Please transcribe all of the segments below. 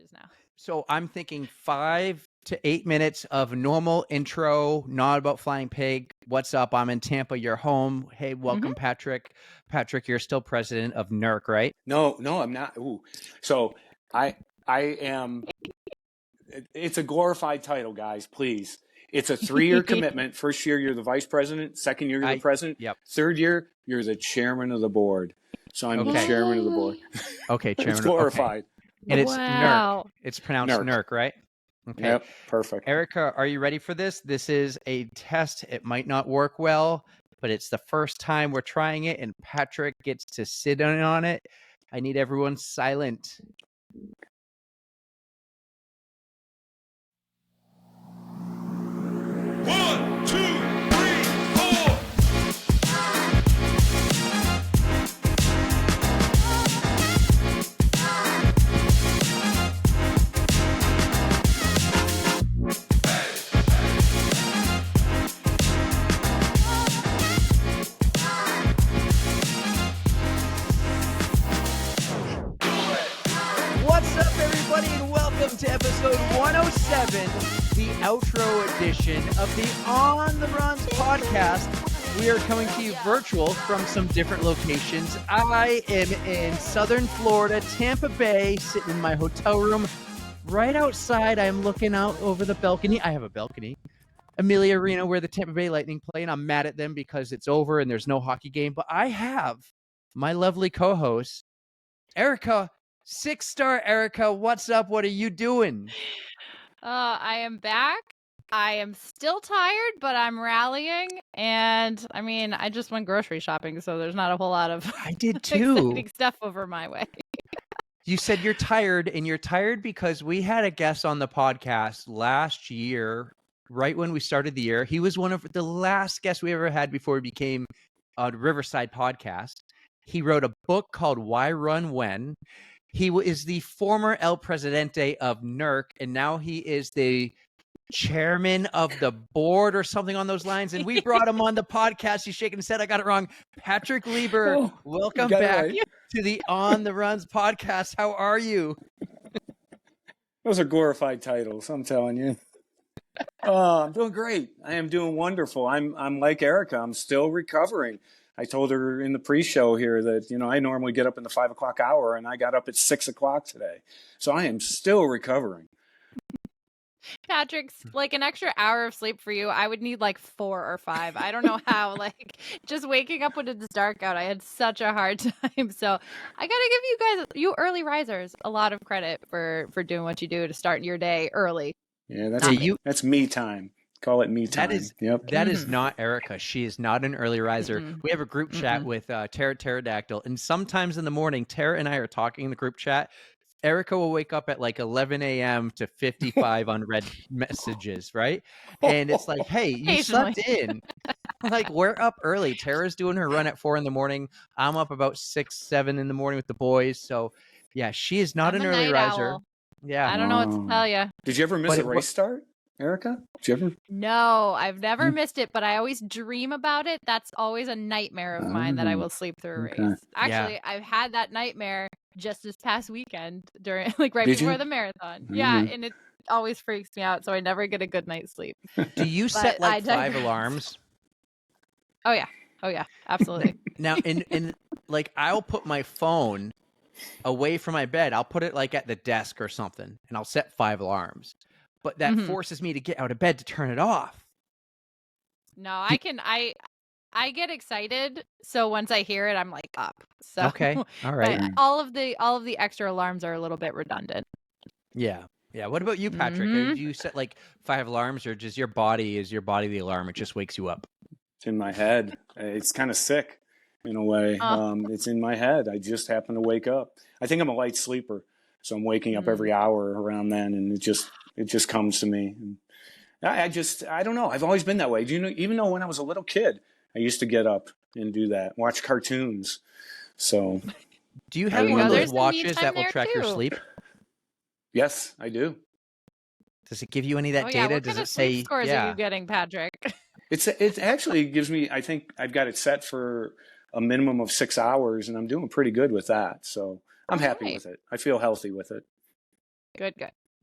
changes now. So I'm thinking 5 to 8 minutes of normal intro, not about flying pig. What's up? I'm in Tampa. You're home. Hey, welcome, Patrick. Patrick, you're still president of NERC, right? No, I'm not. Ooh. So I am. It's a glorified title, guys. Please. It's a 3-year commitment. First year, you're the vice president. Second year, you're the president. Yep. Third year, you're the chairman of the board. So I'm the chairman of the board. Okay, chairman. It's glorified. Okay. And it's NERC. It's pronounced NERC, right? Okay. Yep, perfect. Erika, are you ready for this? This is a test. It might not work well, but it's the first time we're trying it, and Patrick gets to sit in on it. I need everyone silent. One, two, three, four. What's up, everybody, and welcome to episode 107, the outro edition of the On the Runs podcast. We are coming to you virtual from some different locations. I am in southern Florida, Tampa Bay, sitting in my hotel room. Right outside, I'm looking out over the balcony. I have a balcony. Amelia Arena, where the Tampa Bay Lightning play, and I'm mad at them because it's over and there's no hockey game. But I have my lovely co-host, Erika. 6-star Erika, what's up? What are you doing? I am back. I am still tired, but I'm rallying. And I mean, I just went grocery shopping, so there's not a whole lot of I did too. exciting stuff over my way. You said you're tired, and you're tired because we had a guest on the podcast last year, right when we started the year. He was one of the last guests we ever had before we became a Riverside podcast. He wrote a book called Why Run When. He is the former El Presidente of NERC, and now he is the chairman of the board or something on those lines. And we brought him on the podcast. He's shaking his head. I got it wrong. Patrick Lieber, welcome back to the On the Runs podcast. How are you? Those are glorified titles, I'm telling you. I'm doing great. I am doing wonderful. I'm like Erika. I'm still recovering. I told her in the pre-show here that, I normally get up in the 5 o'clock hour, and I got up at 6 o'clock today. So I am still recovering. Patrick's like an extra hour of sleep for you. I would need like 4 or 5. I don't know how, just waking up when it's dark out, I had such a hard time. So I got to give you early risers, a lot of credit for doing what you do to start your day early. Yeah, that's me time. Call it me time. That is not Erika. She is not an early riser. We have a group chat with Tara Pterodactyl, and sometimes in the morning, Tara and I are talking in the group chat. Erika will wake up at like 11 a.m. to 55 unread messages, right? And it's like, hey, you slept in. Like, we're up early. Tara's doing her run at 4 in the morning. I'm up about 6, 7 in the morning with the boys. So, yeah, she is not an early riser. Owl. Yeah, I don't know what to tell you. Did you ever miss a race start, Erika? Did you ever? No, I've never missed it, but I always dream about it. That's always a nightmare of mine that I will sleep through a race. Actually, I've had that nightmare just this past weekend during before the marathon. Yeah, and it always freaks me out, so I never get a good night's sleep. Do you set 5 alarms? Oh yeah, absolutely. Now, in I'll put my phone away from my bed. I'll put it at the desk or something, and I'll set 5 alarms. But that forces me to get out of bed to turn it off. No, I get excited, so once I hear it, I'm up. So okay, all right. But all of the extra alarms are a little bit redundant. Yeah. What about you, Patrick? Do you set 5 alarms, or just your body the alarm? It just wakes you up. It's in my head. It's kind of sick in a way. It's in my head. I just happen to wake up. I think I'm a light sleeper, so I'm waking up every hour around then, and it just comes to me. And I don't know. I've always been that way. Do you know? Even though when I was a little kid, I used to get up and do that, watch cartoons. So, do you have one of those watches that will track your sleep? Yes, I do. Does it give you any of that data? What Does kind it of say? Sleep scores are you getting, Patrick? It actually gives me. I think I've got it set for a minimum of 6 hours, and I'm doing pretty good with that. So I'm happy with it. I feel healthy with it. Good.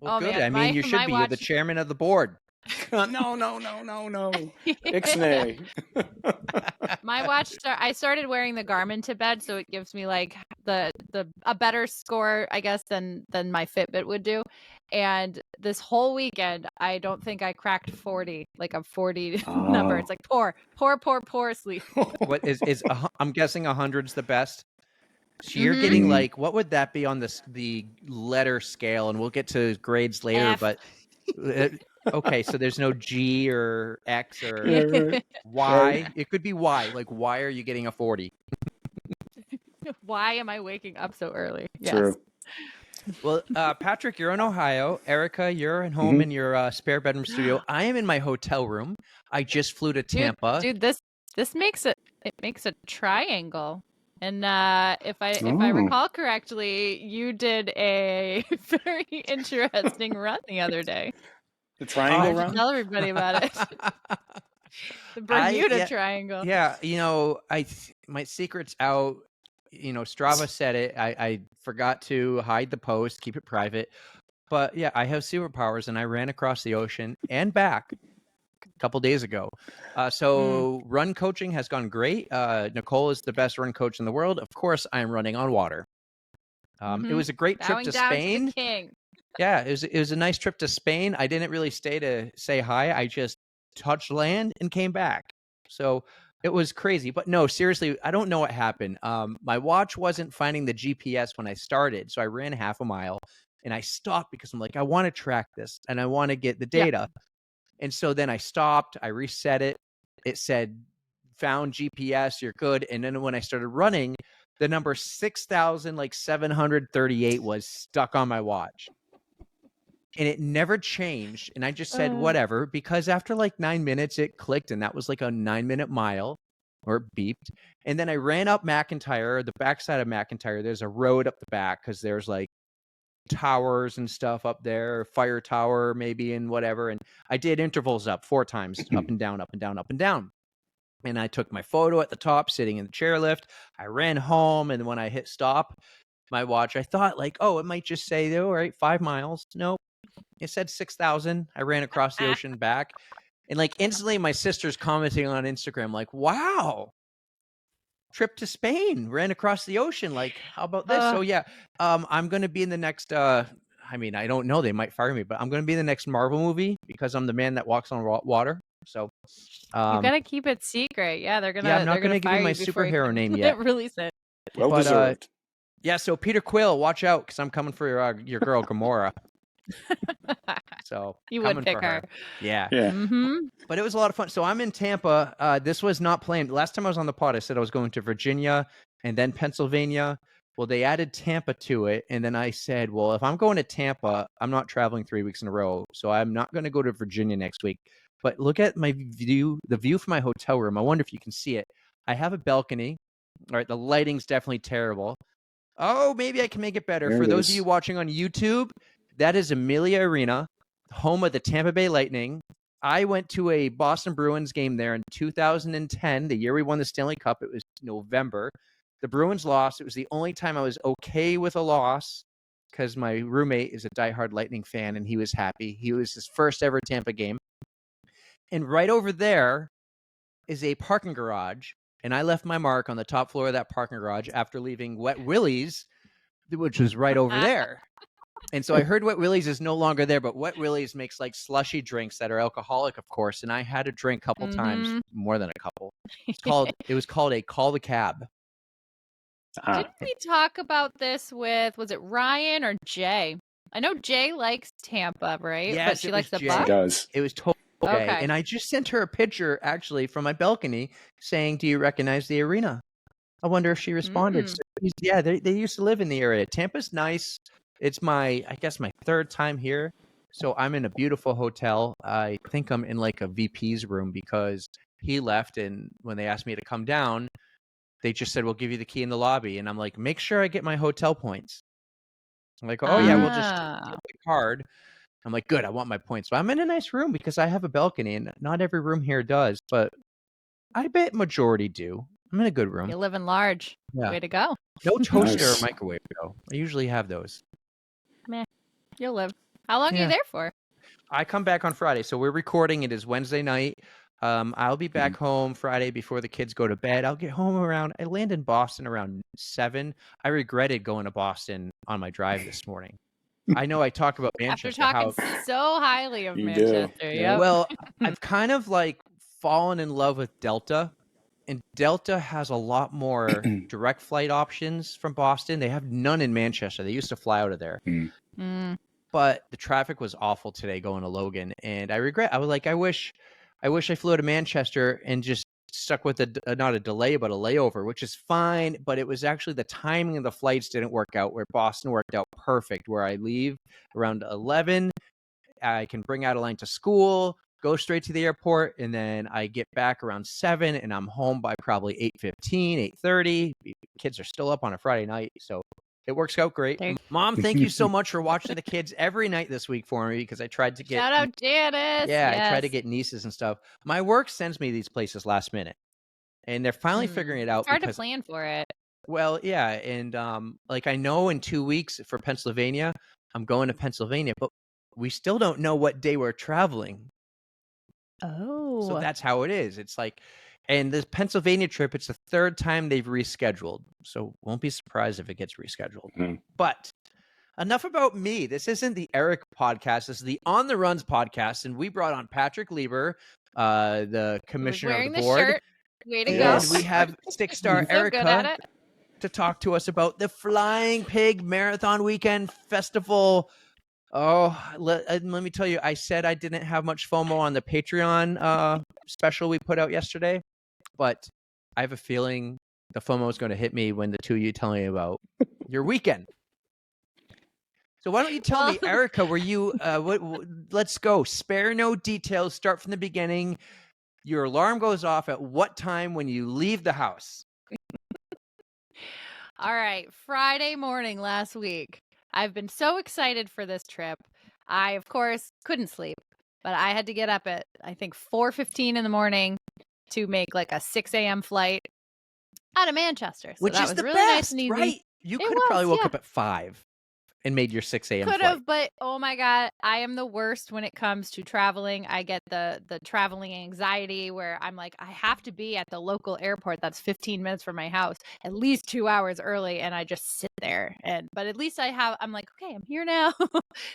Well, Oh, good. man, I mean, you should be. You're the chairman of the board. No. Ixnay. My watch, I started wearing the Garmin to bed, so it gives me like a better score, I guess, than my Fitbit would do. And this whole weekend, I don't think I cracked 40, like a 40 number. It's like poor sleep. What is I'm guessing 100's the best. So you're getting like, what would that be on the letter scale? And we'll get to grades later, F. but okay, so there's no G or X or Right. Y. It could be Y. Like, why are you getting a 40? Why am I waking up so early? True. Yes. Well, Patrick, you're in Ohio. Erika, you're at home in your spare bedroom studio. I am in my hotel room. I just flew to Tampa. Dude, this makes it makes a triangle. And if I recall correctly, you did a very interesting run the other day. The triangle run? Tell everybody about it. The Bermuda Triangle. Yeah, my secret's out. Strava said it. I forgot to hide the post, keep it private. But yeah, I have superpowers, and I ran across the ocean and back a couple days ago. So run coaching has gone great. Nicole is the best run coach in the world. Of course, I am running on water. It was a great trip to Spain. To the king. Yeah, it was a nice trip to Spain. I didn't really stay to say hi. I just touched land and came back. So it was crazy. But no, seriously, I don't know what happened. My watch wasn't finding the GPS when I started. So I ran half a mile and I stopped because I'm like, I want to track this and I want to get the data. Yeah. And so then I stopped, I reset it. It said, found GPS, you're good. And then when I started running, the number 6,738 was stuck on my watch. And it never changed. And I just said, whatever, because after like 9 minutes, it clicked. And that was like a 9-minute mile, or it beeped. And then I ran up McIntyre, the backside of McIntyre. There's a road up the back because there's like towers and stuff up there, fire tower maybe, and whatever. And I did intervals up 4 times, up and down, up and down, up and down. And I took my photo at the top, sitting in the chairlift. I ran home. And when I hit stop, my watch, I thought like, oh, it might just say, all right, 5 miles. Nope. It said 6,000. I ran across the ocean back. And like instantly my sister's commenting on Instagram, like, wow, trip to Spain, ran across the ocean. Like, how about this? So yeah, I'm going to be in the next, I don't know, they might fire me, but I'm going to be in the next Marvel movie because I'm the man that walks on water. So you got to keep it secret. Yeah, they're going to, I'm not going to give you my superhero name yet. Release it. Well deserved. Yeah. So Peter Quill, watch out. Cause I'm coming for your girl, Gamora. So you would pick her. Yeah. Mm-hmm. But it was a lot of fun. So I'm in Tampa. This was not planned. Last time I was on the pod, I said I was going to Virginia and then Pennsylvania. Well, they added Tampa to it. And then I said, well, if I'm going to Tampa, I'm not traveling 3 weeks in a row. So I'm not going to go to Virginia next week. But look at my view, the view from my hotel room. I wonder if you can see it. I have a balcony. All right. The lighting's definitely terrible. Oh, maybe I can make it better. For those of you watching on YouTube, that is Amelia Arena, home of the Tampa Bay Lightning. I went to a Boston Bruins game there in 2010, the year we won the Stanley Cup. It was November. The Bruins lost. It was the only time I was okay with a loss because my roommate is a diehard Lightning fan, and he was happy. He was his first ever Tampa game. And right over there is a parking garage, and I left my mark on the top floor of that parking garage after leaving Wet Willie's, which was right over there. And so I heard Wet Willie's is no longer there, but Wet Willie's makes like slushy drinks that are alcoholic, of course. And I had a drink a couple times, more than a couple. It was called a Call the Cab. Didn't we talk about this with, was it Ryan or Jay? I know Jay likes Tampa, right? Yes, but she likes the Jay. Bucks. She does. It was totally okay. And I just sent her a picture actually from my balcony saying, do you recognize the arena? I wonder if she responded. So, yeah, they used to live in the area. Tampa's nice. It's my 3rd time here. So I'm in a beautiful hotel. I think I'm in like a VP's room because he left. And when they asked me to come down, they just said, we'll give you the key in the lobby. And I'm like, make sure I get my hotel points. I'm like, oh yeah, we'll just get the card. I'm like, good, I want my points. So I'm in a nice room because I have a balcony and not every room here does, but I bet majority do. I'm in a good room. You're living large. Yeah. Way to go. No toaster or microwave though. I usually have those. Meh. You'll live. How long are you there for? I come back on Friday, so we're recording. It is Wednesday night. I'll be back home Friday before the kids go to bed. I'll get home I land in Boston around 7. I regretted going to Boston on my drive this morning. I know I talk about Manchester. After talking so highly of Manchester. Yeah. Well, I've kind of like fallen in love with Delta. And Delta has a lot more direct flight options from Boston. They have none in Manchester. They used to fly out of there. But the traffic was awful today going to Logan. And I wish I flew to Manchester and just stuck with not a delay, but a layover, which is fine. But it was actually the timing of the flights didn't work out, where Boston worked out perfect, where I leave around 11. I can bring Adeline to school, go straight to the airport, and then I get back around 7, and I'm home by probably 8:15, 8:30. Kids are still up on a Friday night, so it works out great. Mom, thank you so much for watching the kids every night this week for me, because I tried to get... Shout out Janice! Yeah, I tried to get nieces and stuff. My work sends me these places last minute, and they're finally figuring it out. It's hard to plan for it. Well, yeah, and I know in 2 weeks for Pennsylvania, I'm going to Pennsylvania, but we still don't know what day we're traveling. Oh. So that's how it is. It's like, and this Pennsylvania trip, it's the 3rd time they've rescheduled. So won't be surprised if it gets rescheduled. But enough about me. This isn't the Eric podcast. This is the On the Runs podcast. And we brought on Patrick Lieber, the commissioner of the board. Shirt. Way to go. And we have 6-star Erika to talk to us about the Flying Pig Marathon Weekend Festival. Oh, let me tell you, I said I didn't have much FOMO on the Patreon special we put out yesterday, but I have a feeling the FOMO is going to hit me when the two of you tell me about your weekend. So why don't you tell me, Erika, were you, let's go. Spare no details. Start from the beginning. Your alarm goes off at what time when you leave the house? All right. Friday morning last week. I've been so excited for this trip. I, of course, couldn't sleep, but I had to get up at, I think, 4:15 in the morning to make like a 6 a.m. flight out of Manchester. So which that is was the really best, nice and easy. Right? You could have probably woke up at 5 and made your 6 a.m. Could flight. have, but oh my God, I am the worst when it comes to traveling. I get the traveling anxiety where I'm like, I have to be at the local airport that's 15 minutes from my house at least 2 hours early, and I just sit there. But at least I'm like, okay, I'm here now.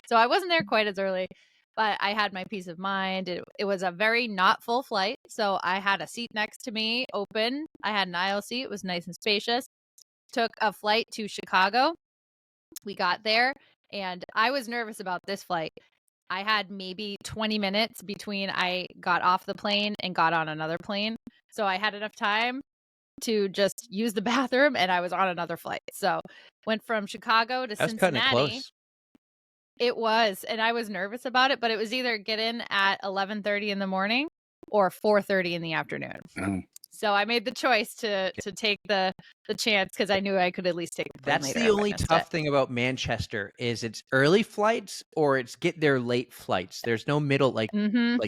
So I wasn't there quite as early, but I had my peace of mind. It was a very not full flight, so I had a seat next to me open. I had an aisle seat. It was nice and spacious. Took a flight to Chicago. We got there, and I was nervous about this flight. I had maybe 20 minutes between I got off the plane and got on another plane. So I had enough time to just use the bathroom, and I was on another flight. So went from Chicago to Cincinnati. That's kind of close. It was, and I was nervous about it, but it was either get in at 11:30 in the morning or 4:30 in the afternoon. So I made the choice to take the chance because I knew I could at least take the plane That's later. the only tough thing about Manchester is it's early flights or it's get there late flights. There's no middle like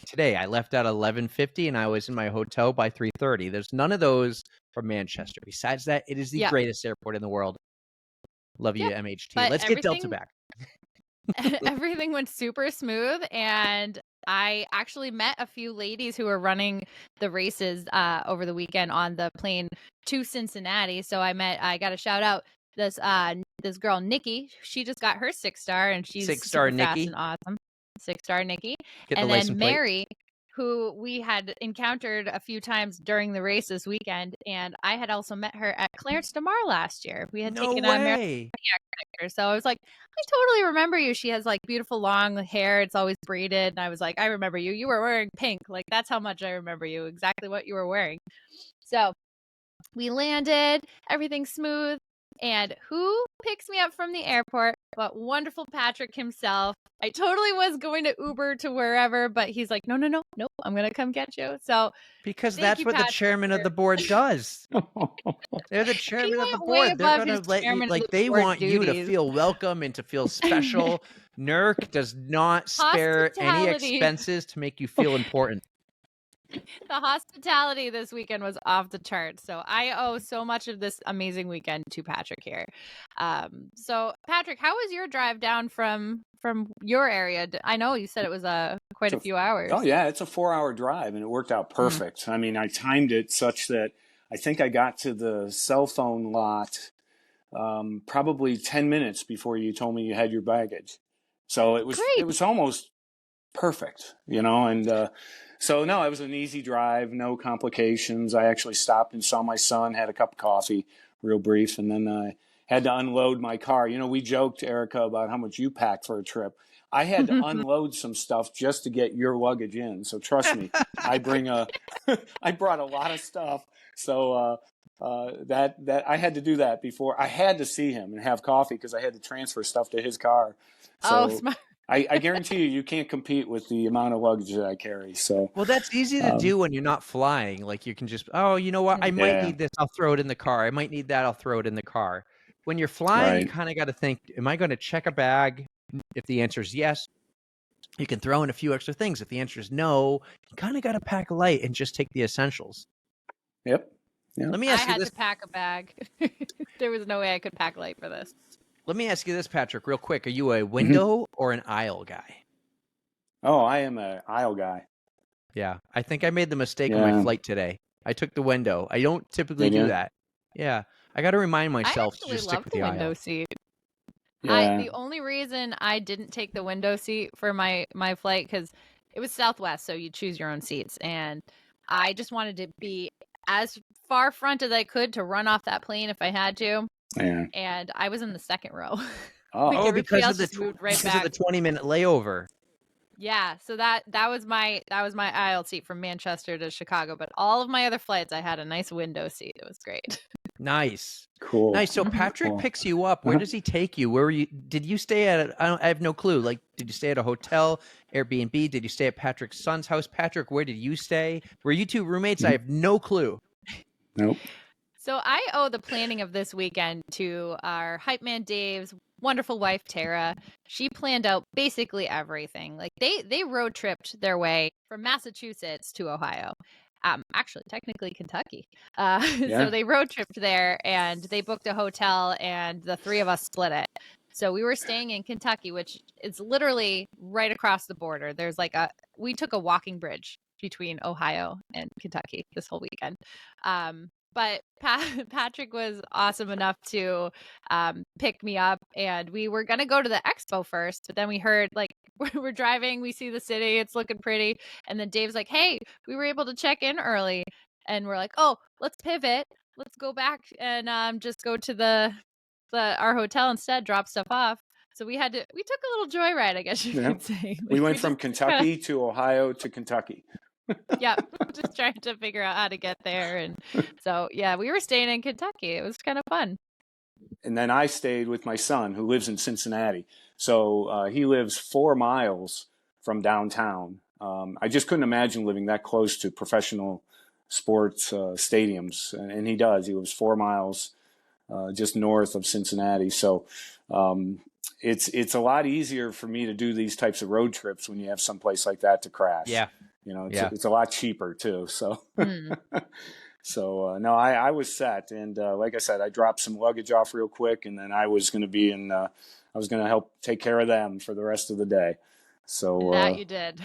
today. I left at 11:50 and I was in my hotel by 3:30. There's none of those from Manchester. Besides that, it is the greatest airport in the world. Love you, MHT. Let's get Delta back. Everything went super smooth, and I actually met a few ladies who were running the races over the weekend on the plane to Cincinnati. So I got a shout out this girl Nikki. She just got her 6-star, and she's 6-star super fast Nikki. and awesome. 6-star Nikki. Get and the then license plate. Mary, who we had encountered a few times during the race this weekend, and I had also met her at Clarence DeMar last year. We had taken a marathon. So I was like, I totally remember you. She has like beautiful long hair. It's always braided. And I was like, I remember you. You were wearing pink. Like, that's how much I remember you, exactly what you were wearing. So we landed, everything smooth. And who picks me up from the airport but wonderful Patrick himself? I totally was going to Uber to wherever, but he's like, no, I'm going to come get you. So because that's what the chairman of the board does. They're the chairman of the board. They're going to let you, like, they want you to feel welcome and to feel special. NERC does not spare any expenses to make you feel important. The hospitality this weekend was off the charts. So I owe so much of this amazing weekend to Patrick here. So Patrick, how was your drive down from your area? I know you said it was quite a few hours. Oh yeah, it's a 4-hour drive, and it worked out perfect. I mean, I timed it such that I think I got to the cell phone lot probably 10 minutes before you told me you had your baggage. So it was almost perfect, and so no, it was an easy drive, no complications. I actually stopped and saw my son, had a cup of coffee, real brief, and then I had to unload my car. We joked, Erica, about how much you packed for a trip. I had to unload some stuff just to get your luggage in. So trust me, I brought a lot of stuff. So that I had to do that before I had to see him and have coffee because I had to transfer stuff to his car. So smart. I guarantee you can't compete with the amount of luggage that I carry. So well, that's easy to do when you're not flying. Like you can just, you know what? I might need this. I'll throw it in the car. I might need that. I'll throw it in the car. When you're flying, you kind of got to think, am I going to check a bag? If the answer is yes, you can throw in a few extra things. If the answer is no, you kind of got to pack light and just take the essentials. Yep. Let me ask you this. I had to pack a bag. There was no way I could pack light for this. Let me ask you this, Patrick, real quick. Are you a window or an aisle guy? Oh, I am an aisle guy. Yeah. I think I made the mistake on my flight today. I took the window. I don't typically do that. Yeah. I got to remind myself to just stick with the window aisle. Seat. Yeah. The only reason I didn't take the window seat for my flight, because it was Southwest, so you choose your own seats. And I just wanted to be as far front as I could to run off that plane if I had to. Yeah. And I was in the second row. Oh, because of the 20-minute layover. Yeah, so that was my aisle seat from Manchester to Chicago, but all of my other flights I had a nice window seat. It was great. Nice. Cool. Nice. So Patrick picks you up. Where does he take you? Where were you? Did you stay at I have no clue. Like, did you stay at a hotel, Airbnb? Did you stay at Patrick's son's house? Patrick, where did you stay? Were you two roommates? I have no clue. Nope. So I owe the planning of this weekend to our hype man Dave's wonderful wife Tara. She planned out basically everything. Like they road tripped their way from Massachusetts to Ohio. Actually, technically Kentucky. So they road tripped there and they booked a hotel and the three of us split it. So we were staying in Kentucky, which is literally right across the border. There's we took a walking bridge between Ohio and Kentucky this whole weekend. But Patrick was awesome enough to pick me up, and we were going to go to the expo first, but then we heard, we're driving, we see the city, it's looking pretty, and then Dave's like, hey, we were able to check in early, and we're like, oh, let's pivot, let's go back and just go to our hotel instead, drop stuff off. So we took a little joyride, I guess you could say. We went from Kentucky to Ohio to Kentucky. Yeah, just trying to figure out how to get there. And so, yeah, we were staying in Kentucky. It was kind of fun. And then I stayed with my son who lives in Cincinnati. So he lives 4 miles from downtown. I just couldn't imagine living that close to professional sports stadiums. And he does. He lives 4 miles just north of Cincinnati. So it's a lot easier for me to do these types of road trips when you have someplace like that to crash. Yeah. It's a lot cheaper too. So, no, I was set. And like I said, I dropped some luggage off real quick, and then I was going to I was going to help take care of them for the rest of the day. So that you did.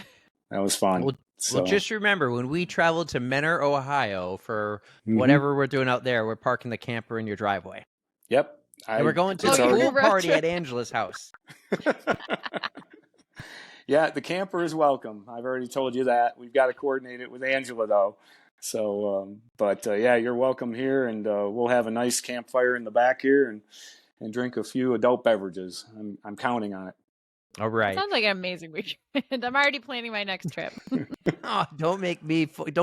That was fun. Well, just remember, when we traveled to Menor, Ohio for whatever we're doing out there, we're parking the camper in your driveway. Yep. And we're going to a pool party at Angela's house. Yeah, the camper is welcome. I've already told you that. We've got to coordinate it with Angela, though. So, yeah, you're welcome here, and we'll have a nice campfire in the back here and drink a few adult beverages. I'm counting on it. All right. Sounds like an amazing weekend. I'm already planning my next trip. Don't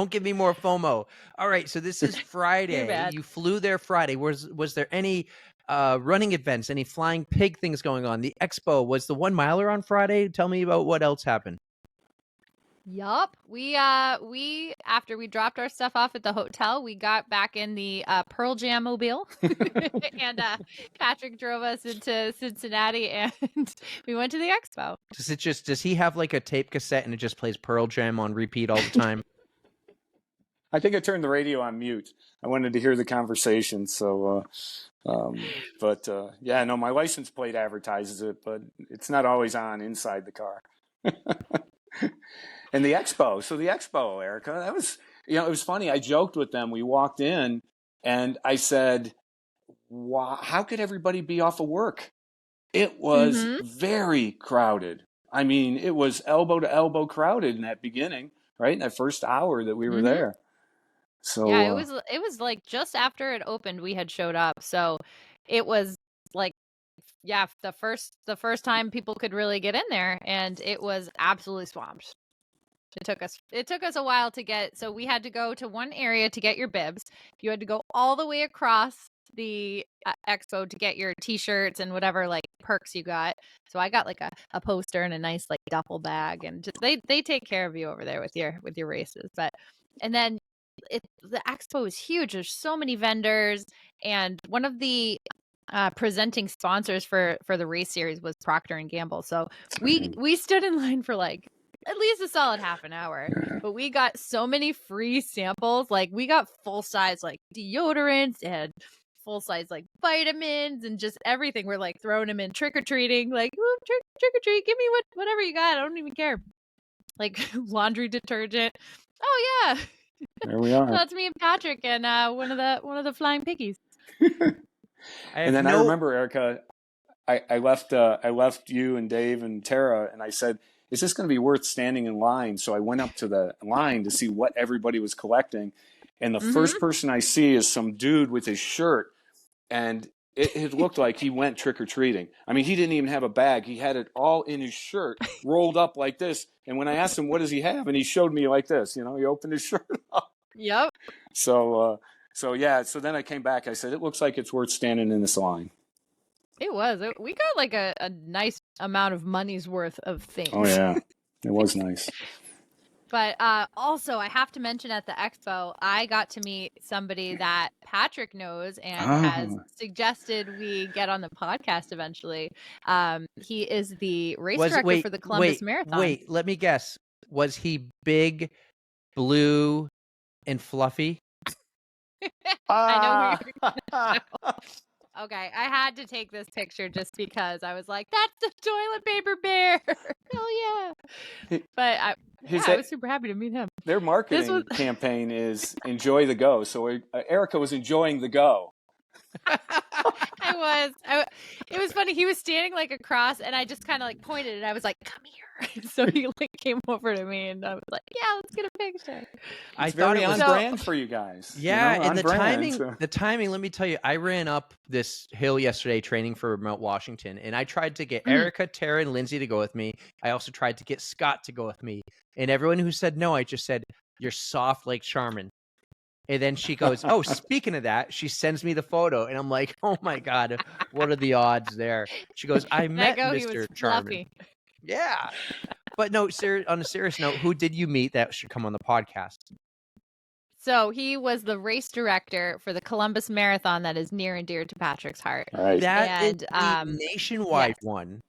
give me more FOMO. All right, so this is Friday. You flew there Friday. Was there any running events, any flying pig things going on? The expo, was the 1 miler on Friday? Tell me about what else happened. Yup. We after we dropped our stuff off at the hotel, we got back in the Pearl Jam mobile, and Patrick drove us into Cincinnati, and we went to the expo. Does he have like a tape cassette and it just plays Pearl Jam on repeat all the time? I think I turned the radio on mute. I wanted to hear the conversation. So, yeah, no, my license plate advertises it, but it's not always on inside the car. And the expo. So the expo, Erica, that was, it was funny. I joked with them. We walked in and I said, wow, how could everybody be off of work? It was very crowded. I mean, it was elbow to elbow crowded in that beginning, right? In that first hour that we were there. So yeah, it was like just after it opened, we had showed up. So it was like, yeah, the first time people could really get in there, and it was absolutely swamped. It took us a while to get. So we had to go to one area to get your bibs. You had to go all the way across the expo to get your t-shirts and whatever like perks you got. So I got like a poster and a nice like duffel bag, and just they take care of you over there with your races. But and then the expo is huge. There's so many vendors, and one of the presenting sponsors for the race series was Procter and Gamble. So we stood in line for like at least a solid half an hour, but we got so many free samples. Like we got full size like deodorants and full size like vitamins and just everything. We're like throwing them in trick or treating, like trick or treat, give me whatever you got. I don't even care. Like laundry detergent. Oh yeah, there we are. so that's me and Patrick and one of the flying piggies. And then I remember, Erica, I left you and Dave and Tara, and I said, is this going to be worth standing in line? So I went up to the line to see what everybody was collecting. And the first person I see is some dude with his shirt. And it looked like he went trick-or-treating. I mean, he didn't even have a bag. He had it all in his shirt, rolled up like this. And when I asked him, what does he have? And he showed me like this. He opened his shirt up. Yep. So then I came back. I said, it looks like it's worth standing in this line. It was. We got like a nice amount of money's worth of things. Oh, yeah. It was nice. But also, I have to mention at the expo, I got to meet somebody that Patrick knows and has suggested we get on the podcast eventually. He is the race director for the Columbus Marathon. Wait, let me guess. Was he big, blue, and fluffy? I know who you're going to know. Okay, I had to take this picture just because I was like, that's the toilet paper bear. Hell yeah. But I was super happy to meet him. Their marketing campaign is enjoy the go. So Erica was enjoying the go. It was funny. He was standing like across and I just kind of like pointed and I was like, come here. So he like came over to me and I was like, yeah, let's get a picture. It's very on brand for you guys. Yeah. And the timing, let me tell you, I ran up this hill yesterday training for Mount Washington and I tried to get Erica, Tara, and Lindsay to go with me. I also tried to get Scott to go with me. And everyone who said no, I just said, you're soft like Charmin. And then she goes, oh, speaking of that, she sends me the photo. And I'm like, oh, my God, what are the odds there? She goes, I met Mr. Charmin. Yeah. But no, on a serious note, who did you meet that should come on the podcast? So he was the race director for the Columbus Marathon that is near and dear to Patrick's heart. Right. That is the nationwide one.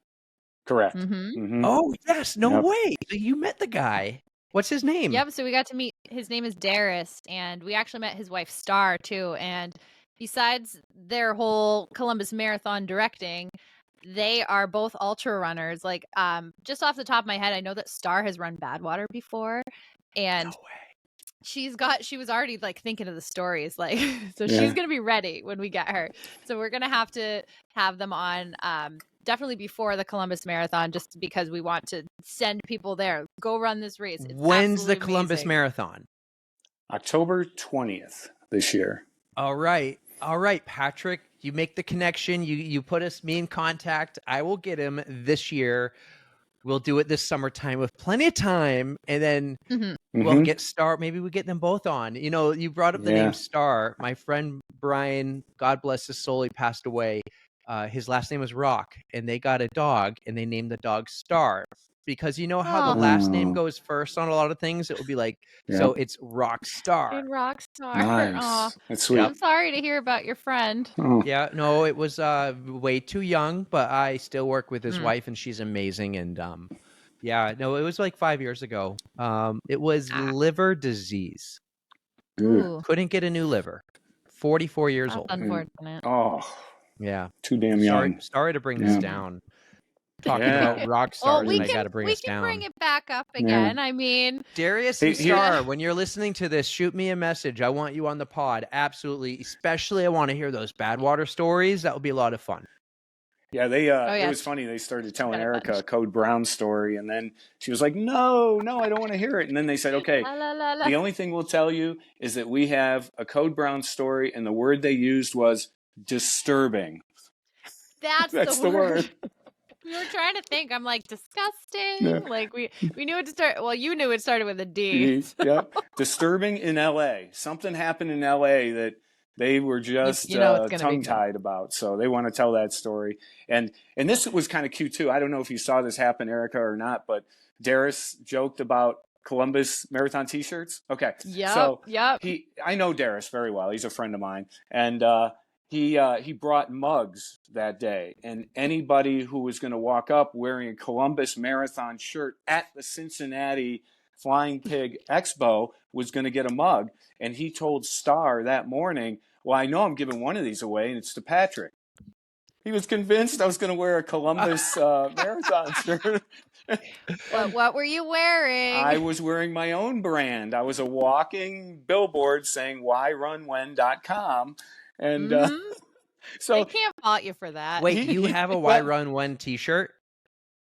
Correct. Oh, yes. No way. So you met the guy. What's his name? Yep. So we got to meet. His name is Darius, and we actually met his wife Star too. And besides their whole Columbus Marathon directing, they are both ultra runners. Like, just off the top of my head, I know that Star has run Badwater before, and she was already like thinking of the stories, like, so she's gonna be ready when we get her. So we're gonna have to have them on. Definitely before the Columbus Marathon, just because we want to send people there. Go run this race. It's When's the Columbus Marathon? October 20th this year. All right, Patrick. You make the connection. You put me in contact. I will get him this year. We'll do it this summertime with plenty of time, and then we'll get Star. Maybe we get them both on. You brought up the name Star. My friend Brian, God bless his soul, he passed away. His last name was Rock, and they got a dog, and they named the dog Star because you know how the last name goes first on a lot of things. It would be like so. It's Rock Star. And Rock Star. Nice. That's sweet. I'm sorry to hear about your friend. Yeah, no, it was way too young, but I still work with his wife, and she's amazing. And it was like 5 years ago. It was liver disease. Ooh, Couldn't get a new liver. 44 years that's old. unfortunate. Oh, Yeah. too damn young. Sorry to bring this down. Talking Yeah. about rock Well, stars, we and I got to can bring us down. bring it back up again. I mean, Darius and Star, when you're listening to this, shoot me a message. I want you on the pod. Absolutely. Especially, I want to hear those Badwater stories. That would be a lot of fun. Yeah, it was funny. They started telling Erika a Code Brown story, and then she was like, no, I don't want to hear it. And then they said, okay, the only thing we'll tell you is that we have a Code Brown story, and the word they used was disturbing. That's the word. We were trying to think. I'm like, disgusting. Yeah. Like we knew it to start. Well, you knew it started with a D. So. Yep. Disturbing in L.A. Something happened in L.A. that they were just tongue-tied about. So they want to tell that story. And this was kind of cute, too. I don't know if you saw this happen, Erika, or not, but Darius joked about Columbus Marathon T-shirts. Okay. Yep. So yep. I know Darius very well. He's a friend of mine. And he brought mugs that day. And anybody who was going to walk up wearing a Columbus Marathon shirt at the Cincinnati Flying Pig Expo was going to get a mug. And he told Star that morning, well, I know I'm giving one of these away, and it's to Patrick. He was convinced I was going to wear a Columbus Marathon shirt. What were you wearing? I was wearing my own brand. I was a walking billboard saying whyrunwhen.com. And so I can't fault you for that. Wait, you have a Why Run When T-shirt?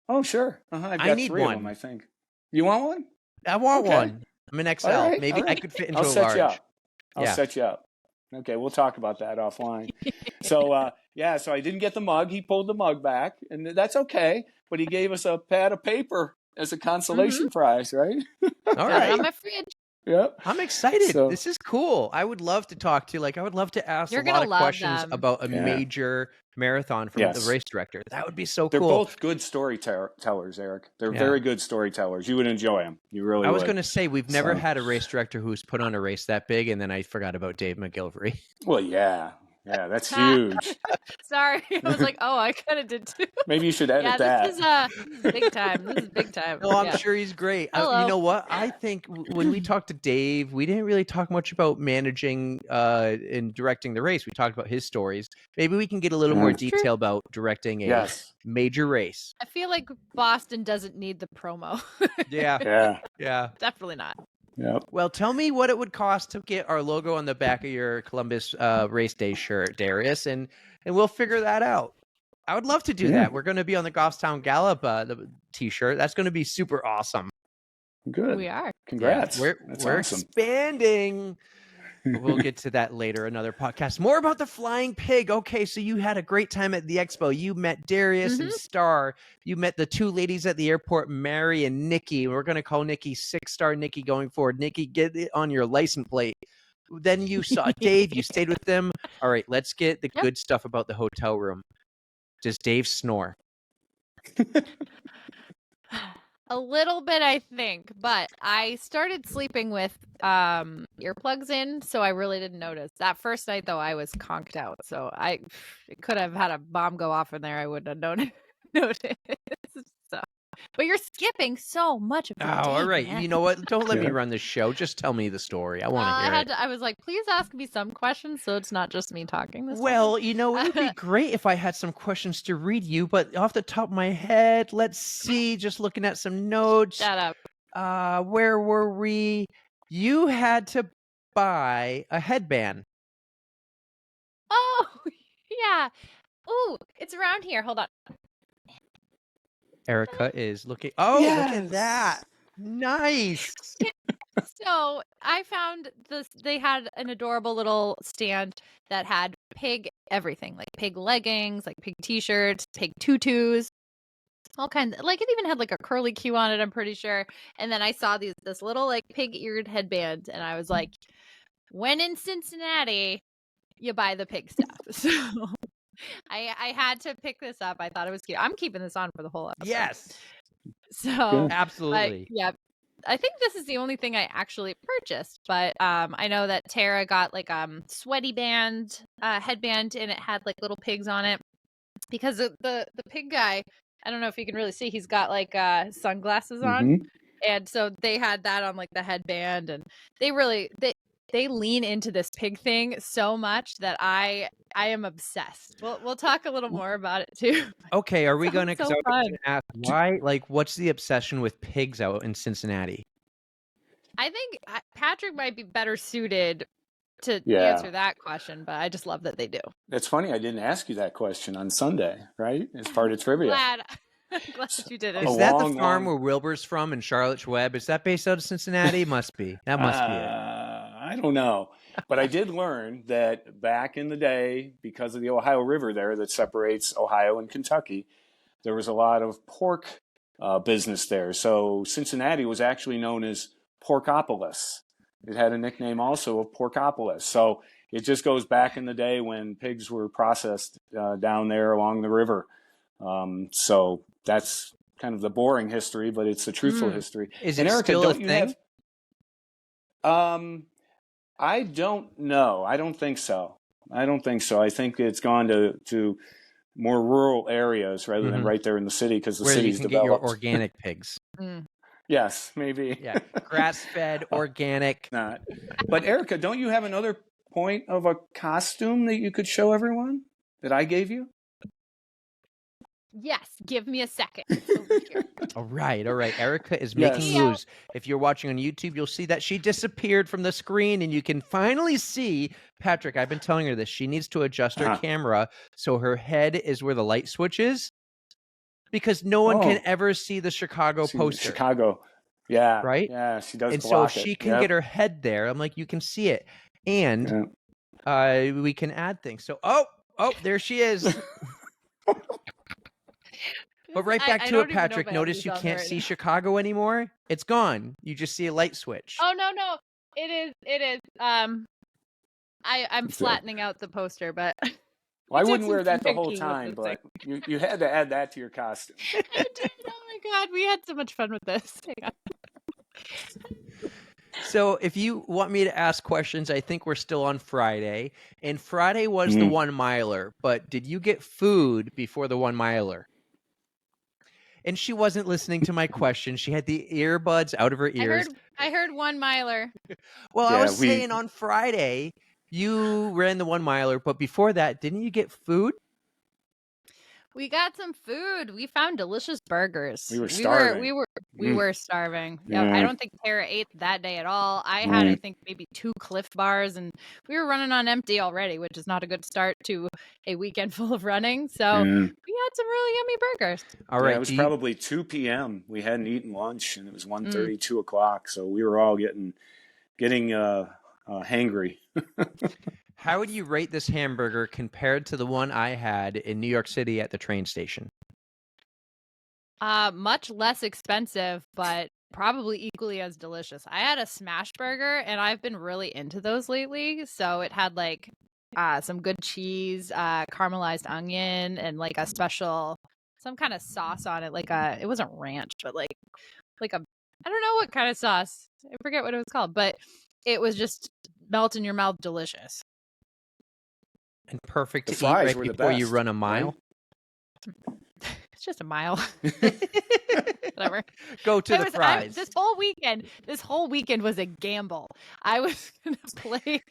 Oh, sure. I've got I need 3 one. of them, I think. You want one? I want one. I'm an XL. Right, Maybe I could fit into I'll a set large. you up. I'll set you up. Okay, we'll talk about that offline. So, so I didn't get the mug. He pulled the mug back, and that's okay. But he gave us a pad of paper as a consolation prize, right? All right. On my fridge. Yep. I'm excited. So, this is cool. I would love to talk to, I would love to ask You're a lot of gonna love questions them. about a major marathon from the race director. That would be so They're cool. both good storytellers, Eric. They're very good storytellers. You would enjoy them. You really would. I was going to say, we've never had a race director who's put on a race that big, and then I forgot about Dave McGilvery. Well, yeah. Yeah, that's huge. Sorry. I was like, oh, I kind of did too. Maybe you should edit that. This is big time. This is big time. No, I'm sure he's great. You know what? I think when we talked to Dave, we didn't really talk much about managing and directing the race. We talked about his stories. Maybe we can get a little more detail about directing a major race. I feel like Boston doesn't need the promo. Yeah. Definitely not. Yep. Well, tell me what it would cost to get our logo on the back of your Columbus race day shirt, Darius, and we'll figure that out. I would love to do that. We're going to be on the Goffstown Gallop the T-shirt. That's going to be super awesome. Good. We are. Congrats. Yeah, we're awesome. Expanding. We'll get to that later, another podcast. More about the Flying Pig. Okay, so you had a great time at the expo. You met Darius and Star. You met the 2 ladies at the airport, Mary and Nikki. We're going to call Nikki 6-star Nikki going forward. Nikki, get it on your license plate. Then you saw Dave. You stayed with them. All right, let's get the good stuff about the hotel room. Does Dave snore? A little bit, I think, but I started sleeping with earplugs in, so I really didn't notice. That first night, though, I was conked out, so it could have had a bomb go off in there. I wouldn't have noticed. So. But you're skipping so much of your day, all right. man. You know what? Don't let me run this show. Just tell me the story. I want to hear it. I was like, please ask me some questions so it's not just me talking this Well, you know, it would be great if I had some questions to read you, but off the top of my head, let's see, just looking at some notes. Shut up. Where were we? You had to buy a headband. Oh, yeah. Ooh, it's around here. Hold on. Erika is looking. Oh, look at that. Nice. So I found this. They had an adorable little stand that had pig everything, like pig leggings, like pig t-shirts, pig tutus, all kinds. Like it even had like a curly Q on it, I'm pretty sure. And then I saw this little like pig-eared headband, and I was like, when in Cincinnati, you buy the pig stuff. So I had to pick this up. I thought it was cute. I'm keeping this on for the whole episode. Yes. So absolutely. I think this is the only thing I actually purchased, but I know that Tara got like sweaty band headband, and it had like little pigs on it because the pig guy, I don't know if you can really see, he's got like sunglasses on, and so they had that on like the headband, and they they lean into this pig thing so much that I am obsessed. We'll talk a little more about it too. Okay, are we gonna? Because so I was fun. gonna ask why. Like, what's the obsession with pigs out in Cincinnati? I think Patrick might be better suited to Yeah. answer that question, but I just love that they do. It's funny I didn't ask you that question on Sunday, right? As part of trivia. Glad you did it. Is that the farm where Wilbur's from in Charlotte's Web? Is that based out of Cincinnati? Must be. That must be it. I don't know. But I did learn that back in the day, because of the Ohio River there that separates Ohio and Kentucky, there was a lot of pork business there. So Cincinnati was actually known as Porkopolis. It had a nickname also of Porkopolis. So it just goes back in the day when pigs were processed down there along the river. So that's kind of the boring history, but it's the truthful history. Is it still a thing? I don't know. I don't think so. I think it's gone to more rural areas rather than right there in the city because the city's developed. Where you can get your organic pigs. Yes, maybe. Yeah, grass-fed, organic. Not. But Erika, don't you have another point of a costume that you could show everyone that I gave you? Yes, give me a second. All right. Erika is making moves. If you're watching on YouTube, you'll see that she disappeared from the screen, and you can finally see Patrick. I've been telling her this. She needs to adjust her camera so her head is where the light switch is, because no one can ever see the Chicago poster. Chicago, yeah, right. Yeah, she does. And so if she can get her head there, I'm like, you can see it, and we can add things. So, oh, there she is. But right back to it, Patrick. Notice you can't see Chicago anymore. It's gone. You just see a light switch. Oh no, it is. I'm flattening out the poster, but well, I wouldn't wear that the whole time. But you had to add that to your costume. I did. Oh my God, we had so much fun with this. So if you want me to ask questions, I think we're still on Friday, and Friday was the 1 miler. But did you get food before the 1 miler? And she wasn't listening to my question. She had the earbuds out of her ears. I heard 1 miler. Well, I was saying on Friday, you ran the 1 miler, but before that, didn't you get food? We got some food. We found delicious burgers. We were starving. We were starving. Yeah. I don't think Tara ate that day at all. I had, I think, maybe 2 Cliff bars, and we were running on empty already, which is not a good start to a weekend full of running. So we had some really yummy burgers. All right. It was probably 2 p.m. We hadn't eaten lunch, and it was 1:30, 2 o'clock. So we were all getting hangry. How would you rate this hamburger compared to the one I had in New York City at the train station? Much less expensive, but probably equally as delicious. I had a smash burger, and I've been really into those lately. So it had like some good cheese, caramelized onion, and like a special, some kind of sauce on it. Like it wasn't ranch, but like a, I don't know what kind of sauce. I forget what it was called, but it was just melt in your mouth, delicious. And perfect to eat right before you run a mile. It's just a mile. Whatever. Go to the fries. This whole weekend was a gamble. I was gonna play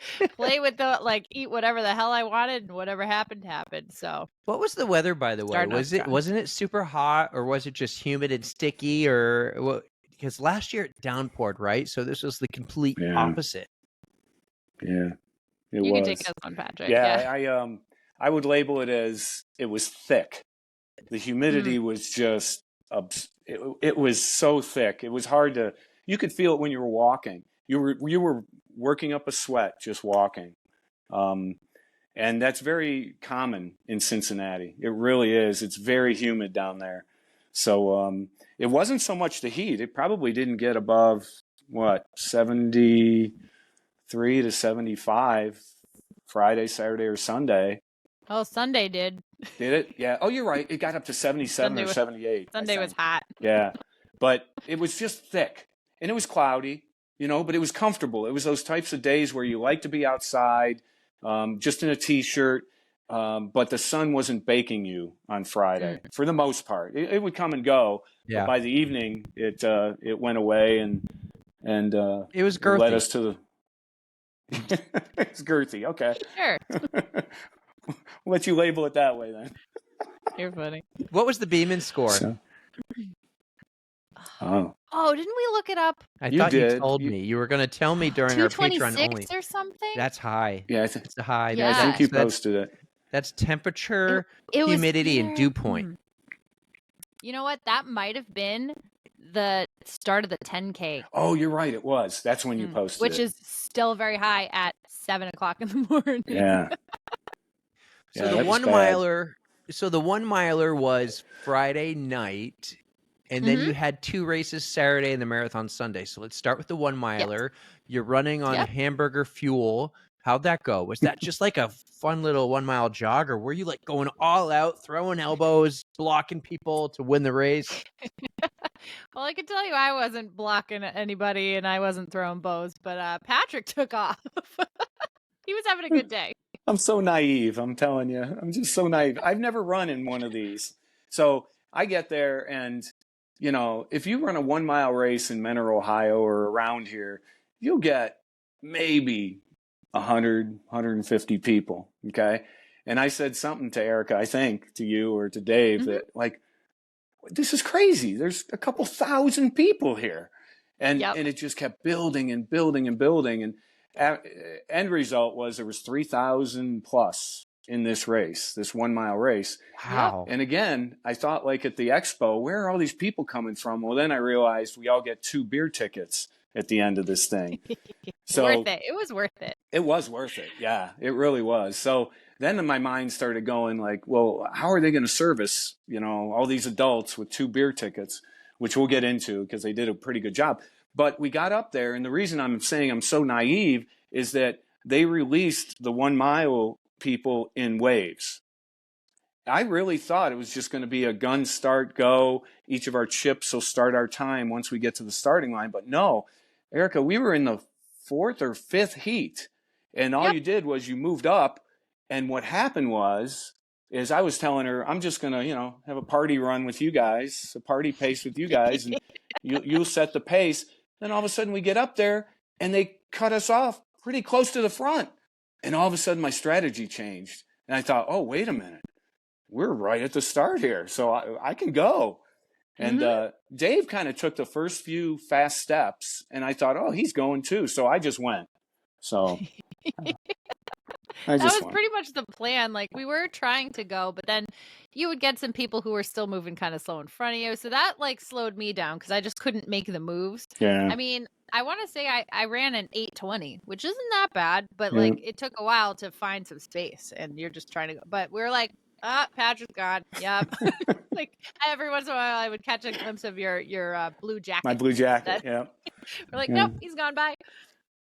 with the eat whatever the hell I wanted, and whatever happened. So what was the weather, by the way? Wasn't it super hot, or was it just humid and sticky, or what? Because last year it downpoured, right? So this was the complete opposite. Yeah. You can take this one, Patrick. Yeah, I would label it as it was thick. The humidity was just it was so thick. It was hard to. You could feel it when you were walking. You were working up a sweat just walking, and that's very common in Cincinnati. It really is. It's very humid down there. So it wasn't so much the heat. It probably didn't get above 73 to 75 Friday, Saturday, or Sunday. Oh, Sunday did. Did it? Yeah. Oh, you're right. It got up to 77 or 78. Sunday was hot. Yeah. But it was just thick. And it was cloudy, but it was comfortable. It was those types of days where you like to be outside, just in a T-shirt, but the sun wasn't baking you on Friday for the most part. It would come and go. Yeah. But by the evening, it went away and it was girthy. Led us to the. It's girthy. Okay. Sure. We'll let you label it that way then. You're funny. What was the Beeman score? Oh, didn't we look it up? I You thought you did. told me. You were going to tell me during our Patreon only. 226 or something? That's high. yeah. It's a high. Yeah. I think you So that's- posted it. That's temperature, It was humidity, and here. dew point. You know what? That might have been the start of the 10K. Oh, you're right. It was. That's when you posted Which it. is still very high at 7 o'clock in the morning. Yeah. So Yeah, the that was 1 bad. miler. So the 1 miler was Friday night, and then you had 2 races Saturday and the marathon Sunday. So let's start with the 1 miler. You're running on hamburger fuel. How'd that go? Was that just like a fun little 1 mile jog, or were you like going all out, throwing elbows, blocking people to win the race? Well, I can tell you I wasn't blocking anybody and I wasn't throwing bows, but Patrick took off. He was having a good day. I'm so naive. I'm telling you. I'm just so naive. I've never run in one of these. So I get there and, you know, if you run a 1 mile race in Mentor, Ohio or around here, you'll get maybe 100, 150 people. Okay. And I said something to Erika, I think to you or to Dave that like, this is crazy. There's a couple thousand people here. And it just kept building and building and building. And end result was there was 3,000 plus in this race, this 1 mile race. Wow. And again, I thought like at the expo, where are all these people coming from? Well, then I realized we all get 2 beer tickets at the end of this thing. So worth it. It was worth it. It was worth it. Yeah, it really was. So then my mind started going like, well, how are they going to service, you know, all these adults with 2 beer tickets, which we'll get into because they did a pretty good job. But we got up there, and the reason I'm saying I'm so naive is that they released the 1 mile people in waves. I really thought it was just going to be a gun start, go. Each of our chips will start our time once we get to the starting line. But no, Erika, we were in the 4th or 5th heat, and all you did was you moved up. And what happened is I was telling her, I'm just going to, you know, have a party run with you guys, a party pace with you guys, and you'll set the pace. Then all of a sudden we get up there and they cut us off pretty close to the front. And all of a sudden my strategy changed. And I thought, oh, wait a minute. We're right at the start here. So I can go. And Dave kind of took the first few fast steps. And I thought, oh, he's going too. So I just went. So that was pretty much the plan. Like we were trying to go, but then you would get some people who were still moving kind of slow in front of you. So that like slowed me down because I just couldn't make the moves. Yeah. I mean, I want to say I ran an 8:20, which isn't that bad, but like it took a while to find some space and you're just trying to go. But we were like, Patrick's gone. Yep. Like every once in a while I would catch a glimpse of your blue jacket. My blue jacket. Yeah. We're like, nope, he's gone by.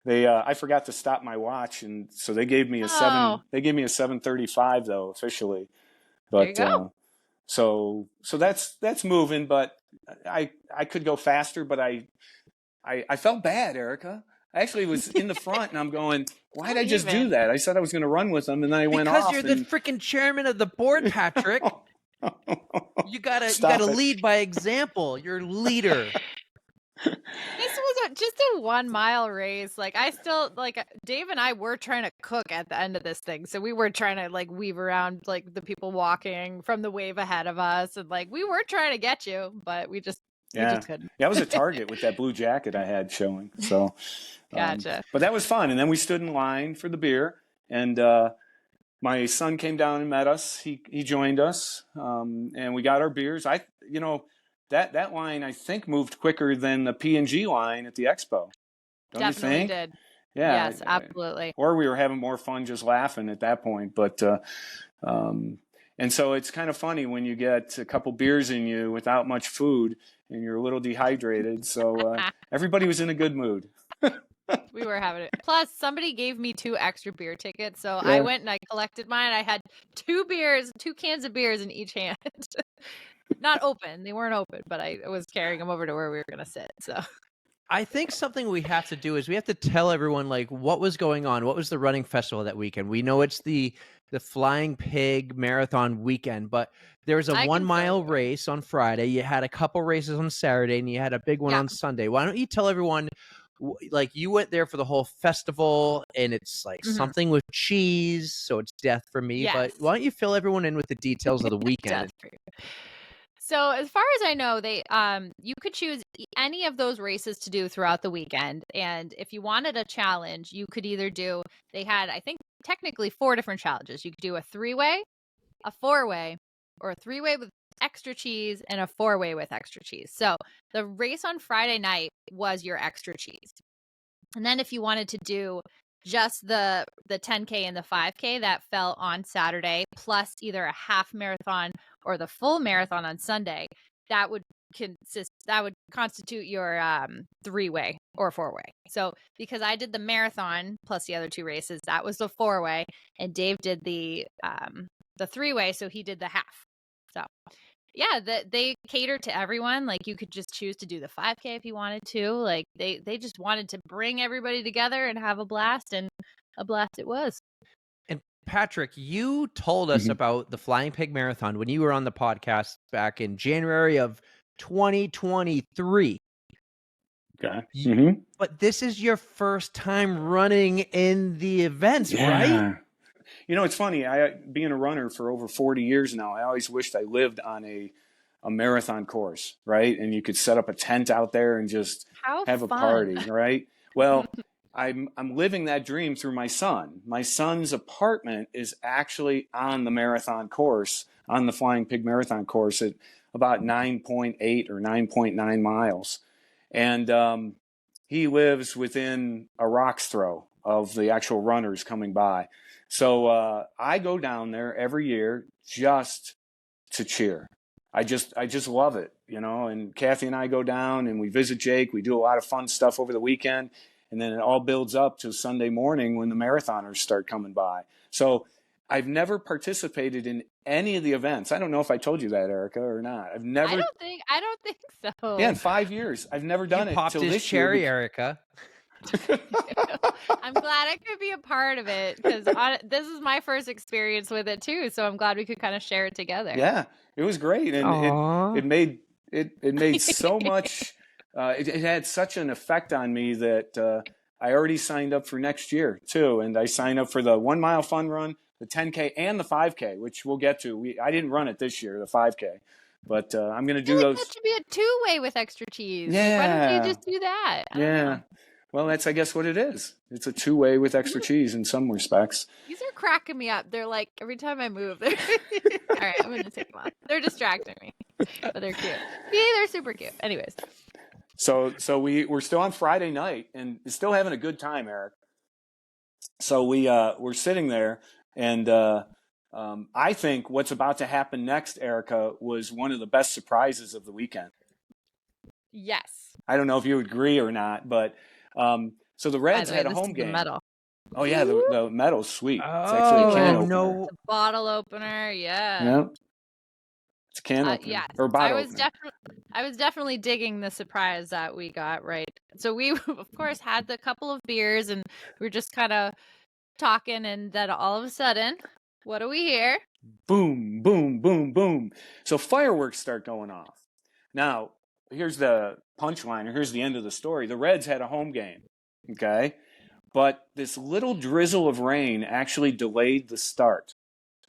I forgot to stop my watch, and so they gave me a 7:35 though officially. But there you go. So that's moving, but I could go faster, but I felt bad, Erika. I actually was in the front, and I'm going, why did I just do that? I said I was going to run with them, and then I went off. Because you're the freaking chairman of the board, Patrick. You gotta lead by example. You're a leader. This was just a 1 mile race. Like I still like Dave and I were trying to cook at the end of this thing. So we were trying to like weave around like the people walking from the wave ahead of us. And like we were trying to get you, but we just couldn't. Yeah, I was a target with that blue jacket I had showing. So gotcha. But that was fun. And then we stood in line for the beer, and my son came down and met us. He joined us, and we got our beers. That line, I think, moved quicker than the P&G line at the expo. Don't Definitely you think? did. Yeah. Yes, absolutely. Or we were having more fun just laughing at that point. But and so it's kind of funny when you get a couple beers in you without much food and you're a little dehydrated. So everybody was in a good mood. We were having it. Plus, somebody gave me 2 extra beer tickets. So I went and I collected mine. I had 2 cans of beers in each hand. Not open. They weren't open, but I was carrying them over to where we were going to sit. So I think something we have to do is we have to tell everyone like what was going on. What was the running festival that weekend? We know it's the Flying Pig Marathon weekend, but there was a 1 mile race on Friday. You had a couple races on Saturday, and you had a big one on Sunday. Why don't you tell everyone like you went there for the whole festival, and it's like something with cheese, so it's death for me. Yes. But why don't you fill everyone in with the details of the weekend? So as far as I know, they you could choose any of those races to do throughout the weekend. And if you wanted a challenge, you could either do, they had, I think, technically 4 different challenges. You could do a 3-way, a 4-way, or a 3-way with extra cheese, and a 4-way with extra cheese. So the race on Friday night was your extra cheese. And then if you wanted to do just the 10K and the 5K, that fell on Saturday, plus either a half marathon or the full marathon on Sunday, that would constitute your 3-way or 4-way. So because I did the marathon plus the other 2 races, that was the 4-way, and Dave did the 3-way, so he did the half. So yeah, they cater to everyone. Like you could just choose to do the 5K if you wanted to. Like they just wanted to bring everybody together and have a blast, and a blast it was. And Patrick, you told us about the Flying Pig Marathon when you were on the podcast back in January of 2023. Okay. But this is your first time running in the events, right? You know, it's funny. Being a runner for over 40 years now, I always wished I lived on a marathon course, right? And you could set up a tent out there and just have a party, right? Well, I'm living that dream through my son. My son's apartment is actually on the marathon course, on the Flying Pig Marathon course at about 9.8 or 9.9 miles. And he lives within a rock's throw of the actual runners coming by. So I go down there every year just to cheer. I just love it, you know. And Kathy and I go down and we visit Jake. We do a lot of fun stuff over the weekend, and then it all builds up to Sunday morning when the marathoners start coming by. So I've never participated in any of the events. I don't know if I told you that, Erika, or not. I've never. I don't think so. Yeah, in 5 years, I've never done it. Popped his cherry, Erika. I'm glad I could be a part of it because this is my first experience with it too. So I'm glad we could kind of share it together. Yeah, it was great, and it made so much. It had such an effect on me that I already signed up for next year too, and I signed up for the 1 mile fun run, the 10K, and the 5K, which we'll get to. I didn't run it this year, the 5K. But I'm going to do those. That should be a 2-way with extra cheese. Yeah. Why don't you just do that? Yeah. Well, that's, I guess, what it is. It's a 2-way with extra cheese in some respects. These are cracking me up. They're like, every time I move, they're all right, I'm going to take them off. They're distracting me, but they're cute. See, they're super cute. Anyways. So we're still on Friday night and still having a good time, Eric. So we're sitting there, and I think what's about to happen next, Erika, was one of the best surprises of the weekend. Yes. I don't know if you agree or not, but so the Reds had a home game. Medal. Oh yeah, the medal's sweet. It's Oh, actually a can opener. no. The bottle opener, yeah. Yeah. It's a can opener. Yeah. Or bottle opener. I was definitely digging the surprise that we got, right? So we, of course, had the couple of beers, and we were just kind of talking, and then all of a sudden, what do we hear? Boom, boom, boom, boom. So fireworks start going off. Now, here's the punchline, or here's the end of the story. The Reds had a home game, okay? But this little drizzle of rain actually delayed the start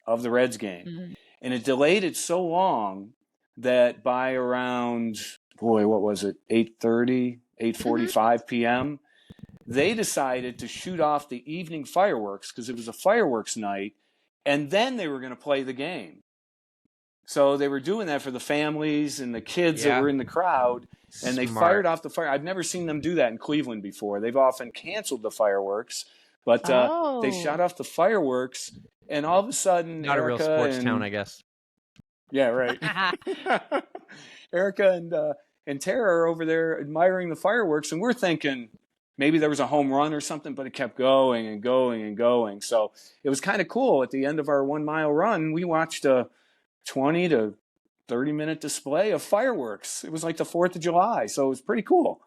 of the Reds game. Mm-hmm. And it delayed it so long that by around, what was it, 8:30, 8:45 p.m., they decided to shoot off the evening fireworks because it was a fireworks night, and then they were going to play the game. So they were doing that for the families and the kids that were in the crowd, and they fired off the fire. I've never seen them do that in Cleveland before. They've often canceled the fireworks, but they shot off the fireworks, and all of a sudden, not Erika a real sports town, I guess. Yeah, right. Erika and Tara are over there admiring the fireworks, and we're thinking maybe there was a home run or something, but it kept going and going and going. So it was kind of cool. At the end of our 1 mile run, we watched a 20 to 30-minute display of fireworks. It was like the 4th of July, so it was pretty cool.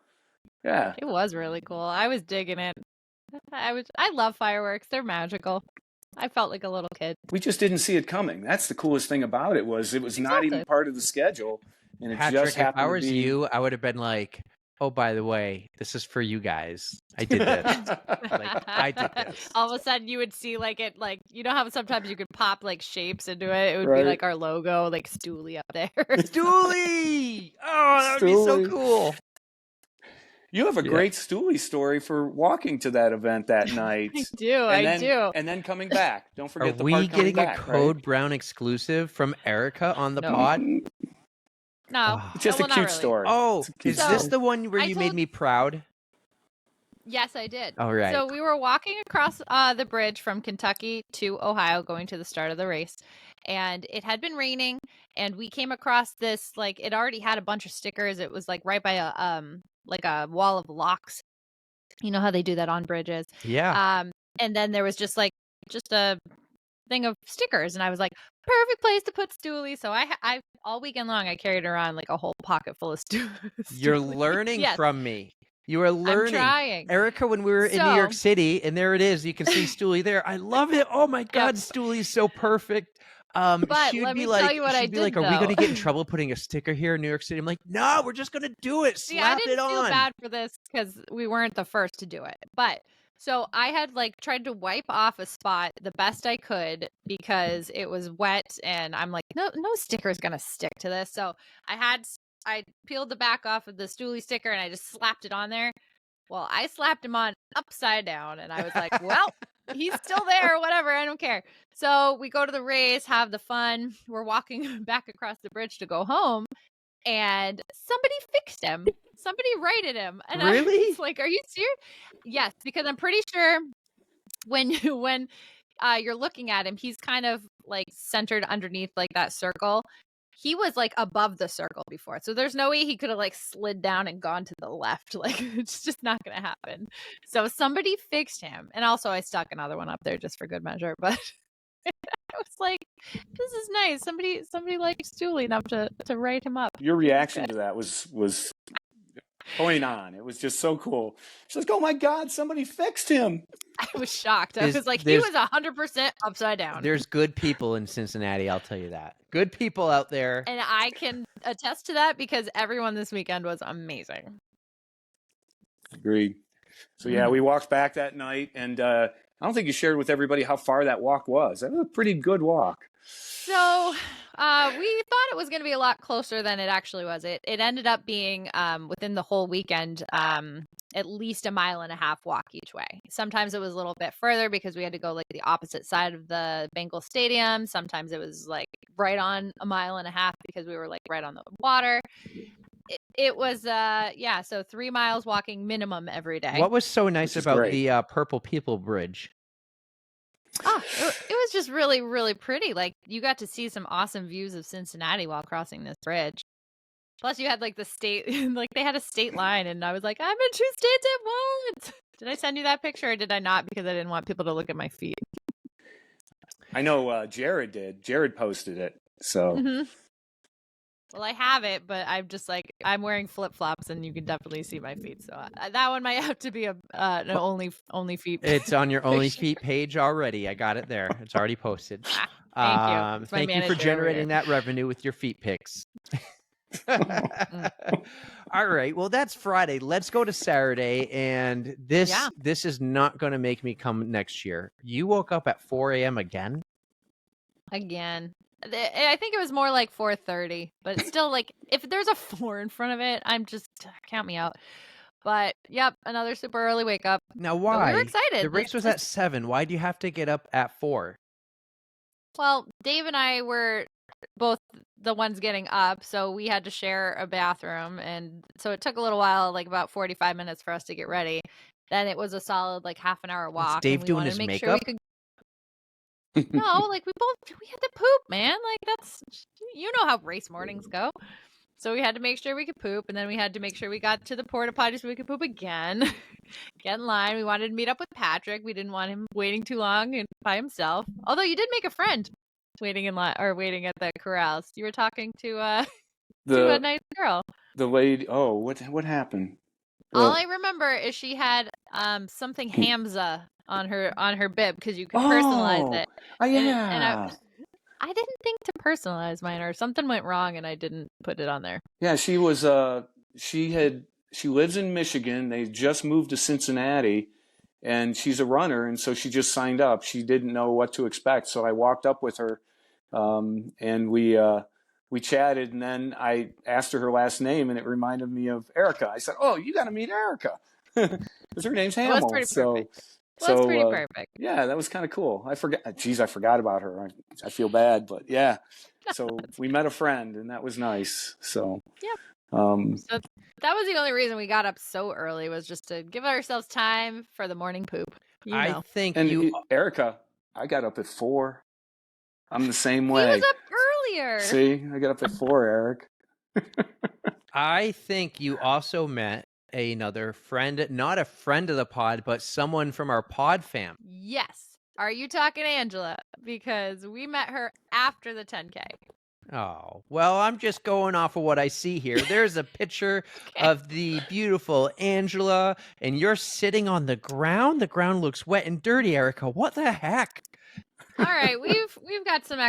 Yeah. It was really cool. I was digging it. I love fireworks. They're magical. I felt like a little kid. We just didn't see it coming. That's the coolest thing about it was not even part of the schedule. And it Patrick, just happened if I was you, I would have been like, oh, by the way, this is for you guys. I did this. I did this. All of a sudden you would see like it, like, you know how sometimes you could pop like shapes into it? It would Right. be like our logo, like Stooley up there. Stooley! Oh, that would be so Stooley. cool. You have a great Stooley story for walking to that event that night. I do. And then coming back. Don't forget Are the we part coming getting back, a Code right? Brown exclusive from Erica on the No. pod? No, It's just well, a not cute really. story. Oh, It's a cute is this story. the one where I you told- made me proud? Yes, I did. All right. So we were walking across the bridge from Kentucky to Ohio, going to the start of the race, and it had been raining, and we came across this, like, it already had a bunch of stickers. It was like right by a wall of locks. You know how they do that on bridges. Yeah. And then there was just a thing of stickers, and I was like, perfect place to put Stooley. So I all weekend long I carried around like a whole pocket full of Stooley. You're learning Yes. from me. You are learning. I'm trying. Erica, when we were in New York So- City, and there it is, you can see Stooley there. I love it. Oh my God, Stooley's so perfect. But She'd let be me like, tell you what I she'd be like, did, are we going to though. get in trouble putting a sticker here in New York City? I'm like, no, we're just going to do it. See, I Slap didn't it on. feel bad for this because we weren't the first to do it. But so I had like tried to wipe off a spot the best I could because it was wet, and I'm like, no sticker is gonna stick to this. So I peeled the back off of the Stooley sticker and I just slapped it on there. Well, I slapped him on upside down, and I was like, well, he's still there, whatever, I don't care. So we go to the race, have the fun. We're walking back across the bridge to go home, and somebody fixed him. Somebody righted him. And I Really? was like, are you serious? Yes, because I'm pretty sure when you're looking at him, he's kind of like centered underneath like that circle. He was like above the circle before. So there's no way he could have like slid down and gone to the left. Like, it's just not going to happen. So somebody fixed him. And also I stuck another one up there just for good measure. But I was like, this is nice. Somebody liked Stooley enough to write him up. Your reaction to that was point on. It was just so cool. She's like, oh my God, somebody fixed him. I was shocked. I There's- was like, he there's- was 100% upside down. There's good people in Cincinnati, I'll tell you that. Good people out there. And I can attest to that because everyone this weekend was amazing. Agreed. So yeah, we walked back that night, and I don't think you shared with everybody how far that walk was. That was a pretty good walk. So we thought it was going to be a lot closer than it actually was. It ended up being within the whole weekend at least a 1.5 mile walk each way. Sometimes it was a little bit further because we had to go like the opposite side of the Bengal Stadium. Sometimes it was like right on 1.5 miles because we were like right on the water. It was so 3 miles walking minimum every day. What was so nice Which is about great. the Purple People Bridge? Oh, it was just really, really pretty. Like, you got to see some awesome views of Cincinnati while crossing this bridge. Plus, you had like the state, like they had a state line, and I was like, I'm in 2 states at once. Did I send you that picture or did I not? Because I didn't want people to look at my feet. I know Jared did. Jared posted it. So Mm-hmm. Well, I have it, but I'm just like, I'm wearing flip flops, and you can definitely see my feet. So that one might have to be an only feet. It's on your Only picture. Feet page already. I got it there. It's already posted. Thank you. It's my Thank you for manager over generating here. that revenue with your feet pics. All right. Well, that's Friday. Let's go to Saturday. And this is not going to make me come next year. You woke up at 4 a.m. again? Again. I think it was more like 4:30, but it's still like if there's a 4 in front of it, I'm just count me out. But yep, another super early wake up. Now, But why? we were excited. The race was at 7. Why do you have to get up at 4? Well, Dave and I were both the ones getting up, so we had to share a bathroom, and so it took a little while, like about 45 minutes for us to get ready. Then it was a solid like half an hour walk. Dave and we doing wanted his to make makeup? Sure we could... No, like we had to poop, man. Like that's, you know how race mornings go. So we had to make sure we could poop, and then we had to make sure we got to the porta potty so we could poop again. Get in line. We wanted to meet up with Patrick. We didn't want him waiting too long and by himself. Although you did make a friend waiting in line or waiting at the corrals. You were talking to a nice girl. the lady. Oh, what happened? All I remember is she had something Hamza on her bib because you could personalize it. Oh, And yeah. I didn't think to personalize mine, or something went wrong and I didn't put it on there. Yeah, she was. She had she lives in Michigan. They just moved to Cincinnati, and she's a runner, and so she just signed up. She didn't know what to expect, so I walked up with her, and we chatted, and then I asked her last name, and it reminded me of Erika. I said, "Oh, you got to meet Erika," because her name's Hamill. Well, that's pretty perfect. Yeah, that was kind of cool. I forgot about her. I feel bad, but yeah. So we met a friend, and that was nice. So yeah. So that was the only reason we got up so early, was just to give ourselves time for the morning poop. I think Erika, I got up at 4. I'm the same way. He was up earlier. See, I got up at 4, Eric. I think you also met another friend, not a friend of the pod, but someone from our pod fam. Yes. Are you talking Angela? Because we met her after the 10K. Oh, well, I'm just going off of what I see here. There's a picture of the beautiful Angela, and you're sitting on the ground. The ground looks wet and dirty, Erika. What the heck? All right, we've got some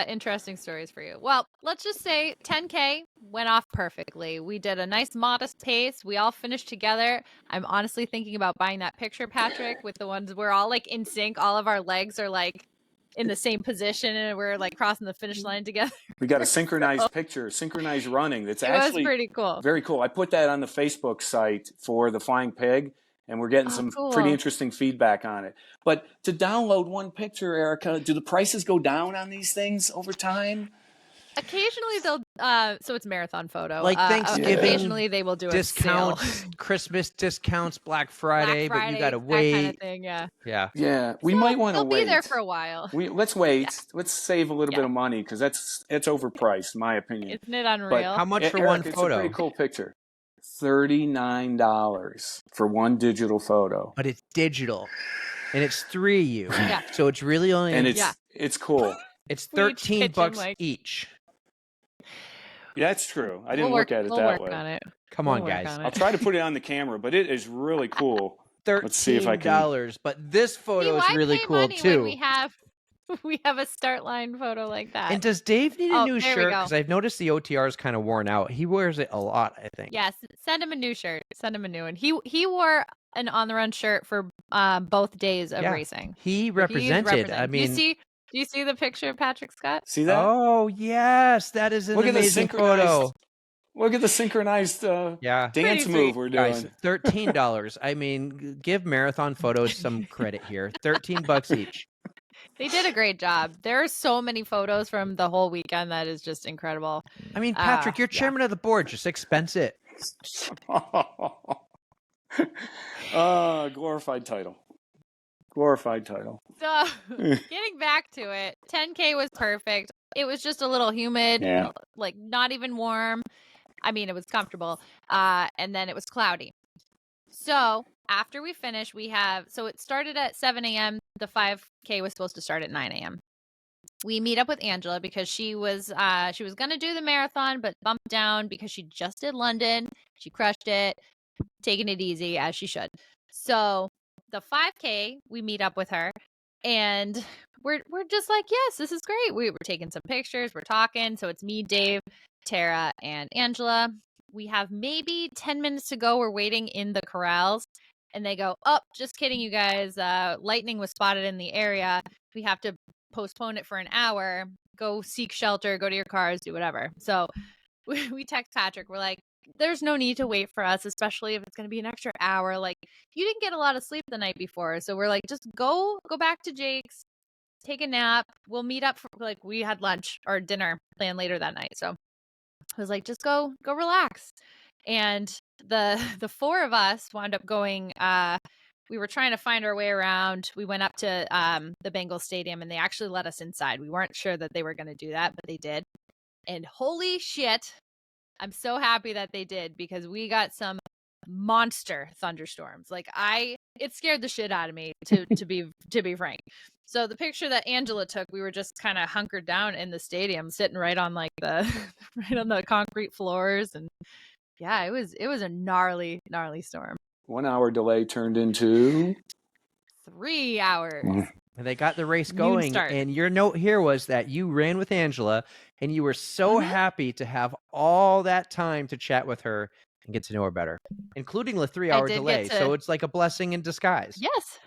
interesting stories for you. Well, let's just say 10K went off perfectly. We did a nice modest pace. We all finished together. I'm honestly thinking about buying that picture, Patrick, with the ones we're all like in sync. All of our legs are like in the same position, and we're like crossing the finish line together. We got a synchronized picture, synchronized running. That's actually pretty cool. Very cool. I put that on the Facebook site for the Flying Pig, and we're getting some pretty interesting feedback on it. But to download one picture, Erika, do the prices go down on these things over time? Occasionally they'll so it's marathon photo. Like Thanksgiving, occasionally they will do discounts, a sale. Christmas discounts, Black Friday, but you gotta wait. That kind of thing, yeah. Yeah, we might want to wait. They'll be there for a while. Let's wait. Yeah. Let's save a little bit of money, because it's overpriced, in my opinion. Isn't it unreal? But how much for one photo? It's a pretty cool picture. $39 for one digital photo. But it's digital, and it's 3 of you. Yeah. So it's really only it's cool. It's $13 each. Yeah, that's true. I didn't look at it that way. On it. Come on, guys. I'll try to put it on the camera, but it is really cool. Let's see if I can. $13, but this photo is really cool too. We have a start line photo like that. And does Dave need a new shirt? Because I've noticed the OTR is kind of worn out. He wears it a lot, I think. Yes, send him a new shirt. Send him a new one. He wore an on the run shirt for both days of racing. He represented. I mean, do you see the picture of Patrick Scott? See that? Oh yes, that is an amazing photo. Look at the synchronized dance move we're doing. Guys, $13. I mean, give Marathon Photos some credit here. $13 each. They did a great job. There are so many photos from the whole weekend that is just incredible. I mean, Patrick, you're chairman of the board. Just expense it. Glorified title. Glorified title. So, getting back to it, 10K was perfect. It was just a little humid, like not even warm. I mean, it was comfortable. And then it was cloudy. So after we finished, so it started at 7 a.m. The 5K was supposed to start at 9 a.m. We meet up with Angela because she was going to do the marathon, but bumped down because she just did London. She crushed it, taking it easy as she should. So the 5K, we meet up with her, and we're just like, yes, this is great. We were taking some pictures. We're talking. So it's me, Dave, Tara, and Angela. We have maybe 10 minutes to go. We're waiting in the corrals, and they go, oh, just kidding, you guys. Lightning was spotted in the area. We have to postpone it for an hour. Go seek shelter, go to your cars, do whatever. So we text Patrick. We're like, there's no need to wait for us, especially if it's going to be an extra hour. Like, you didn't get a lot of sleep the night before. So we're like, just go back to Jake's, take a nap. We'll meet up for, like, we had lunch or dinner planned later that night. So I was like, just go relax. And the four of us wound up going, we were trying to find our way around. We went up to the Bengals Stadium, and they actually let us inside. We weren't sure that they were going to do that, but they did. And holy shit, I'm so happy that they did, because we got some monster thunderstorms. Like, it scared the shit out of me, to be frank. So the picture that Angela took, we were just kind of hunkered down in the stadium, sitting right on like right on the concrete floors, and yeah, it was a gnarly storm. 1 hour delay turned into 3 hours. And they got the race going. And your note here was that you ran with Angela, and you were so happy to have all that time to chat with her. and get to know her better, including the 3-hour delay. So it's like a blessing in disguise. Yes.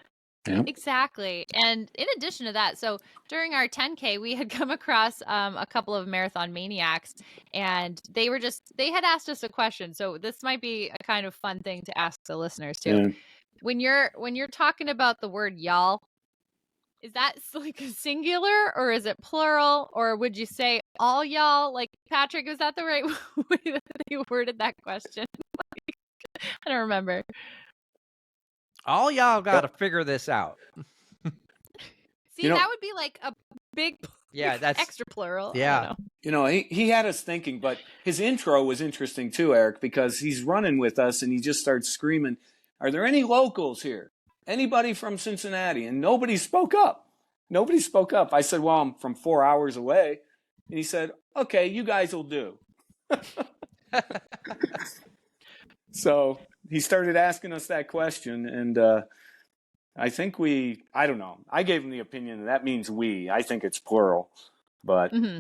Yep. Exactly. And in addition to that, so during our 10K, we had come across a couple of marathon maniacs, and they had asked us a question. So this might be a kind of fun thing to ask the listeners too. Yeah. When you're talking about the word y'all, is that like a singular or is it plural, or would you say all y'all? Like, Patrick, is that the right way that they worded that question? I don't remember. All y'all got to figure this out. See, that would be like a big, that's extra plural. Yeah. He had us thinking, but his intro was interesting too, Eric, because he's running with us and he just starts screaming, "Are there any locals here? Anybody from Cincinnati?" And nobody spoke up. I said, "Well, I'm from 4 hours away." And he said, "Okay, you guys will do." So he started asking us that question, and I think I don't know. I gave him the opinion that means we. I think it's plural, but. Mm-hmm.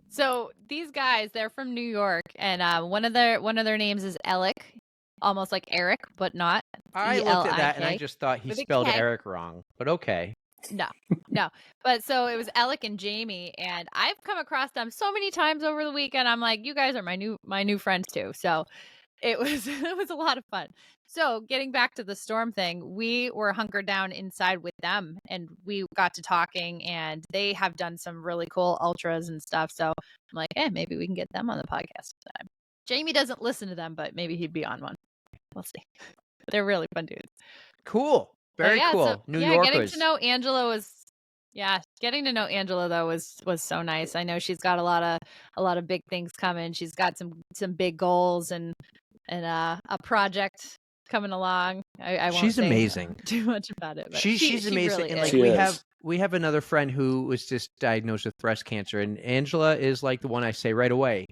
So these guys, they're from New York, and one of their names is Alec, almost like Eric, but not. I looked at that and I just thought he spelled Eric wrong, but okay. No. But so it was Alec and Jamie, and I've come across them so many times over the weekend. I'm like, you guys are my new friends too. So it was a lot of fun. So getting back to the storm thing, we were hunkered down inside with them, and we got to talking, and they have done some really cool ultras and stuff. So I'm like, maybe we can get them on the podcast sometime. Jamie doesn't listen to them, but maybe he'd be on one. We'll see. They're really fun dudes. Cool. Very cool. So, New Yorkers. Getting to know Angela though was so nice. I know she's got a lot of big things coming. She's got some big goals and a project coming along. I won't she's say amazing. Too much about it. But she's amazing. Really and like we have another friend who was just diagnosed with breast cancer, and Angela is like the one I say right away,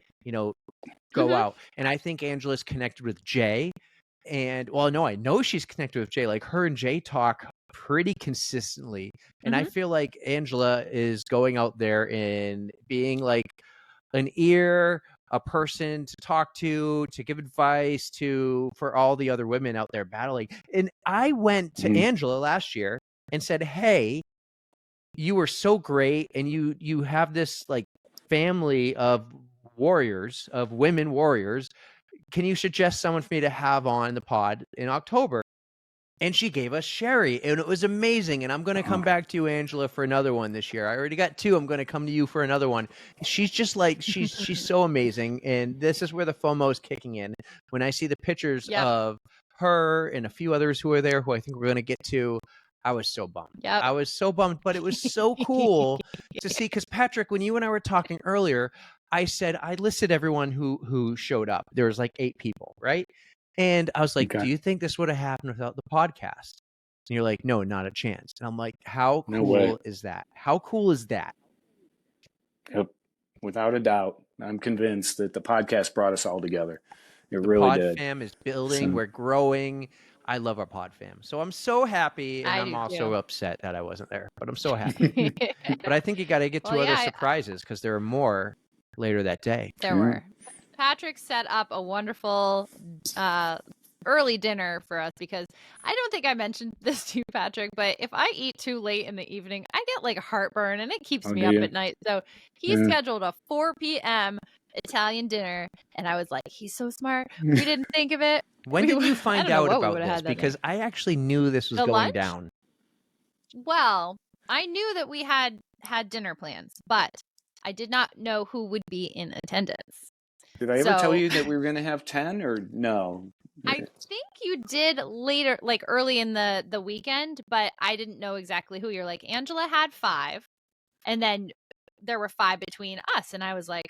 go out. And I think Angela's connected with Jay. And I know she's connected with Jay. Like, her and Jay talk pretty consistently. And I feel like Angela is going out there and being like an ear, a person to talk to give advice for all the other women out there battling. And I went to Angela last year and said, "Hey, you were so great, and you have this like family of warriors, of women warriors. Can you suggest someone for me to have on the pod in October?" And she gave us Sherry, and it was amazing. And I'm going to come back to you, Angela, for another one this year. I already got 2. I'm going to come to you for another one. She's just like, she's so amazing. And this is where the FOMO is kicking in. When I see the pictures of her and a few others who are there, who I think we're going to get to, I was so bummed. Yep. I was so bummed, but it was so cool to see. Because Patrick, when you and I were talking earlier, I said I listed everyone who showed up. There was like 8 people, right? And I was like, do you think this would have happened without the podcast? And you're like, no, not a chance. And I'm like, how cool is that? How cool is that? Yep. Without a doubt. I'm convinced that the podcast brought us all together. It really did. Pod fam is building. We're growing. I love our pod fam. So I'm so happy, and I'm also upset that I wasn't there, but I'm so happy. But I think you got to get to other surprises, because there are more later that day. There were. Patrick set up a wonderful early dinner for us, because I don't think I mentioned this to you, Patrick, but if I eat too late in the evening, I get like heartburn, and it keeps me up at night. So he scheduled a 4 p.m. Italian dinner, and I was like, he's so smart. We didn't think of it. When did you find out about this? Because I actually knew this was going down. Well, I knew that we had dinner plans, but I did not know who would be in attendance. Did I ever tell you that we were going to have 10, or no? I think you did later, like early in the weekend, but I didn't know exactly who. You're like, Angela had 5, and then there were 5 between us, and I was like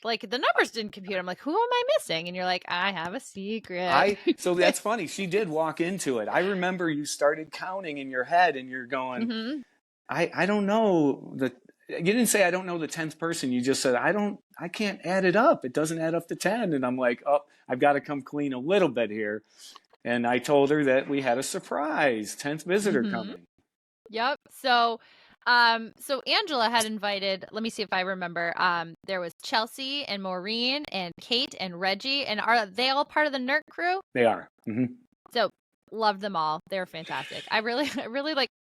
the numbers didn't compute. I'm like, who am I missing? And you're like, I have a secret. So that's funny. She did walk into it. I remember you started counting in your head, and you're going, I don't know you didn't say I don't know the 10th person. You just said I can't add it up. It doesn't add up to 10. And I'm like, I've got to come clean a little bit here. And I told her that we had a surprise 10th visitor coming. Yep. So So Angela had invited, let me see if I remember. There was Chelsea and Maureen and Kate and Reggie. And are they all part of the NERC crew? They are. Mm-hmm. So loved them all. They're fantastic. I really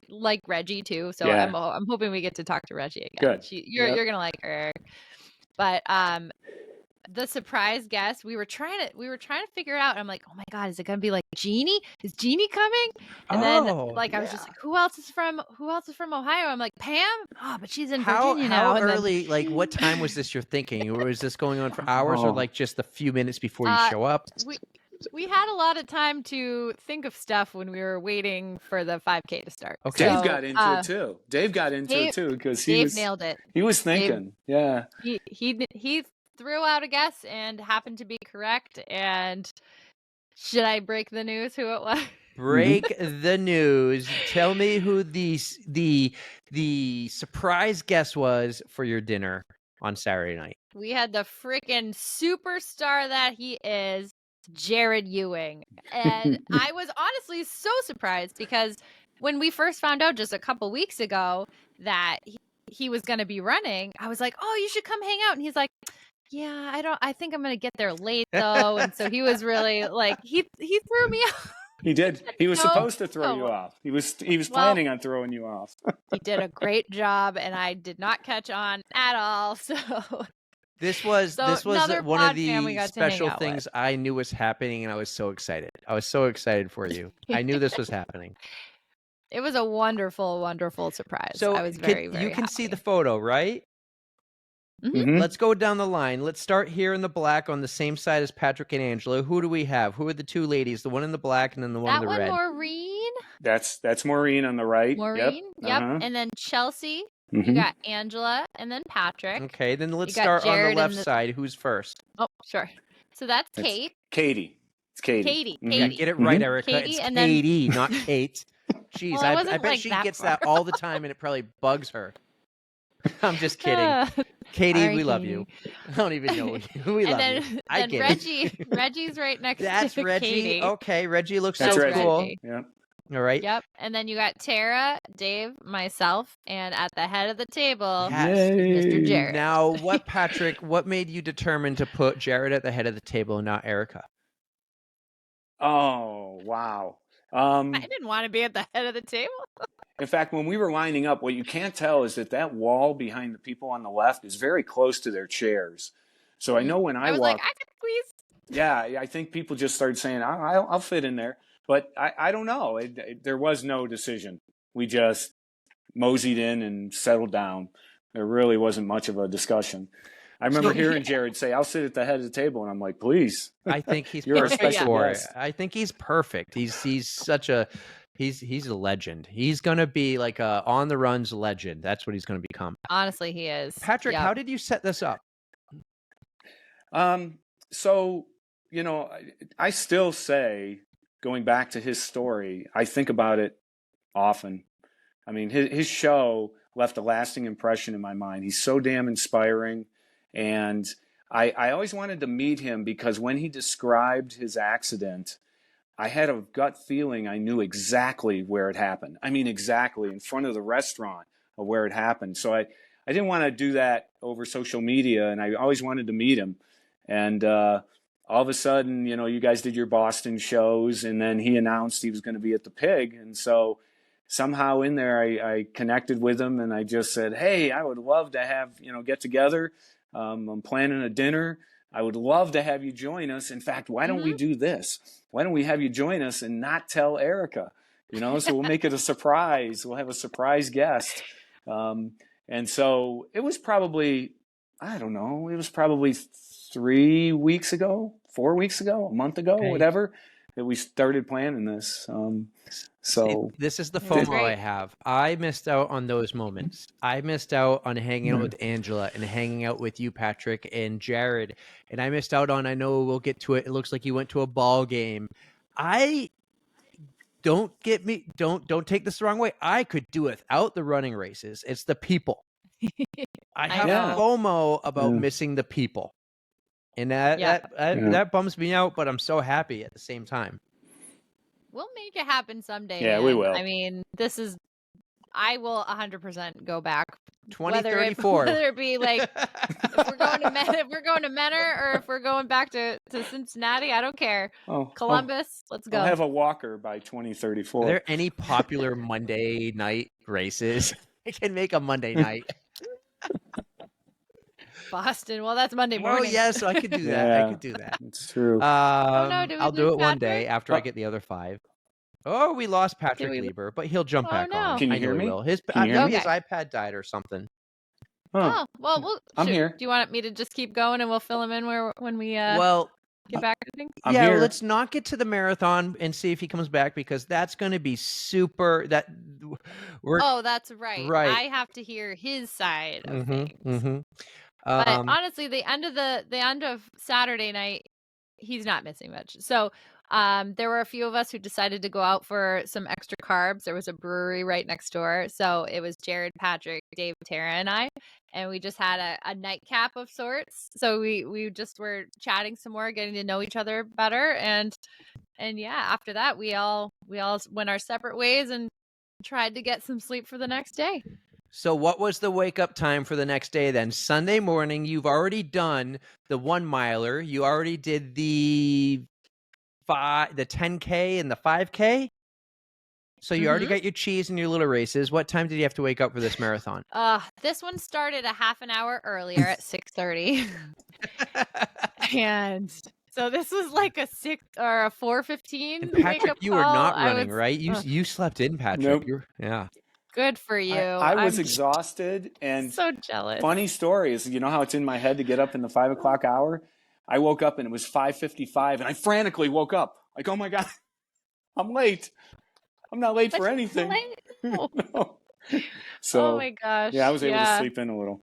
like Reggie too. So Yeah. I'm hoping we get to talk to Reggie again. Good. You're gonna like her. But the surprise guest, we were trying to figure it out. And I'm like, oh my God, is it gonna be like Jeannie? Is Jeannie coming? And then I was just like, who else is from Ohio? I'm like, Pam? Oh, but she's in Virginia now. How early, like what time was this you're thinking? Or was this going on for hours or like just a few minutes before you show up? We had a lot of time to think of stuff when we were waiting for the 5K to start. Okay. Dave got into it too. Dave got into it too because Dave nailed it. He was thinking, yeah. He threw out a guess and happened to be correct. And should I break the news who it was? Break the news. Tell me who the surprise guest was for your dinner on Saturday night. We had the freaking superstar that he is, Jared Ewing. And I was honestly so surprised because when we first found out just a couple weeks ago that he was going to be running, I was like, oh, you should come hang out. And he's like, yeah, I think I'm going to get there late though. And so he was really like, he threw me off. He did. He was supposed to throw you off. He was planning on throwing you off. He did a great job and I did not catch on at all. So This was another one pod of fan we the got to hang special out things with. I knew was happening, and I was so excited. I was so excited for you. I knew this was happening. It was a wonderful, wonderful surprise. So I was very you can happy. see the photo, right? Mhm. Let's go down the line. Let's start here in the black on the same side as Patrick and Angela. Who do we have? Who are the two ladies? The one in the black and then the one in the red. Maureen. That's Maureen on the right. Maureen. Yep. Uh-huh. And then Chelsea. Mhm. You got Angela and then Patrick. Okay, then let's You got start on Jared the and left side. Who's first? Oh, sure. So that's It's Kate. Katie. It's Katie. Katie. Mhm. Yeah, get it right, Erica. Katie, it's and then- Katie, not Kate. Jeez, Well, it I wasn't bet like she that gets far. that all the time, and it probably bugs her. I'm just kidding. Katie, Sorry, we love Katie. you. I don't even know you. We love And you. I then get it. Reggie's right next That's to Reggie. Katie. Okay, Reggie looks That's so Reggie. cool. Yeah. All right. Yep. And then you got Tara, Dave, myself, and at the head of the table, Yes. Mr. Jared. Now, what made you determine to put Jared at the head of the table and not Erica? Oh, wow. I didn't want to be at the head of the table. In fact, when we were lining up, what you can't tell is that wall behind the people on the left is very close to their chairs. So I know when I was walk, like, I could squeeze. yeah, I think people just started saying, I'll fit in there. But I don't know. There was no decision. We just moseyed in and settled down. There really wasn't much of a discussion. I remember hearing Jared say, I'll sit at the head of the table. And I'm like, please. I think he's You're a perfect special for it. guest. I think he's perfect. He's such a he's a legend. He's gonna be like a on the runs legend. That's what he's gonna become. Honestly, he is. Patrick, Yep. how did you set this up? So, I still say, going back to his story, I think about it often. I mean, his show left a lasting impression in my mind. He's so damn inspiring. And I always wanted to meet him because when he described his accident, I had a gut feeling I knew exactly where it happened. I mean, exactly in front of the restaurant of where it happened. So I didn't want to do that over social media, and I always wanted to meet him. And all of a sudden, you guys did your Boston shows, and then he announced he was going to be at the Pig. And so somehow in there, I connected with him, and I just said, hey, I would love to have, get together. I'm planning a dinner. I would love to have you join us. In fact, why don't we do this? Why don't we have you join us and not tell Erika? So we'll make it a surprise. We'll have a surprise guest. And so it was probably, I don't know, it was probably 3 weeks ago, 4 weeks ago, a month ago, whatever, that we started planning this. So this is the FOMO I have. I missed out on those moments. I missed out on hanging out with Angela and hanging out with you, Patrick, and Jared. And I missed out on, I know we'll get to it, it looks like you went to a ball game. Don't take this the wrong way. I could do without the running races. It's the people. I have FOMO about missing the people. And that bums me out, but I'm so happy at the same time. We'll make it happen someday. Yeah, man. we will. I mean, this is I will 100% go back. 2034. Whether it be like if we're going to Menor or if we're going back to Cincinnati, I don't care. Columbus, let's go. I'll have a walker by 2034. Are there any popular Monday night races? I can make a Monday night. Boston. Well, that's Monday morning. Oh, yeah, so I could do that. Yeah. I could do that. It's true. I'll do it one Patrick? day after I get the other 5. Oh, we lost Patrick Lieber, but he'll jump back on. Can you I know hear he me? will. His Can you hear me? his iPad died or something. Oh, well, I'm here. Do you want me to just keep going and we'll fill him in when we well, get back to things? I'm yeah, here. let's not get to the marathon and see if he comes back because that's going to be super. Oh, that's right. Right. I have to hear his side of things. Mm-hmm. But honestly, the end of Saturday night, he's not missing much. So there were a few of us who decided to go out for some extra carbs. There was a brewery right next door. So it was Jared, Patrick, Dave, Tara, and I. And we just had a nightcap of sorts. So we just were chatting some more, getting to know each other better. And yeah, after that, we all went our separate ways and tried to get some sleep for the next day. So what was the wake up time for the next day then? Sunday morning, you've already done the 1 miler. You already did the 10K and the 5K. So you already got your cheese and your little races. What time did you have to wake up for this marathon? This one started a half an hour earlier at 6:30. And so this was like a 6 or a 4:15. And Patrick, you were not running, right? You slept in, Patrick. Nope. Yeah. Good for you. I was exhausted and so jealous. Funny story is, you know how it's in my head to get up in the 5 o'clock hour? I woke up and it was 5:55 and I frantically woke up. Like, oh my God, I'm late. I'm not late for anything. No. So, oh my gosh. Yeah, I was able to sleep in a little.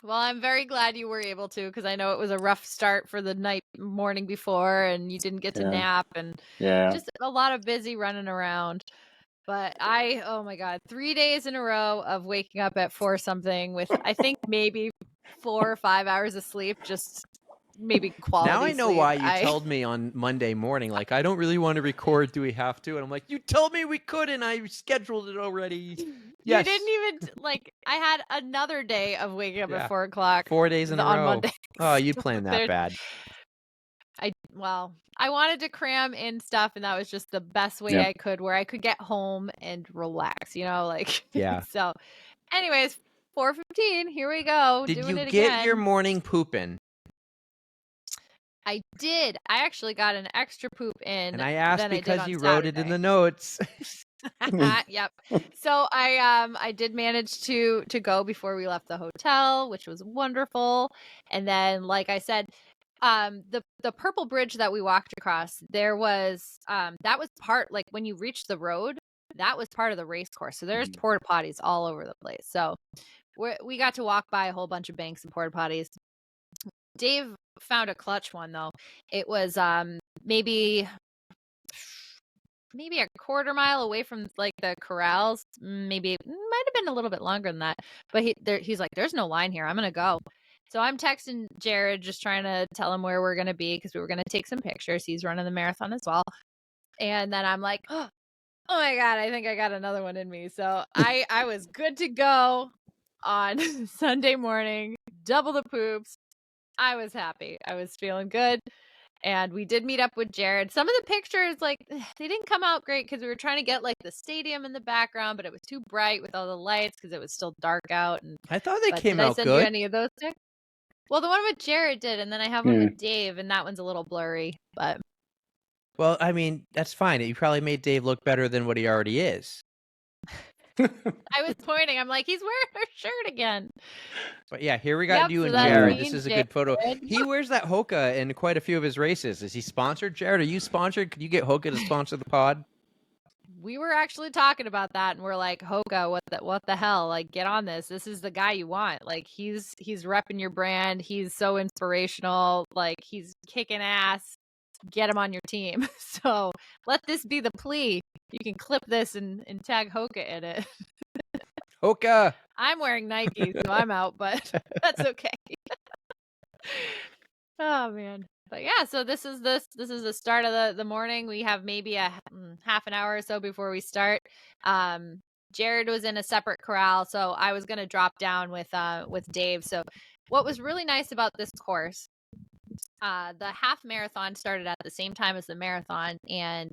Well, I'm very glad you were able to because I know it was a rough start for the morning before and you didn't get to nap and just a lot of busy running around. But oh my God, 3 days in a row of waking up at 4 something with, I think maybe 4 or 5 hours of sleep, just maybe quality Now I know sleep. why you told me on Monday morning, like, I don't really want to record. Do we have to? And I'm like, you told me we could, and I scheduled it already. Yes. You didn't even, I had another day of waking up at 4 o'clock. 4 days in a row. On Monday. Oh, you planned that bad. I wanted to cram in stuff, and that was just the best way I could, where I could get home and relax, Yeah. So, anyways, 4:15, here we go. Did doing you it get again. your morning poop in? I did. I actually got an extra poop in. And I asked because you wrote it in the notes. Yep. So I did manage to go before we left the hotel, which was wonderful. And then, like I said, the purple bridge that we walked across, there was that was part, like when you reach the road, that was part of the race course. So there's porta potties all over the place. So we got to walk by a whole bunch of banks and porta potties. Dave found a clutch one though. It was maybe a quarter mile away from like the corrals. Maybe it might have been a little bit longer than that. But he's like, there's no line here. I'm gonna go. So I'm texting Jared, just trying to tell him where we're gonna be because we were gonna take some pictures. He's running the marathon as well. And then I'm like, oh my God, I think I got another one in me. So I was good to go on Sunday morning, double the poops. I was happy. I was feeling good. And we did meet up with Jared. Some of the pictures, like, they didn't come out great because we were trying to get like the stadium in the background, but it was too bright with all the lights because it was still dark out. And I thought they came out good. Did I send you any of those pics? Well, the one with Jared did, and then I have one with Dave, and that one's a little blurry. But well, I mean, that's fine. You probably made Dave look better than what he already is. I was pointing. I'm like, he's wearing our shirt again. But yeah, here we got you and Jared. This is a good photo. Jared. He wears that Hoka in quite a few of his races. Is he sponsored, Jared? Are you sponsored? Could you get Hoka to sponsor the pod? We were actually talking about that, and we're like, Hoka, what the hell? Like, get on this. This is the guy you want. Like, he's repping your brand. He's so inspirational. Like, he's kicking ass. Get him on your team. So let this be the plea. You can clip this and tag Hoka in it. Hoka. I'm wearing Nike, so I'm out, but that's okay. Oh man. But yeah, so this is the start of the morning. We have maybe a half an hour or so before we start. Jared was in a separate corral, so I was going to drop down with Dave. So what was really nice about this course, the half marathon started at the same time as the marathon, and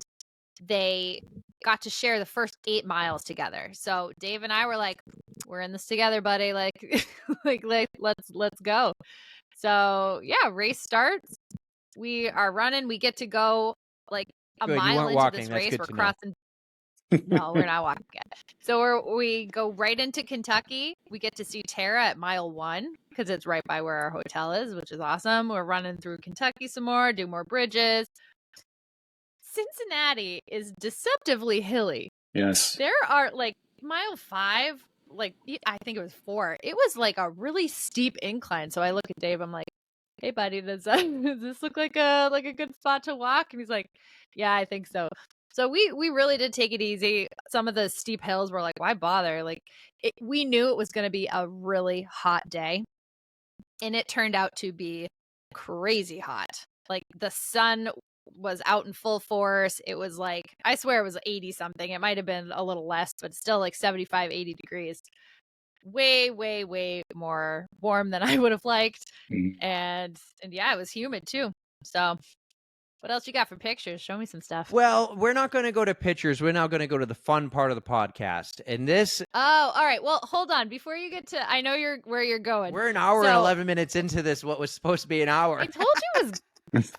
they got to share the first 8 miles together. So Dave and I were like, we're in this together, buddy. Like, let's go. So yeah, race starts. We are running. We get to go like a mile into walking. this That's race. good We're to know. crossing. No, we're not walking yet. So we go right into Kentucky. We get to see Tara at mile 1 because it's right by where our hotel is, which is awesome. We're running through Kentucky some more, do more bridges. Cincinnati is deceptively hilly. Yes. There are like mile 5, like I think it was 4. It was like a really steep incline. So I look at Dave. I'm like, "Hey, buddy, does this look like a good spot to walk?" And he's like, "Yeah, I think so." So we really did take it easy. Some of the steep hills were like, why bother? Like we knew it was going to be a really hot day, and it turned out to be crazy hot. Like the sun was out in full force. It was like, I swear it was 80 something. It might have been a little less, but still like 75, 80 degrees. Way, way, way more warm than I would have liked. And yeah, it was humid too. So what else you got for pictures? Show me some stuff. Well, we're not going to go to pictures. We're now going to go to the fun part of the podcast. And this... Oh, all right. Well, hold on. Before you get to... I know where you're going. We're an hour and 11 minutes into this, what was supposed to be an hour. I told you it was...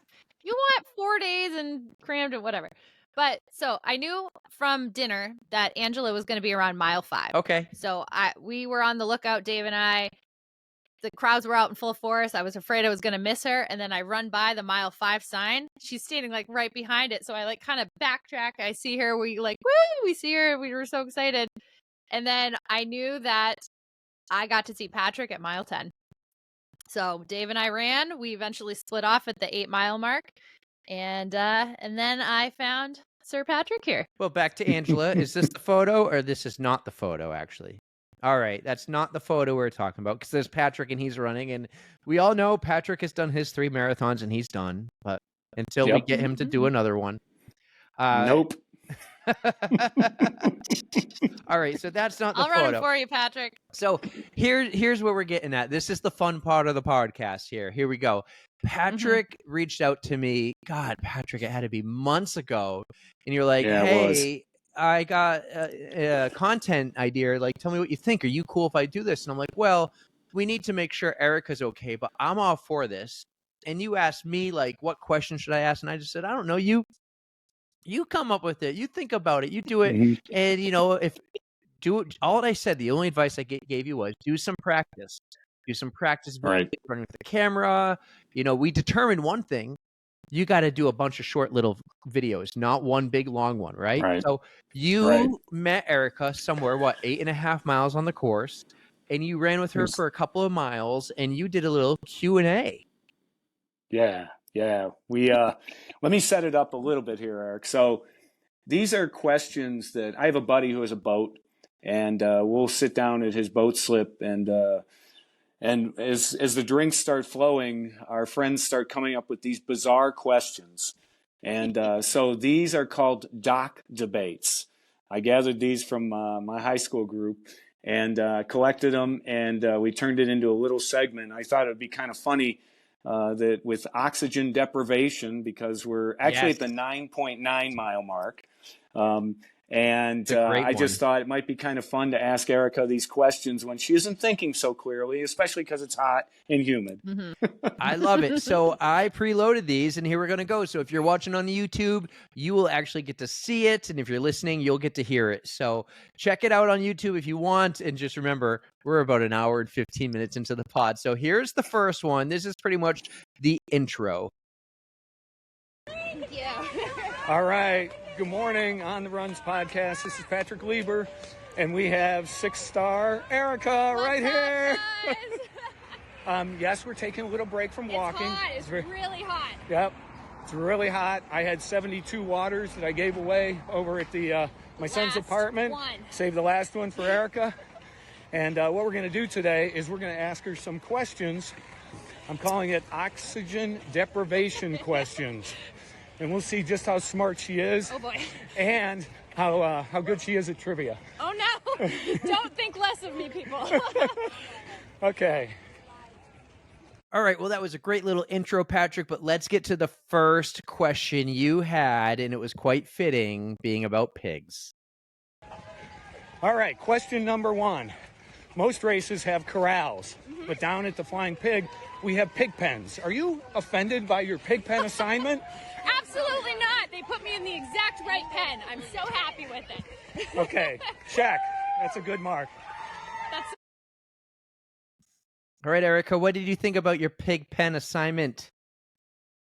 You want 4 days and crammed and whatever. But so I knew from dinner that Angela was going to be around mile 5. Okay. So we were on the lookout, Dave and I. The crowds were out in full force. I was afraid I was going to miss her. And then I run by the mile 5 sign. She's standing like right behind it. So I like kind of backtrack. I see her. We like, woo, we see her. We were so excited. And then I knew that I got to see Patrick at mile 10. So Dave and I ran. We eventually split off at the 8 mile mark. And then I found Sir Patrick here. Well, back to Angela. Is this the photo or this is not the photo, actually? All right, that's not the photo we're talking about because there's Patrick and he's running. And we all know Patrick has done his 3 marathons and he's done. But until we get him to do another one. Nope. All right, so that's not the I'll photo. run it for you, Patrick. So here's where we're getting at. This is the fun part of the podcast here. Here we go. Patrick reached out to me. God, Patrick, it had to be months ago. And you're like, hey, I got a content idea. Like, tell me what you think. Are you cool if I do this? And I'm like, well, we need to make sure Erika's okay, but I'm all for this. And you asked me, like, what question should I ask? And I just said, I don't know. You come up with it. You think about it. You do it. And, you know, all I said, the only advice I gave you was do some practice. Do some practice running with the camera. You know, we determined one thing. You got to do a bunch of short little videos, not one big long one, right? So you met Erika somewhere, 8.5 miles on the course, and you ran with her for a couple of miles, and you did a little Q&A. Yeah. We let me set it up a little bit here, Eric. So these are questions that I have a buddy who has a boat, and we'll sit down at his boat slip, and as the drinks start flowing, our friends start coming up with these bizarre questions. And so these are called doc debates. I gathered these from my high school group and collected them, and we turned it into a little segment. I thought it would be kind of funny that with oxygen deprivation, because we're actually at the 9.9 mile mark. I just thought it might be kind of fun to ask Erika these questions when she isn't thinking so clearly, especially because it's hot and humid. I love it. So I preloaded these, and here we're going to go. So if you're watching on the YouTube, you will actually get to see it. And if you're listening, you'll get to hear it. So check it out on YouTube if you want. And just remember, we're about an hour and 15 minutes into the pod. So here's the first one. This is pretty much the intro. Thank you. All right. Good morning on the Runs podcast. This is Patrick Lieber, and we have 6-star Erika right here. Yes, we're taking a little break from walking. It's really hot. Yep, it's really hot. I had 72 waters that I gave away over at the my son's apartment. Saved the last one for Erika. And what we're going to do today is we're going to ask her some questions. I'm calling it oxygen deprivation questions. And we'll see just how smart she is. Oh, boy. And how good she is at trivia. Oh no! Don't think less of me, people. Okay. All right, well, that was a great little intro, Patrick, but let's get to the first question you had, and it was quite fitting, being about pigs. All right, question number 1. Most races have corrals, but down at the Flying Pig, we have pig pens. Are you offended by your pig pen assignment? Absolutely not. They put me in the exact right pen. I'm so happy with it. Okay, check. That's a good mark. That's All right, Erika, what did you think about your pig pen assignment?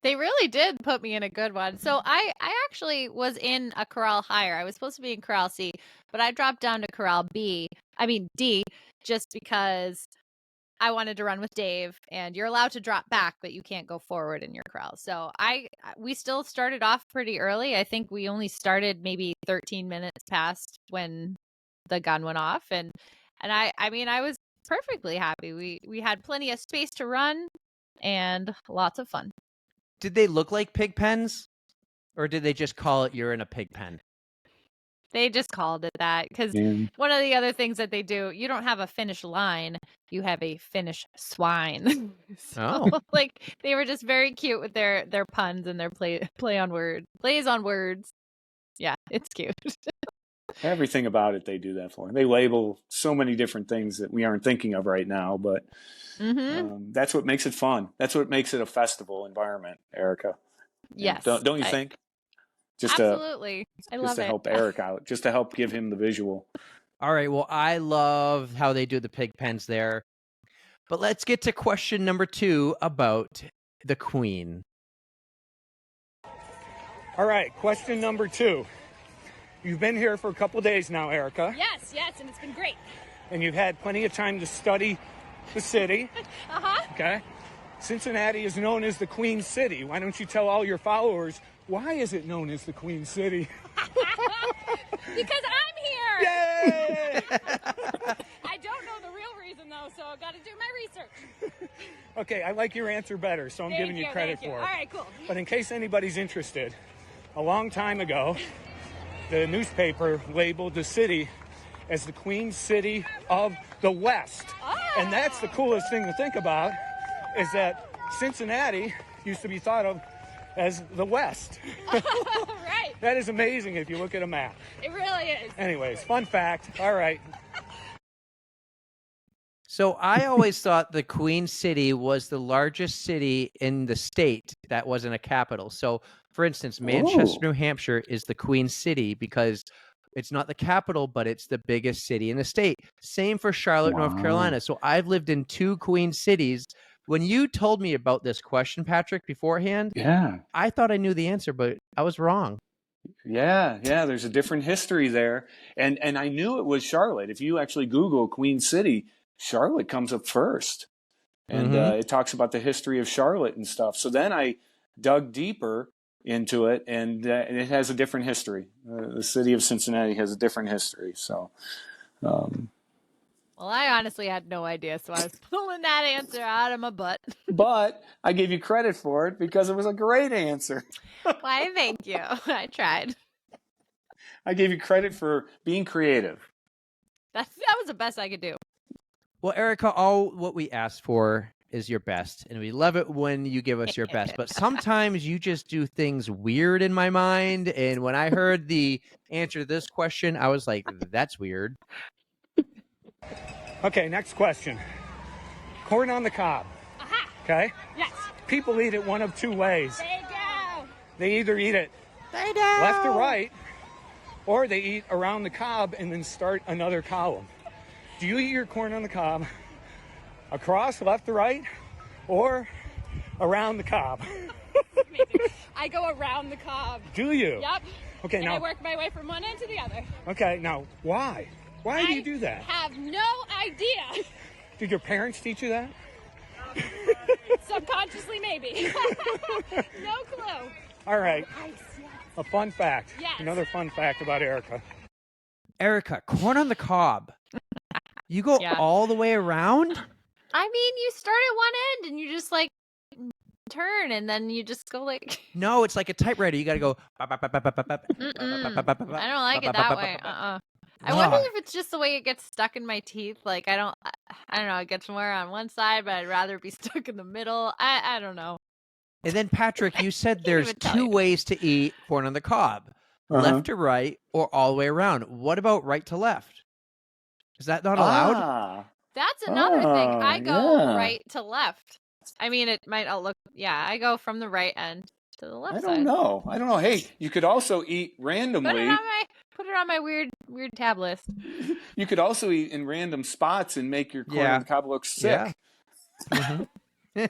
They really did put me in a good one. So I actually was in a corral higher. I was supposed to be in corral C, but I dropped down to corral D, just because I wanted to run with Dave, and you're allowed to drop back, but you can't go forward in your corral. So we still started off pretty early. I think we only started maybe 13 minutes past when the gun went off, and I was perfectly happy. We had plenty of space to run and lots of fun. Did they look like pig pens, or did they just call it you're in a pig pen? They just called it that because one of the other things that they do, you don't have a finish line, you have a finish swine. So, they were just very cute with their puns and their plays on words. Yeah, it's cute. Everything about it they do that for. They label so many different things that we aren't thinking of right now, but that's what makes it fun. That's what makes it a festival environment, Erika. Yes. Don't you think? Absolutely. I love it. Just to help Eric out, just to help give him the visual. All right, well, I love how they do the pig pens there. But let's get to question number 2 about the Queen. All right, question number 2. You've been here for a couple days now, Erika. Yes, and it's been great. And you've had plenty of time to study the city. Okay. Cincinnati is known as the Queen City. Why don't you tell all your followers, why is it known as the Queen City? Because I'm here. Yay! I don't know the real reason, though, so I've got to do my research. Okay, I like your answer better, so I'm giving you credit for it. All right, cool. But in case anybody's interested, a long time ago, the newspaper labeled the city as the Queen City of the West. Oh. And that's the coolest thing to think about, is that Cincinnati used to be thought of as the West. Right. That is amazing if you look at a map. It really is. Anyways, fun fact. All right. So I always thought the Queen City was the largest city in the state that wasn't a capital. So, for instance, Manchester, New Hampshire is the Queen City because it's not the capital, but it's the biggest city in the state. Same for Charlotte, North Carolina. So I've lived in 2 Queen cities. When you told me about this question, Patrick, beforehand, I thought I knew the answer, but I was wrong. Yeah, there's a different history there. And I knew it was Charlotte. If you actually Google Queen City, Charlotte comes up first. And it talks about the history of Charlotte and stuff. So then I dug deeper into it, and it has a different history. The city of Cincinnati has a different history. So, well, I honestly had no idea, so I was pulling that answer out of my butt. But I gave you credit for it because it was a great answer. Why, thank you. I tried. I gave you credit for being creative. That was the best I could do. Well, Erika, all what we asked for is your best, and we love it when you give us your best. But sometimes you just do things weird in my mind, and when I heard the answer to this question, I was like, that's weird. Okay, next question. Corn on the cob. Okay? Yes. People eat it one of 2 ways. They go. They either eat it left or right, or they eat around the cob and then start another column. Do you eat your corn on the cob across, left to right, or around the cob? I go around the cob. Do you? Yep. Okay, and now I work my way from one end to the other. Okay, now why? Why do you do that? I have no idea. Did your parents teach you that? Subconsciously, maybe. No clue. All right. Nice, yes. A fun fact. Yes. Another fun fact about Erika. Erika, corn on the cob. You go all the way around? I mean, you start at one end and you just turn, and then you just go like. No, it's like a typewriter. You got to go. I don't like it that way. I wonder if it's just the way it gets stuck in my teeth. Like I don't know. It gets more on one side, but I'd rather be stuck in the middle. I don't know. And then Patrick, you said there's two ways to eat corn on the cob: left to right or all the way around. What about right to left? Is that not allowed? That's another thing. I go right to left. I mean, it might all look. Yeah, I go from the right end to the left side. I don't know. Hey, you could also eat randomly. Put it on my weird tab list. You could also eat in random spots and make your corn on the cob look sick. Yeah. You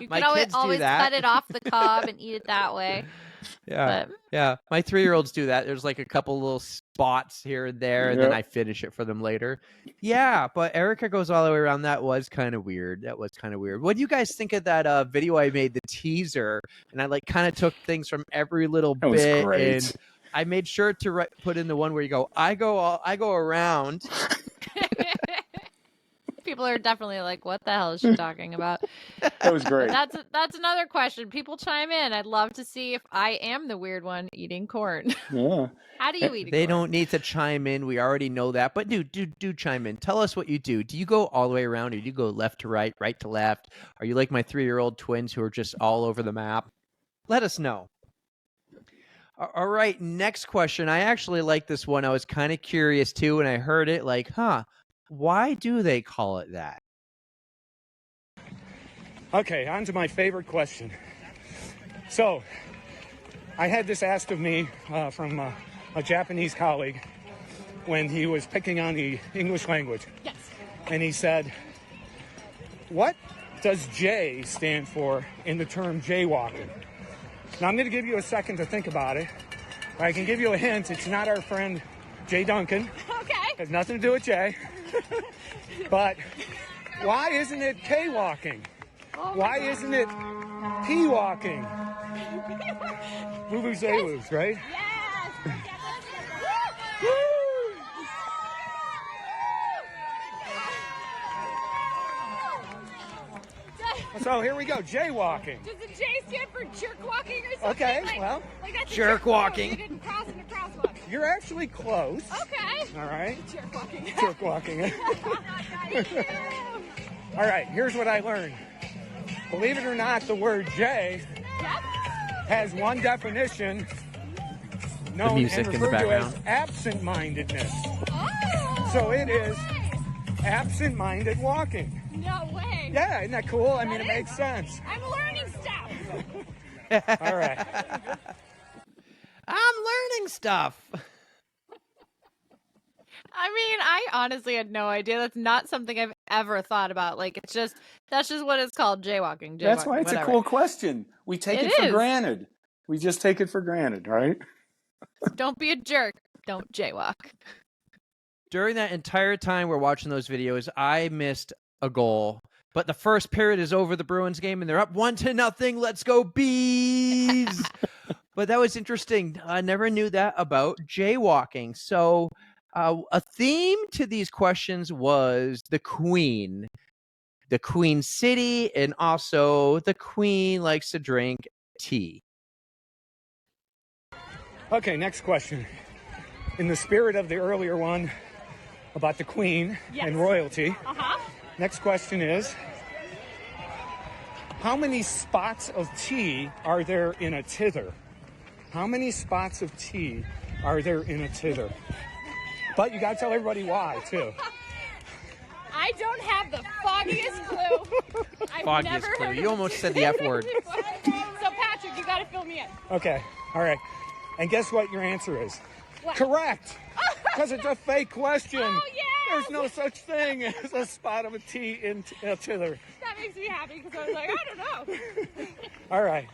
can always cut it off the cob and eat it that way. Yeah. Yeah. My 3-year-olds do that. There's like a couple little spots here and there, and then I finish it for them later. Yeah, but Erika goes all the way around. That was kind of weird. What do you guys think of that video I made, the teaser? And I like kind of took things from every little bit. Was great. And I made sure to put in the one where you go, I go around. People are definitely like, what the hell is she talking about? That was great. That's another question. People chime in. I'd love to see if I am the weird one eating corn. Yeah. How do you eat They corn? don't need to chime in. We already know that. But do chime in. Tell us what you do. Do you go all the way around, or do you go left to right, right to left? Are you like my 3-year-old twins who are just all over the map? Let us know. All right, next question. I actually like this one. I was kind of curious too, and I heard it like, why do they call it that? Okay, on to my favorite question. So, I had this asked of me from a Japanese colleague when he was picking on the English language. Yes. And he said, what does J stand for in the term jaywalking? Now, I'm going to give you a second to think about it. I can give you a hint. It's not our friend Jay Duncan. Okay. Has nothing to do with Jay. But why isn't it K-walking? Why isn't it P-walking? Vuvuzela's, right? Yes. So here we go, jaywalking. Does the J stand for jerk walking or something? Okay, well, that's jerk walking. You didn't cross in a crosswalk. You're actually close. Okay. All right. Jerk walking. Jerk walking. All right, here's what I learned. Believe it or not, the word J has one definition known and referred to as absent-mindedness. Oh, so it is absent-minded walking. No way. Yeah, isn't that cool? I mean, it makes sense. I'm learning stuff. All right. I'm learning stuff. I mean, I honestly had no idea. That's not something I've ever thought about. Like, that's just what it's called, jaywalking. That's why it's a cool question. We take it for granted. We just take it for granted, right? Don't be a jerk. Don't jaywalk. During that entire time we're watching those videos, I missed a goal. But the first period is over, the Bruins game, and they're up 1-0. Let's go, Bees! But that was interesting. I never knew that about jaywalking. So a theme to these questions was the Queen City, and also the Queen likes to drink tea. Okay, next question. In the spirit of the earlier one about the Queen and royalty, next question is, how many spots of tea are there in a tither? How many spots of tea are there in a tither? But you got to tell everybody why, too. I don't have the foggiest clue. Foggiest clue. You almost said the F word. So, Patrick, you got to fill me in. Okay, all right. And guess what your answer is? What? Correct. Because it's a fake question. Oh, yeah. There's no such thing as a spot of a tea in a tither. That makes me happy because I was like, I don't know. All right.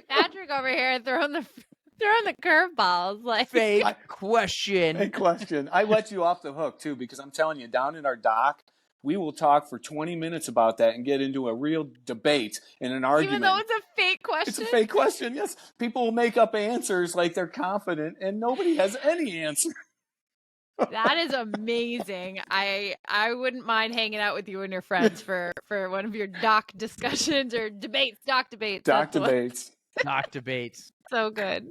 Patrick over here throwing the curveballs. Like Fake question. Fake question. I let you off the hook, too, because I'm telling you, down in our dock, we will talk for 20 minutes about that and get into a real debate and an argument. Even though it's a fake question? It's a fake question, yes. People will make up answers like they're confident, and nobody has any answer. That is amazing. I wouldn't mind hanging out with you and your friends for one of your doc discussions or debates. Doc debates. Doc debates. Doc debates. So good.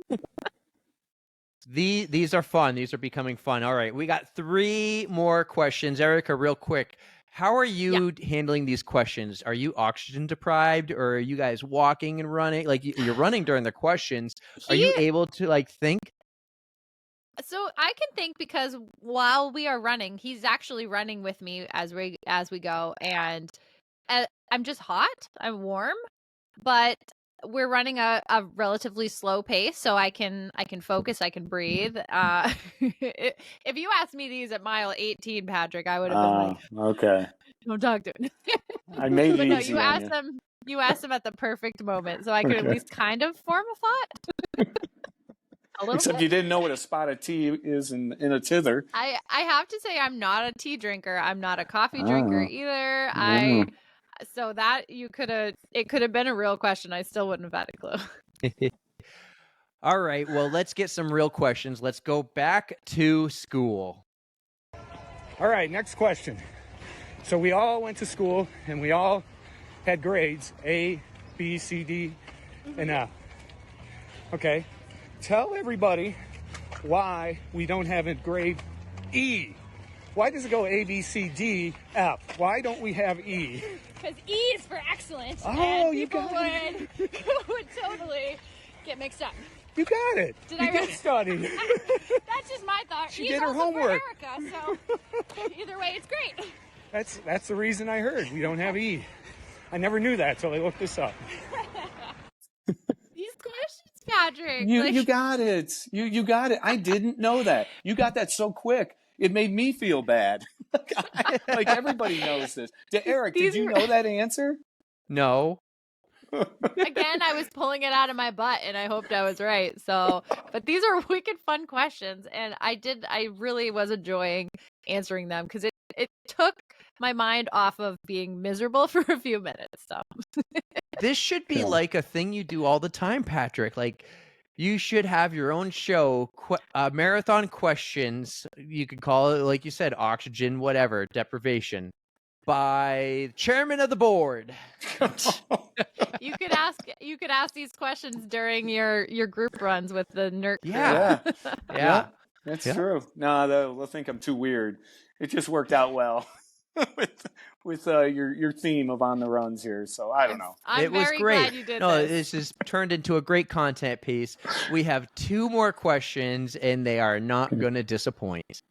These are fun. These are becoming fun. All right, we got 3 more questions. Erika, real quick. How are you handling these questions? Are you oxygen deprived, or are you guys walking and running? Like you're running during the questions. Are you able to like think? So I can think because while we are running, he's actually running with me as we go, and I'm just hot. I'm warm, but we're running a relatively slow pace, so I can focus. I can breathe. If you asked me these at mile 18, Patrick, I would have been like, okay. "Don't talk to me." I made it no, easy you on asked you. them. You asked them at the perfect moment, so I could at least kind of form a thought. Except you didn't know what a spot of tea is in a tither. I have to say I'm not a tea drinker. I'm not a coffee drinker either. So that it could have been a real question. I still wouldn't have had a clue. All right, well, let's get some real questions. Let's go back to school. All right, next question. So we all went to school and we all had grades A, B, C, D, and F. Okay. Tell everybody why we don't have a grade E. Why does it go A, B, C, D, F? Why don't we have E? Because E is for excellent. Oh, and you people got it. would totally get mixed up. You got it. Did you I did really? study. That's just my thought. She E did is her also homework. For Erika, so either way, it's great. That's the reason I heard we don't have E. I never knew that till I looked this up. These questions, Patrick. You got it. You got it. I didn't know that. You got that so quick. It made me feel bad. Like everybody knows this. Eric, did you know that answer? No. Again, I was pulling it out of my butt and I hoped I was right. So, but these are wicked fun questions. And I really was enjoying answering them because it took my mind off of being miserable for a few minutes. So this should be like a thing you do all the time, Patrick. Like you should have your own show, marathon questions. You could call it, like you said, oxygen, whatever, deprivation, by chairman of the board. You could ask these questions during your group runs with the NERC. Yeah. That's true. No, they'll think I'm too weird. It just worked out well with your theme of on the runs here. So I don't know. I'm very glad you did this has turned into a great content piece. We have 2 more questions, and they are not going to disappoint.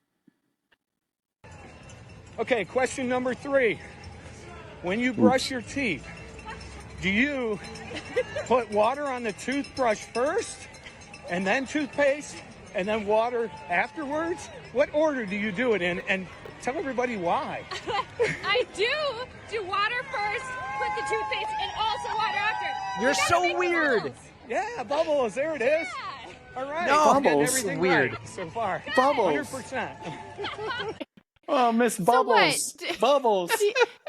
Okay, question number 3. When you brush your teeth, do you put water on the toothbrush first, and then toothpaste, and then water afterwards? What order do you do it in? And tell everybody why. I do water first, put the toothpaste, and also water after. You're so weird. Bubbles. Yeah, bubbles. There it is. Yeah. All right. No, bubbles. Weird. Right so far. Good. Bubbles. 100%. Oh, Miss Bubbles. So Bubbles.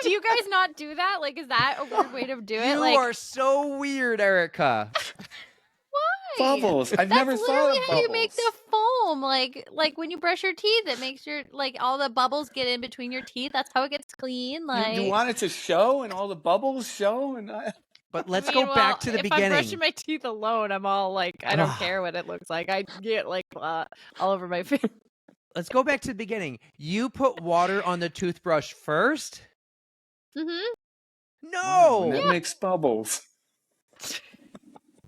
Do you guys not do that? Like, is that a weird way to do it? You are so weird, Erika. Why? Bubbles. I've never thought of That's literally bubbles. how you make the foam. Like when you brush your teeth, it makes your all the bubbles get in between your teeth. That's how it gets clean. Like you want it to show and all the bubbles show and. But let's go back to the beginning. If I'm brushing my teeth alone, I'm all like, I don't care what it looks like. I get like all over my face. Let's go back to the beginning. You put water on the toothbrush first? Mm-hmm. No! That makes bubbles.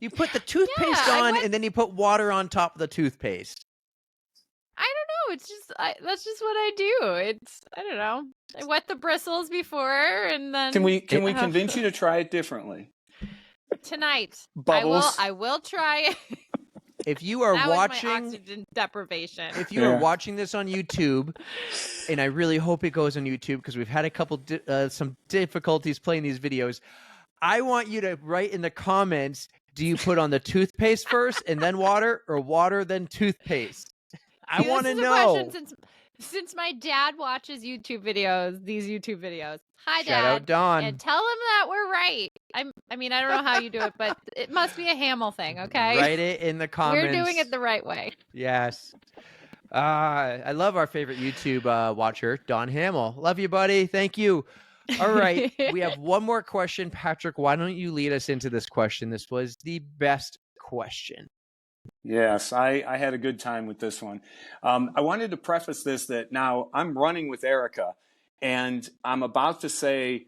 You put the toothpaste on, and then you put water on top of the toothpaste. I don't know. It's just that's just what I do. I don't know. I wet the bristles before, and then Can we convince you to try it differently? Tonight, Bubbles. I will try it. If you are that watching was my oxygen deprivation. If you are watching this on YouTube, and I really hope it goes on YouTube because we've had a couple some difficulties playing these videos, I want you to write in the comments, do you put on the toothpaste first and then water, or water then toothpaste? I want to know. Since my dad watches these YouTube videos. Hi, Dad. Shout out Don. And tell him that we're right. I mean, I don't know how you do it, but it must be a Hamill thing, okay? Write it in the comments. We're doing it the right way. Yes. I love our favorite YouTube watcher, Don Hamill. Love you, buddy. Thank you. All right. We have one more question. Patrick, why don't you lead us into this question? This was the best question. Yes, I had a good time with this one. I wanted to preface this that now I'm running with Erika, and I'm about to say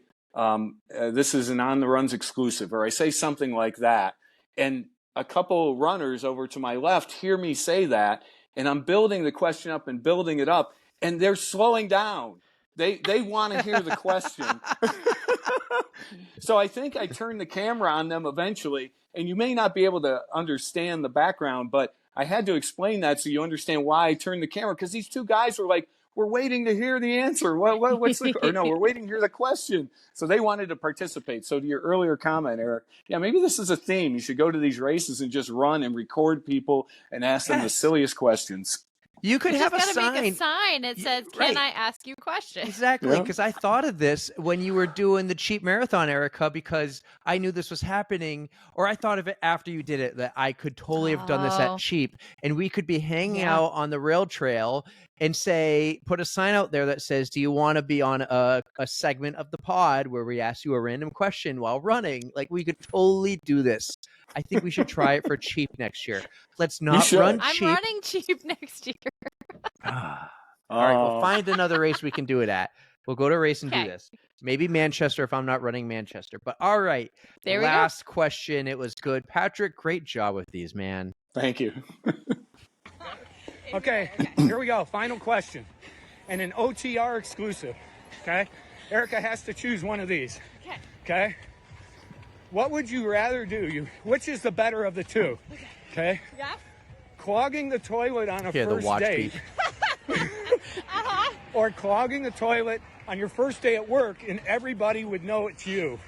this is an On the Runs exclusive, or I say something like that. And a couple runners over to my left hear me say that, and I'm building the question up and building it up, and they're slowing down. They want to hear the question. So I think I turned the camera on them eventually, and you may not be able to understand the background, but I had to explain that so you understand why I turned the camera, because these two guys were like, we're waiting to hear the answer. What's the, or no, we're waiting to hear the question. So they wanted to participate. So to your earlier comment, Eric, yeah, maybe this is a theme. You should go to these races and just run and record people and ask them the silliest questions. You could have a sign. Make a sign that says, "Can I ask you questions?" Exactly, because I thought of this when you were doing the cheap marathon, Erika, because I knew this was happening, or I thought of it after you did it, that I could totally have done this at cheap, and we could be hanging out on the rail trail and put a sign out there that says, do you want to be on a segment of the pod where we ask you a random question while running? Like, we could totally do this. I think we should try it for cheap next year. Let's not run cheap. I'm running cheap next year. All right, we'll find another race we can do it at. We'll go to a race and do this. Maybe Manchester if I'm not running Manchester. But all right, there we go. Last question. It was good. Patrick, great job with these, man. Thank you. Okay, here we go. Final question. And an OTR exclusive. Okay? Erika has to choose one of these. Okay? What would you rather do? Which is the better of the two? Okay? Yeah. Clogging the toilet on a first date. Or clogging the toilet on your first day at work and everybody would know it's you.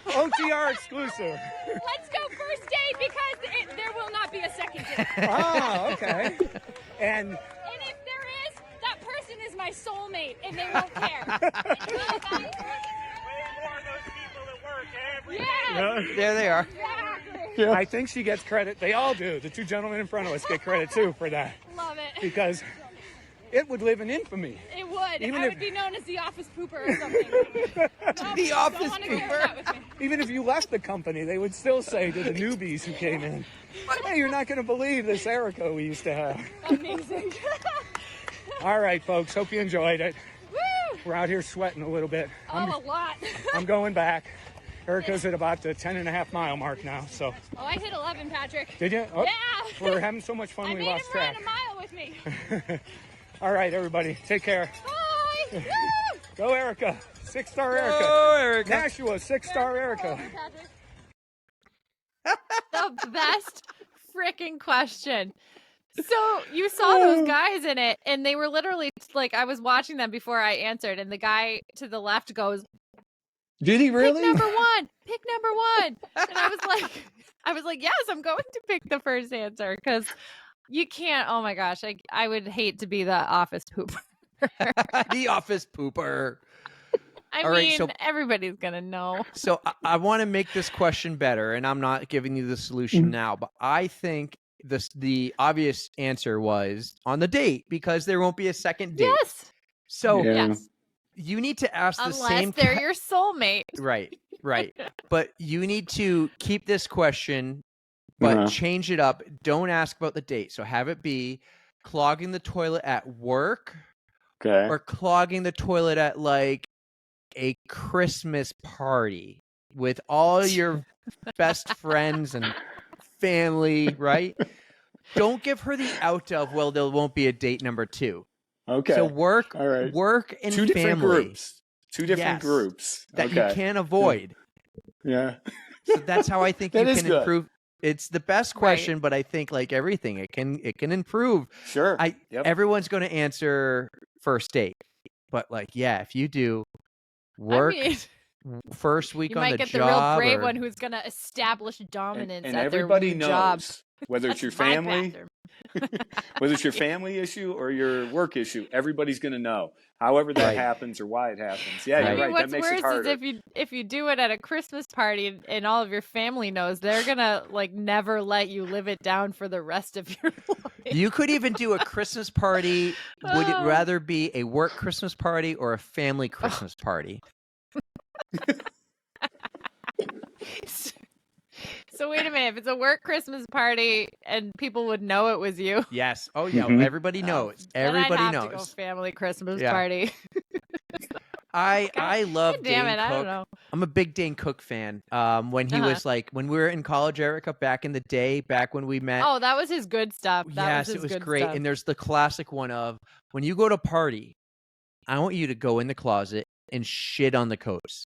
OTR exclusive. Let's go first date because there will not be a second date. Okay. And if there is, that person is my soulmate and they won't care. There they are. Exactly. I think she gets credit. They all do. The two gentlemen in front of us get credit too for that. Love it. Because it would live in infamy. It would. Even I would be known as the office pooper or something. The office pooper. Even if you left the company, they would still say to the newbies who came in, hey, you're not going to believe this Erika we used to have. Amazing. All right, folks. Hope you enjoyed it. Woo! We're out here sweating a little bit. A lot. I'm going back. Erika's at about the 10.5-mile mark now, so. Oh, I hit 11, Patrick. Did you? Oh, yeah. We're having so much fun we lost track. I made him run a mile with me. All right, everybody. Take care. Bye. Woo! Go, Erika. 6-star Erika. Go, Erika. Nashua, 6-star Erika. The best freaking question. So you saw those guys in it, and they were literally like, I was watching them before I answered, and the guy to the left goes, did he really? Pick number one. Pick number one. And I was like, yes, I'm going to pick the first answer because you can't. Oh my gosh, I would hate to be the office pooper. The office pooper. I mean, so everybody's gonna know. So I want to make this question better, and I'm not giving you the solution now, but I think the obvious answer was on the date because there won't be a second date. Yes. So yes. You need to ask the same. Unless they're your soulmate. Right. But you need to keep this question, but change it up. Don't ask about the date. So have it be clogging the toilet at work, or clogging the toilet at like a Christmas party with all your best friends and family, right? Don't give her the out of, well, there won't be a date number 2. Okay. So work and Two different family. groups. Two different groups. That you can't avoid. Yeah. So that's how I think you can good. improve. It's the best question, but I think like everything, it can improve. Sure. Everyone's going to answer first date. But like, if you do work first week on the job. You might get the real brave one who's going to establish dominance and at everybody their knows job. whether it's your family Whether it's your family issue or your work issue, everybody's going to know. However that happens or why it happens. Yeah, you're right. That makes it harder. What's worse is if you do it at a Christmas party and all of your family knows, they're gonna like never let you live it down for the rest of your life. You could even do a Christmas party. Would it rather be a work Christmas party or a family Christmas party? So wait a minute. If it's a work Christmas party and people would know it was you. Yes. Oh yeah. Everybody knows. Everybody knows. To go family Christmas party. I love damn Dane it, Cook. I don't know. I'm a big Dane Cook fan. When he was like, when we were in college, Erika, back in the day, back when we met. Oh, that was his good stuff. Yes, it was great. And there's the classic one of when you go to party, I want you to go in the closet and shit on the coats.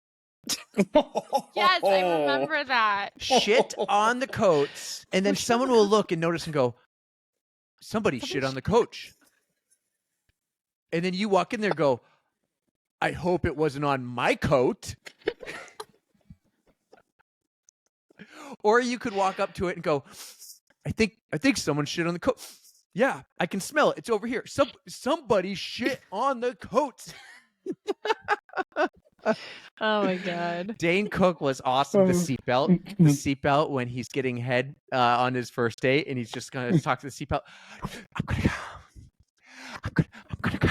Yes, I remember that. Shit on the coats, and then someone will look and notice and go, somebody shit on the coach. And then you walk in there and go, I hope it wasn't on my coat. Or you could walk up to it and go, I think someone shit on the coat. Yeah, I can smell it. It's over here. Somebody shit on the coats. Oh my God. Dane Cook was awesome. The seatbelt when he's getting head on his first date and he's just gonna talk to the seatbelt. I'm gonna go.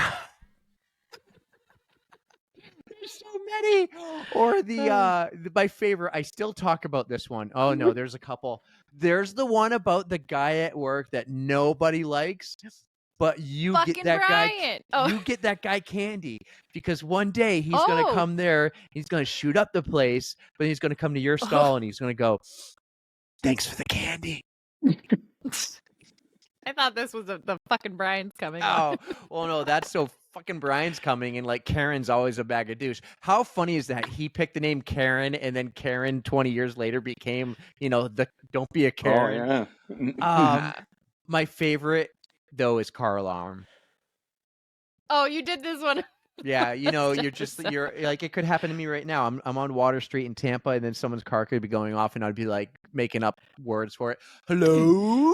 There's so many. Or my favorite. I still talk about this one. Oh no, there's a couple. There's the one about the guy at work that nobody likes. But you get that Brian. You get that guy candy because one day he's going to come there. He's going to shoot up the place, but he's going to come to your stall and he's going to go, thanks for the candy. I thought this was the fucking Brian's coming. Oh, well, no, that's so fucking Brian's coming and like Karen's always a bag of douche. How funny is that? He picked the name Karen and then Karen 20 years later became, the don't be a Karen. Oh, yeah. My favorite though is car alarm. Oh, you did this one. Yeah, you're like, it could happen to me right now. I'm on Water Street in Tampa, and then someone's car could be going off, and I'd be like making up words for it. Hello,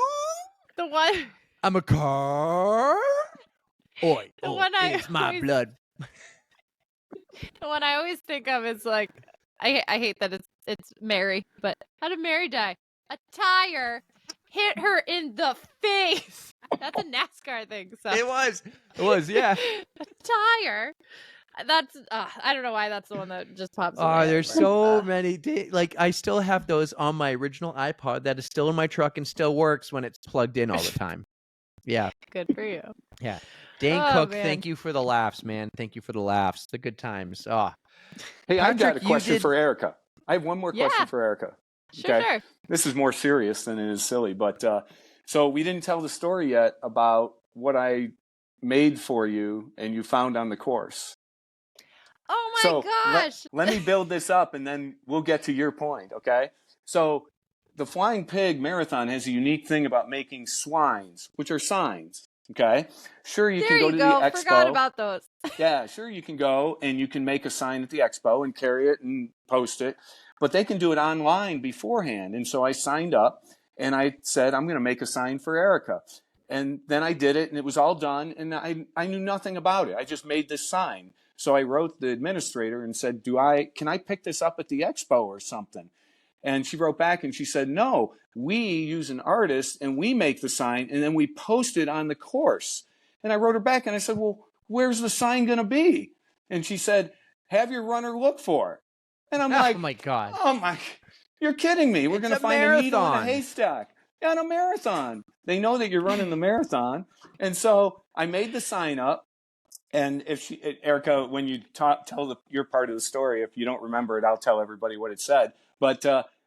the one. I'm a car. Oi, the one it's my blood. The one I always think of is like, I hate that it's Mary, but how did Mary die? A tire hit her in the face. That's a NASCAR thing. So. It was, yeah. A tire. That's I don't know why that's the one that just pops. Oh, there's so many. Like I still have those on my original iPod that is still in my truck and still works when it's plugged in all the time. Yeah. Good for you. Yeah. Dane Cook, man. Thank you for the laughs, man. Thank you for the laughs. The good times. Oh. Hey, I've got a question for Erika. I have one more question for Erika. Sure. This is more serious than it is silly, but so we didn't tell the story yet about what I made for you and you found on the course. Oh my gosh. Let me build this up and then we'll get to your point, okay? So the Flying Pig Marathon has a unique thing about making swines, which are signs, okay? Sure, you can go to the expo. Forgot about those. Yeah, sure, you can go and you can make a sign at the expo and carry it and post it. But they can do it online beforehand. And so I signed up and I said, I'm going to make a sign for Erika. And then I did it and it was all done. And I knew nothing about it. I just made this sign. So I wrote the administrator and said, can I pick this up at the expo or something? And she wrote back and she said, no, we use an artist and we make the sign and then we post it on the course. And I wrote her back and I said, well, where's the sign going to be? And she said, have your runner look for it. And I'm like, oh my God. You're kidding me. We're going to find a needle in a haystack. Yeah, on a marathon. They know that you're running the marathon. And so I made the sign up. And Erika, when you tell your part of the story, if you don't remember it, I'll tell everybody what it said. But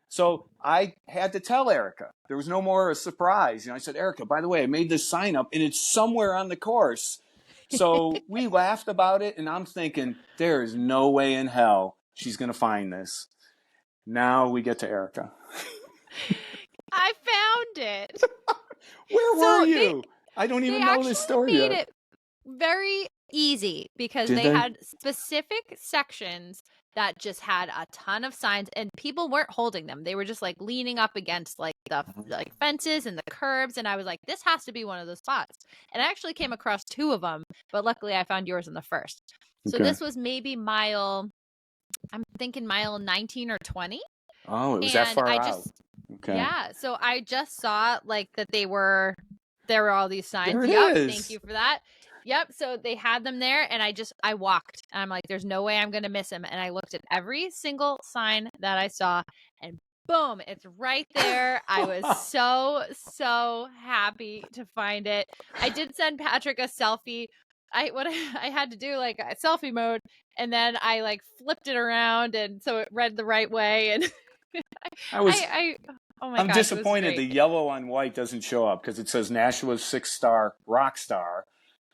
so I had to tell Erika. There was no more a surprise. I said, Erika, by the way, I made this sign up and it's somewhere on the course. So we laughed about it. And I'm thinking, there is no way in hell she's going to find this. Now we get to Erika. I found it. Where were you? I don't even know this story yet. They made it very easy because they had specific sections that just had a ton of signs, and people weren't holding them. They were just like leaning up against like the like fences and the curbs, and I was like, this has to be one of those spots. And I actually came across 2 of them, but luckily I found yours in the first. So this was maybe I'm thinking mile 19 or 20. Oh, it was that far out. Okay. Yeah, so I just saw like that there were all these signs. There it is. Thank you for that. Yep, so they had them there, and I walked, and I'm like, there's no way I'm going to miss him. And I looked at every single sign that I saw, and boom, it's right there. I was so happy to find it. I did send Patrick a selfie. I had to do like a selfie mode, and then I like flipped it around, and so it read the right way. And I'm disappointed the yellow on white doesn't show up because it says Nashua's 6-star rock star,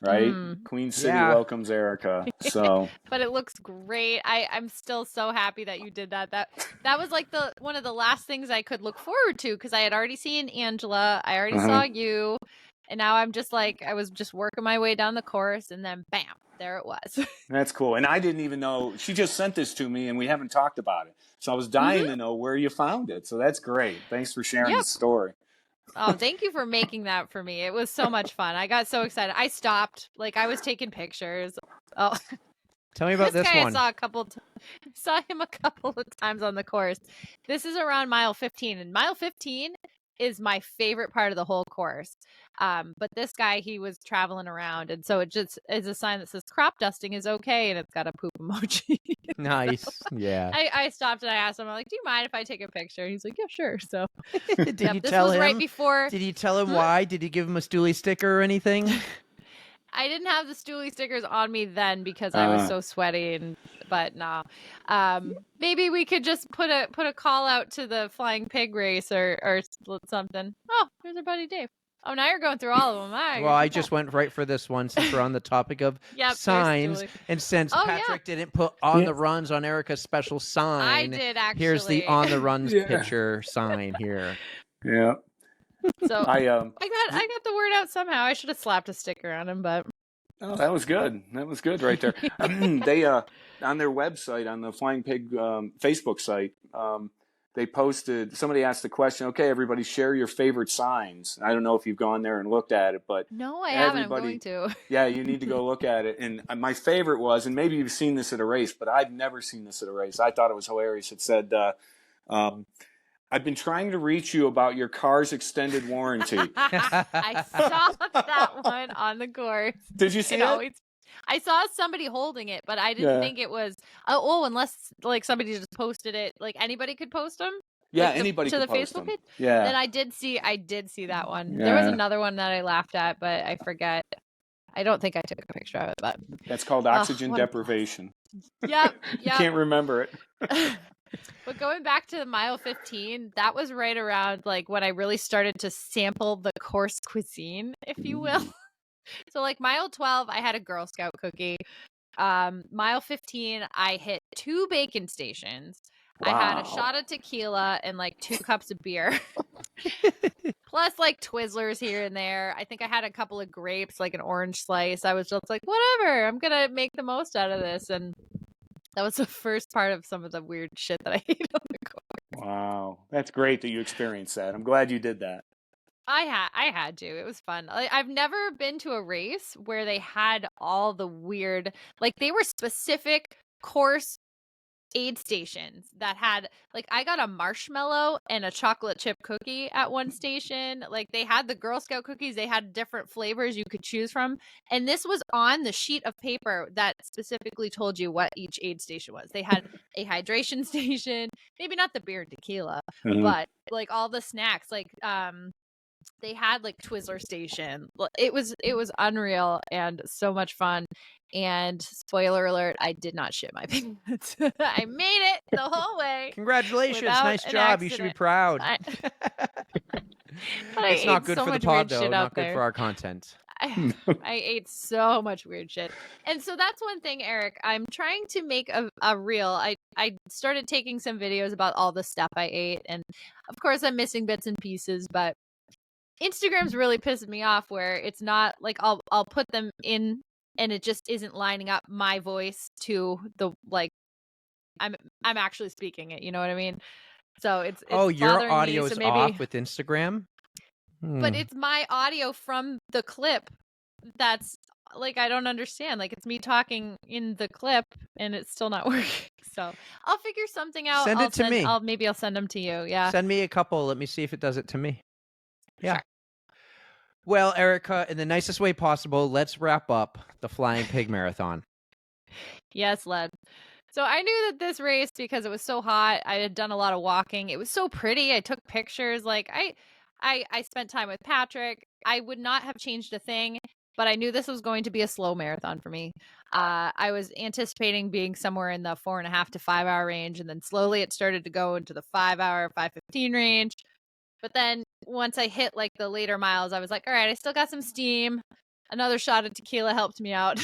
right? Queen City welcomes Erika. So, but it looks great. I'm still so happy that you did that. That was like one of the last things I could look forward to, because I had already seen Angela, I already saw you, and now I'm just like, I was just working my way down the course, and then bam, there it was. That's cool. And I didn't even know, she just sent this to me and we haven't talked about it. So I was dying to know where you found it. So that's great. Thanks for sharing the story. Oh, thank you for making that for me. It was so much fun. I got so excited. I stopped. Like, I was taking pictures. Oh, tell me about this guy one. I saw him a couple of times on the course. This is around mile 15, and mile 15 is my favorite part of the whole course. But this guy, he was traveling around, and so it just is a sign that says crop dusting is okay, and it's got a poop emoji. Nice. Yeah. I stopped and I asked him, I'm like, do you mind if I take a picture? He's like, yeah, sure. So did you tell him? Right before. Did you tell him why? Did you give him a Stoolie sticker or anything? I didn't have the Stoolie stickers on me then because I was so sweaty, but no. Maybe we could just put a call out to the Flying Pig race or something. Oh, here's our buddy Dave. Oh, now you're going through all of them. Well, I just went right for this one since we're on the topic of signs. And since Patrick didn't put on the runs on Erika's special sign, I did actually. Here's the on the runs picture sign here. Yeah. So I got the word out somehow. I should have slapped a sticker on him, but that was good. That was good right there. They on their website, on the Flying Pig Facebook site, they posted, somebody asked the question, okay, everybody share your favorite signs. I don't know if you've gone there and looked at it, but no, I haven't. I'm going to. Yeah, you need to go look at it. And my favorite was, and maybe you've seen this at a race, but I've never seen this at a race. I thought it was hilarious. It said, I've been trying to reach you about your car's extended warranty. I saw that one on the course. Did you see it? I saw somebody holding it, but I didn't think it was. Unless like somebody just posted it. Like anybody could post them. Yeah, like anybody to could the post Facebook them. page. Yeah. Then I did see that one. Yeah. There was another one that I laughed at, but I forget. I don't think I took a picture of it, but that's called oxygen deprivation. Yep. You can't remember it. But going back to mile 15, that was right around like when I really started to sample the course cuisine, if you will. So like mile 12, I had a Girl Scout cookie. Mile 15, I hit 2 bacon stations. Wow. I had a shot of tequila and like 2 cups of beer. Plus like Twizzlers here and there. I think I had a couple of grapes, like an orange slice. I was just like, whatever, I'm going to make the most out of this. And that was the first part of some of the weird shit that I ate on the course. Wow. That's great that you experienced that. I'm glad you did that. I had to. It was fun. I've never been to a race where they had all the weird, like they were specific course aid stations that had, like I got a marshmallow and a chocolate chip cookie at one station. Like they had the Girl Scout cookies. They had different flavors you could choose from. And this was on the sheet of paper that specifically told you what each aid station was. They had a hydration station, maybe not the beer and tequila, but like all the snacks, like, they had like Twizzler station. It was unreal and so much fun. And spoiler alert, I did not shit my pants. I made it the whole way. Congratulations. Nice job. You should be proud. It's not good for the pod though, not good for our content. I ate so much weird shit. And so that's one thing, Eric. I'm trying to make a reel. I started taking some videos about all the stuff I ate. And of course I'm missing bits and pieces, but Instagram's really pissing me off where it's not like I'll put them in and it just isn't lining up my voice to the like I'm actually speaking it. You know what I mean? So it's Oh, your bothering me, audio's so maybe, off with Instagram? but it's my audio from the clip that's like, I don't understand. Like, it's me talking in the clip and it's still not working. So I'll figure something out. Send it to me. Maybe I'll send them to you. Yeah. Send me a couple. Let me see if it does it to me. Yeah. Sure. Well, Erika, in the nicest way possible, let's wrap up the Flying Pig Marathon. Yes, Led. So I knew that this race, because it was so hot, I had done a lot of walking. It was so pretty. I took pictures. Like, I spent time with Patrick. I would not have changed a thing, but I knew this was going to be a slow marathon for me. I was anticipating being somewhere in the 4.5 to 5 hour range, and then slowly it started to go into the 5 hour, 5:15 range. But then once I hit like the later miles, I was like, all right, I still got some steam. Another shot of tequila helped me out.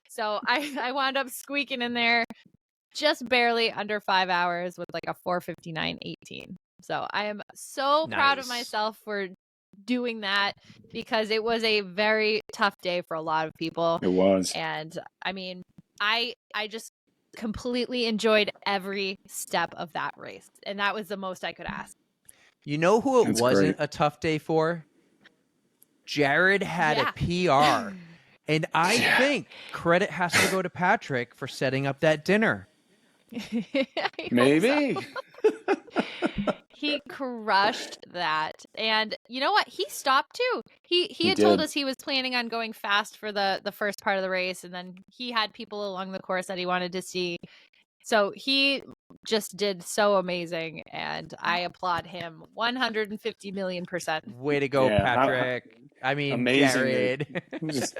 So I wound up squeaking in there just barely under 5 hours with like a 4:59:18. So I am so proud of Nice. myself for doing that, because it was a very tough day for a lot of people. It was. And I mean, I just completely enjoyed every step of that race. And that was the most I could ask. You know who it That's wasn't great. a tough day for? Jared had a PR. And I think credit has to go to Patrick for setting up that dinner. Maybe. He crushed that. And you know what? He stopped too. He had did. told us he was planning on going fast for the first part of the race, and then he had people along the course that he wanted to see. So he just did so amazing, and I applaud him 150 million%. Way to go, Yeah, Patrick. I mean, amazing. Jared. Just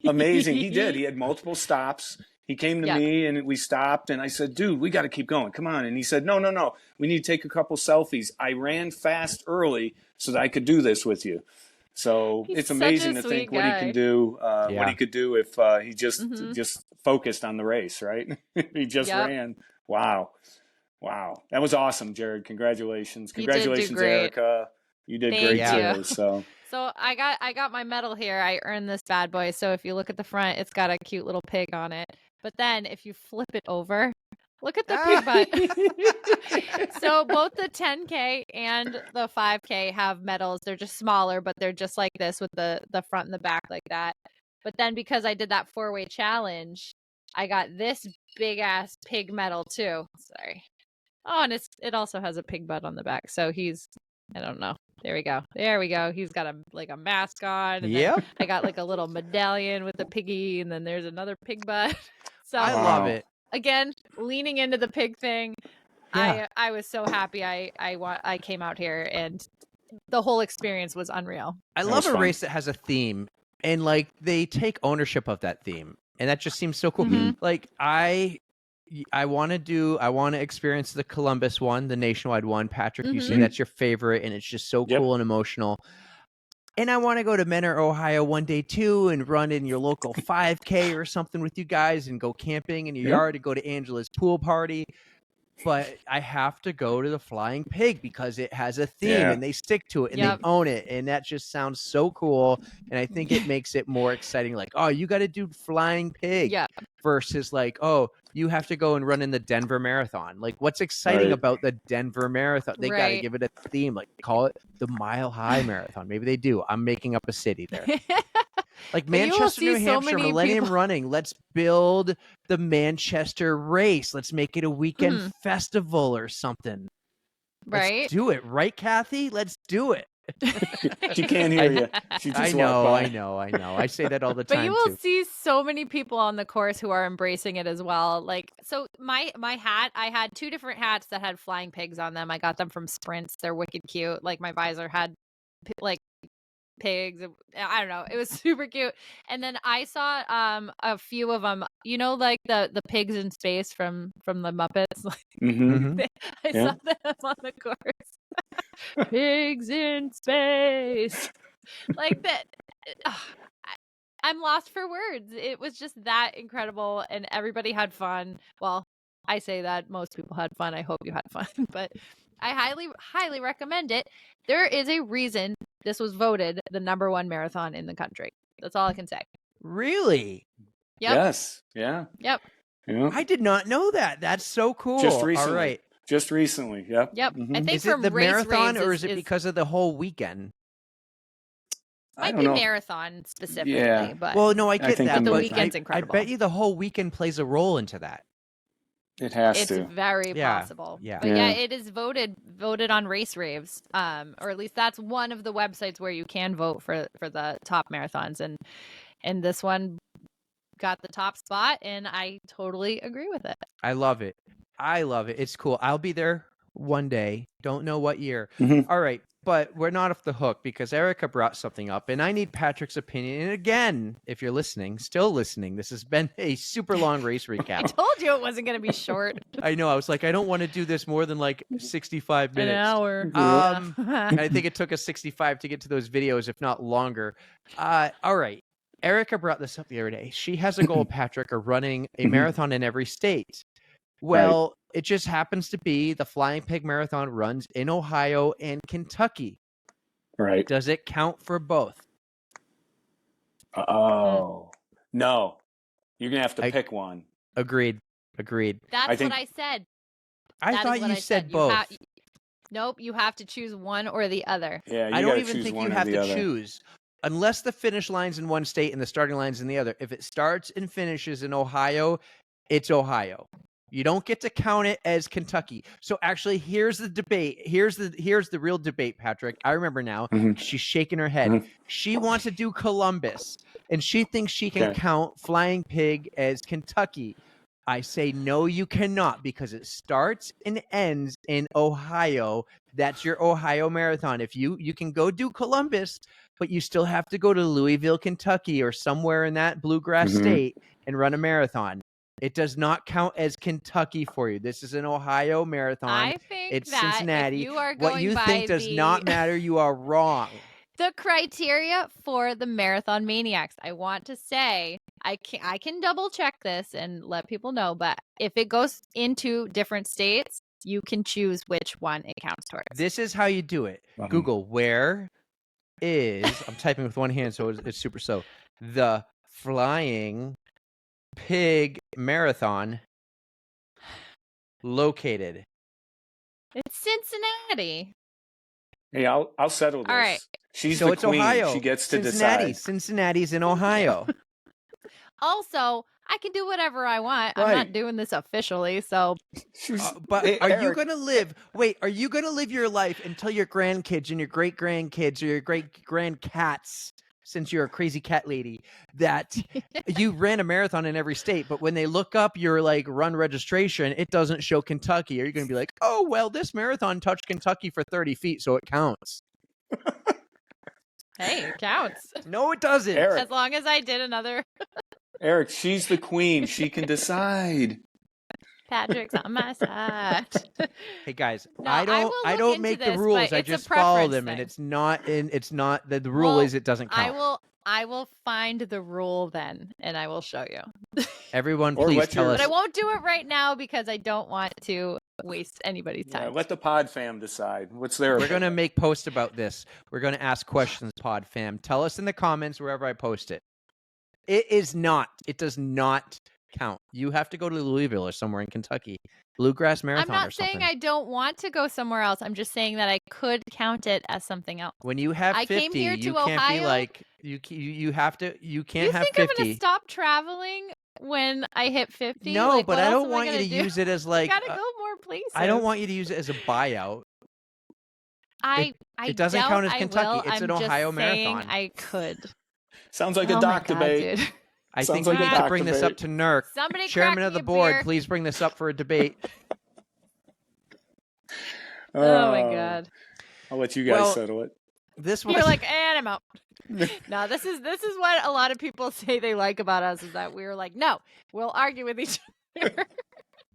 amazing. He did. He had multiple stops. He came to Yep. me and we stopped, and I said, dude, we got to keep going. Come on. And he said, no. We need to take a couple selfies. I ran fast early so that I could do this with you. So He's it's such amazing a to think sweet what he guy. can do, Yeah. what he could do if he just focused on the race, right? He just Yep. ran. Wow. That was awesome, Jared. Congratulations. You did do Congratulations, great. Erica. You did Thank great you. too. So So I got my medal here. I earned this bad boy. So if you look at the front, it's got a cute little pig on it. But then if you flip it over, look at the pig butt. So both the 10K and the 5K have medals. They're just smaller, but they're just like this with the front and the back like that. But then because I did that 4-way challenge, I got this big ass pig medal too. Sorry. Oh, and it also has a pig butt on the back. So I don't know. There we go. He's got a mask on. And Yep. then I got like a little medallion with a piggy, and then there's another pig butt. So I love it. again, leaning into the pig thing. Yeah. I was so happy I came out here, and the whole experience was unreal. I That love was a fun. race that has a theme, and like they take ownership of that theme, and that just seems so cool. Mhm. Like I want to experience the Columbus one, the nationwide one. Patrick, you say Mhm. that's your favorite, and it's just so Yep. cool and emotional. And I want to go to Menor, Ohio one day too, and run in your local 5K or something with you guys, and go camping in your Yep. yard and go to Angela's pool party. But I have to go to the Flying Pig because it has a theme, Yeah. and they stick to it, and Yep. they own it, and that just sounds so cool. And I think it makes it more exciting. Like, oh, you got to do Flying Pig Yeah. versus like, oh, you have to go and run in the Denver Marathon. Like, what's exciting Right. about the Denver Marathon? They got to Right. give it a theme. Like, call it the Mile High Marathon. Maybe they do. I'm making up a city there. Like But you will Manchester, New see so Hampshire, many Millennium people- Running. Let's build the Manchester race. Let's make it a weekend festival or something. Right? Let's do it, right, Kathy? Let's do it. She can't hear you. She just I walked know. by. I say that all the But time you will too. see so many people on the course who are embracing it as well. Like, so my hat, I had 2 different hats that had flying pigs on them. I got them from Sprints. They're wicked cute. Like, my visor had like pigs. I don't know. It was super cute. And then I saw a few of them. You know, like the pigs in space from the Muppets. Like, Mm-hmm. I Yeah. saw them on the course. Pigs in space. Like that. I'm lost for words. It was just that incredible, and everybody had fun. Well, I say that most people had fun. I hope you had fun, but I highly recommend it. There is a reason this was voted the #1 marathon in the country. That's all I can say. Really? Yep. Yes. Yeah. Yep. Yeah. I did not know that. That's so cool. Just recently. All right. Just recently. Yep. Yep. Mhm. I think Is for it the race marathon raves or is it because of the whole weekend? I might don't be know. marathon specifically, Yeah. but Well, no, I I get think that. the but weekend's I incredible. bet you the whole weekend plays a role into that. It has it's to. very Yeah, possible. yeah. But Yeah. it is voted on race raves. Or at least that's one of the websites where you can vote for the top marathons, and this one got the top spot, and I totally agree with it. I love it. It's cool. I'll be there one day. Don't know what year. Mhm. All right. But we're not off the hook because Erika brought something up, and I need Patrick's opinion. And again, if you're listening, still listening, this has been a super long race I recap. told you it wasn't going to be short. I know. I was like, I don't want to do this more than like 65 minutes. An hour. And I think it took us 65 to get to those videos, if not longer. All right. Erika brought this up the other day. She has a goal, Patrick, of running a marathon in every state. Well, it just happens to be the Flying Pig Marathon runs in Ohio and Kentucky. Right. Does it count for both? Oh. No. You're going to have to pick one. Agreed. That's think- what I said. I That is thought what you I said You both. Nope, you have to choose one or the other. Yeah, you I don't gotta even choose think one you or have the to other. choose. Unless the finish line's in one state and the starting line's in the other. If it starts and finishes in Ohio, it's Ohio. You don't get to count it as Kentucky. So actually, here's the debate. Here's the real debate, Patrick. I remember now. Mhm. She's shaking her head. Mhm. She wants to do Columbus, and she thinks she can Okay. count Flying Pig as Kentucky. I say no, you cannot, because it starts and ends in Ohio. That's your Ohio Marathon. If you can go do Columbus, but you still have to go to Louisville, Kentucky, or somewhere in that bluegrass Mhm. state and run a marathon. It does not count as Kentucky for you. This is an Ohio Marathon. I think It's that Cincinnati. if you are What going you by think does not matter. You are wrong. the criteria for the Marathon Maniacs, I want to say I can double check this and let people know, but if it goes into different states, you can choose which one it counts towards. This is how you do it. Google where is I'm typing with one hand, so it's super slow. The Flying Pig Marathon located. It's Cincinnati. Hey, I'll settle this. All right. She's So the it's queen. Ohio. She gets to Cincinnati. decide. Cincinnati's in Ohio. Also, I can do whatever I want. I'm Right. not doing this officially, so But Hey, are you Eric. going to live? Wait, are you going to live your life until your grandkids and your great grandkids or your great grandcats, since you're a crazy cat lady, that you ran a marathon in every state, but when they look up your like run registration, it doesn't show Kentucky? Are you going to be like, oh, well, this marathon touched Kentucky for 30 feet, so it counts? hey, it counts. No, it doesn't. Eric, As long as I did another Eric, she's the queen. She can decide. Patrick's on my side. Hey guys, No, I I don't will I look don't into make the this, rules. but I it's a just follow preference them, and thing. it's not the rule Well, is it doesn't count. I will find the rule then, and I will show you. Everyone, Or please let tell your- us. But I won't do it right now because I don't want to waste anybody's Yeah, time. let the pod fam decide. What's their We're going to opinion? make posts about this. We're going to ask questions, Pod Fam. Tell us in the comments wherever I post it. It does not count. You have to go to Louisville or somewhere in Kentucky. Bluegrass I'm Marathon or not something. saying I don't want to go somewhere else. I'm just saying that I could count it as something else. When you have I 50, came here to you can't be Ohio. like you have to you can't You have think I'm 50. going to stop traveling when I hit 50? No, Like, but what I else don't am want you gonna to do? use it as like I gotta go more places. I don't want you to use it as a buyout. I it doesn't doubt count as I Kentucky. will. It's an I'm just Ohio saying marathon. I could. Sounds like Oh a my doc God, debate. dude. I Sounds think like we a need to doc bring this up debate. to NERC. Somebody Chairman crack of me the a board, beer. please bring this up for a debate. Oh my God. I'll let you guys Well, settle it. This was You're like, and I'm out. No, this is what a lot of people say they like about us is that we're like, no, we'll argue with each other.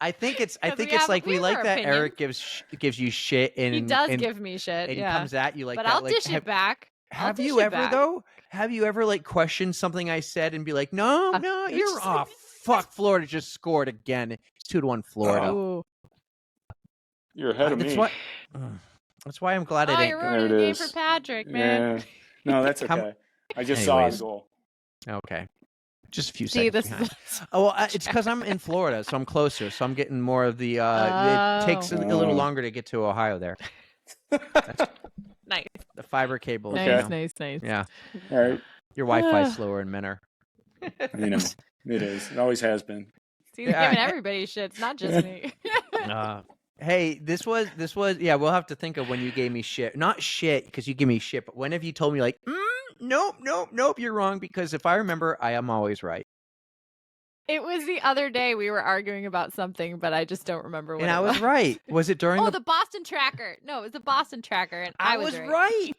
I think it's we it's have- like we we have like our that opinions. Eric gives you shit and He does and, give me shit. and Yeah. he comes at you like but that. I'll like, dish it back. I'll Have dish you it ever back. though? Have you ever like questioned something I said and be like, no, it's you're just- off. Fuck, Florida just scored again. It's 2-1 Florida. Ooh. You're ahead of That's me. that's why I'm glad Oh, it ain't. you're There ruining it the game is. for Patrick, man. Yeah. No, that's Come- okay. I just saw Anyways. his goal. Okay. Just a few See, seconds behind. Oh, well, it's because I'm in Florida, so I'm closer. So I'm getting more of the. It takes a little longer to get to Ohio there. Nice. The fiber cable. Nice. Yeah. All right. Your Wi-Fi's slower in Menor. You know, it is. It always has been. See, they're giving everybody shit. It's not just me. Hey, this was. Yeah, we'll have to think of when you gave me shit. Not shit because you give me shit, but when have you told me like, nope, you're wrong? Because if I remember, I am always right. It was the other day we were arguing about something, but I just don't remember what And it I was right. Was it during the Boston Tracker? No, it was the Boston Tracker, and I was right.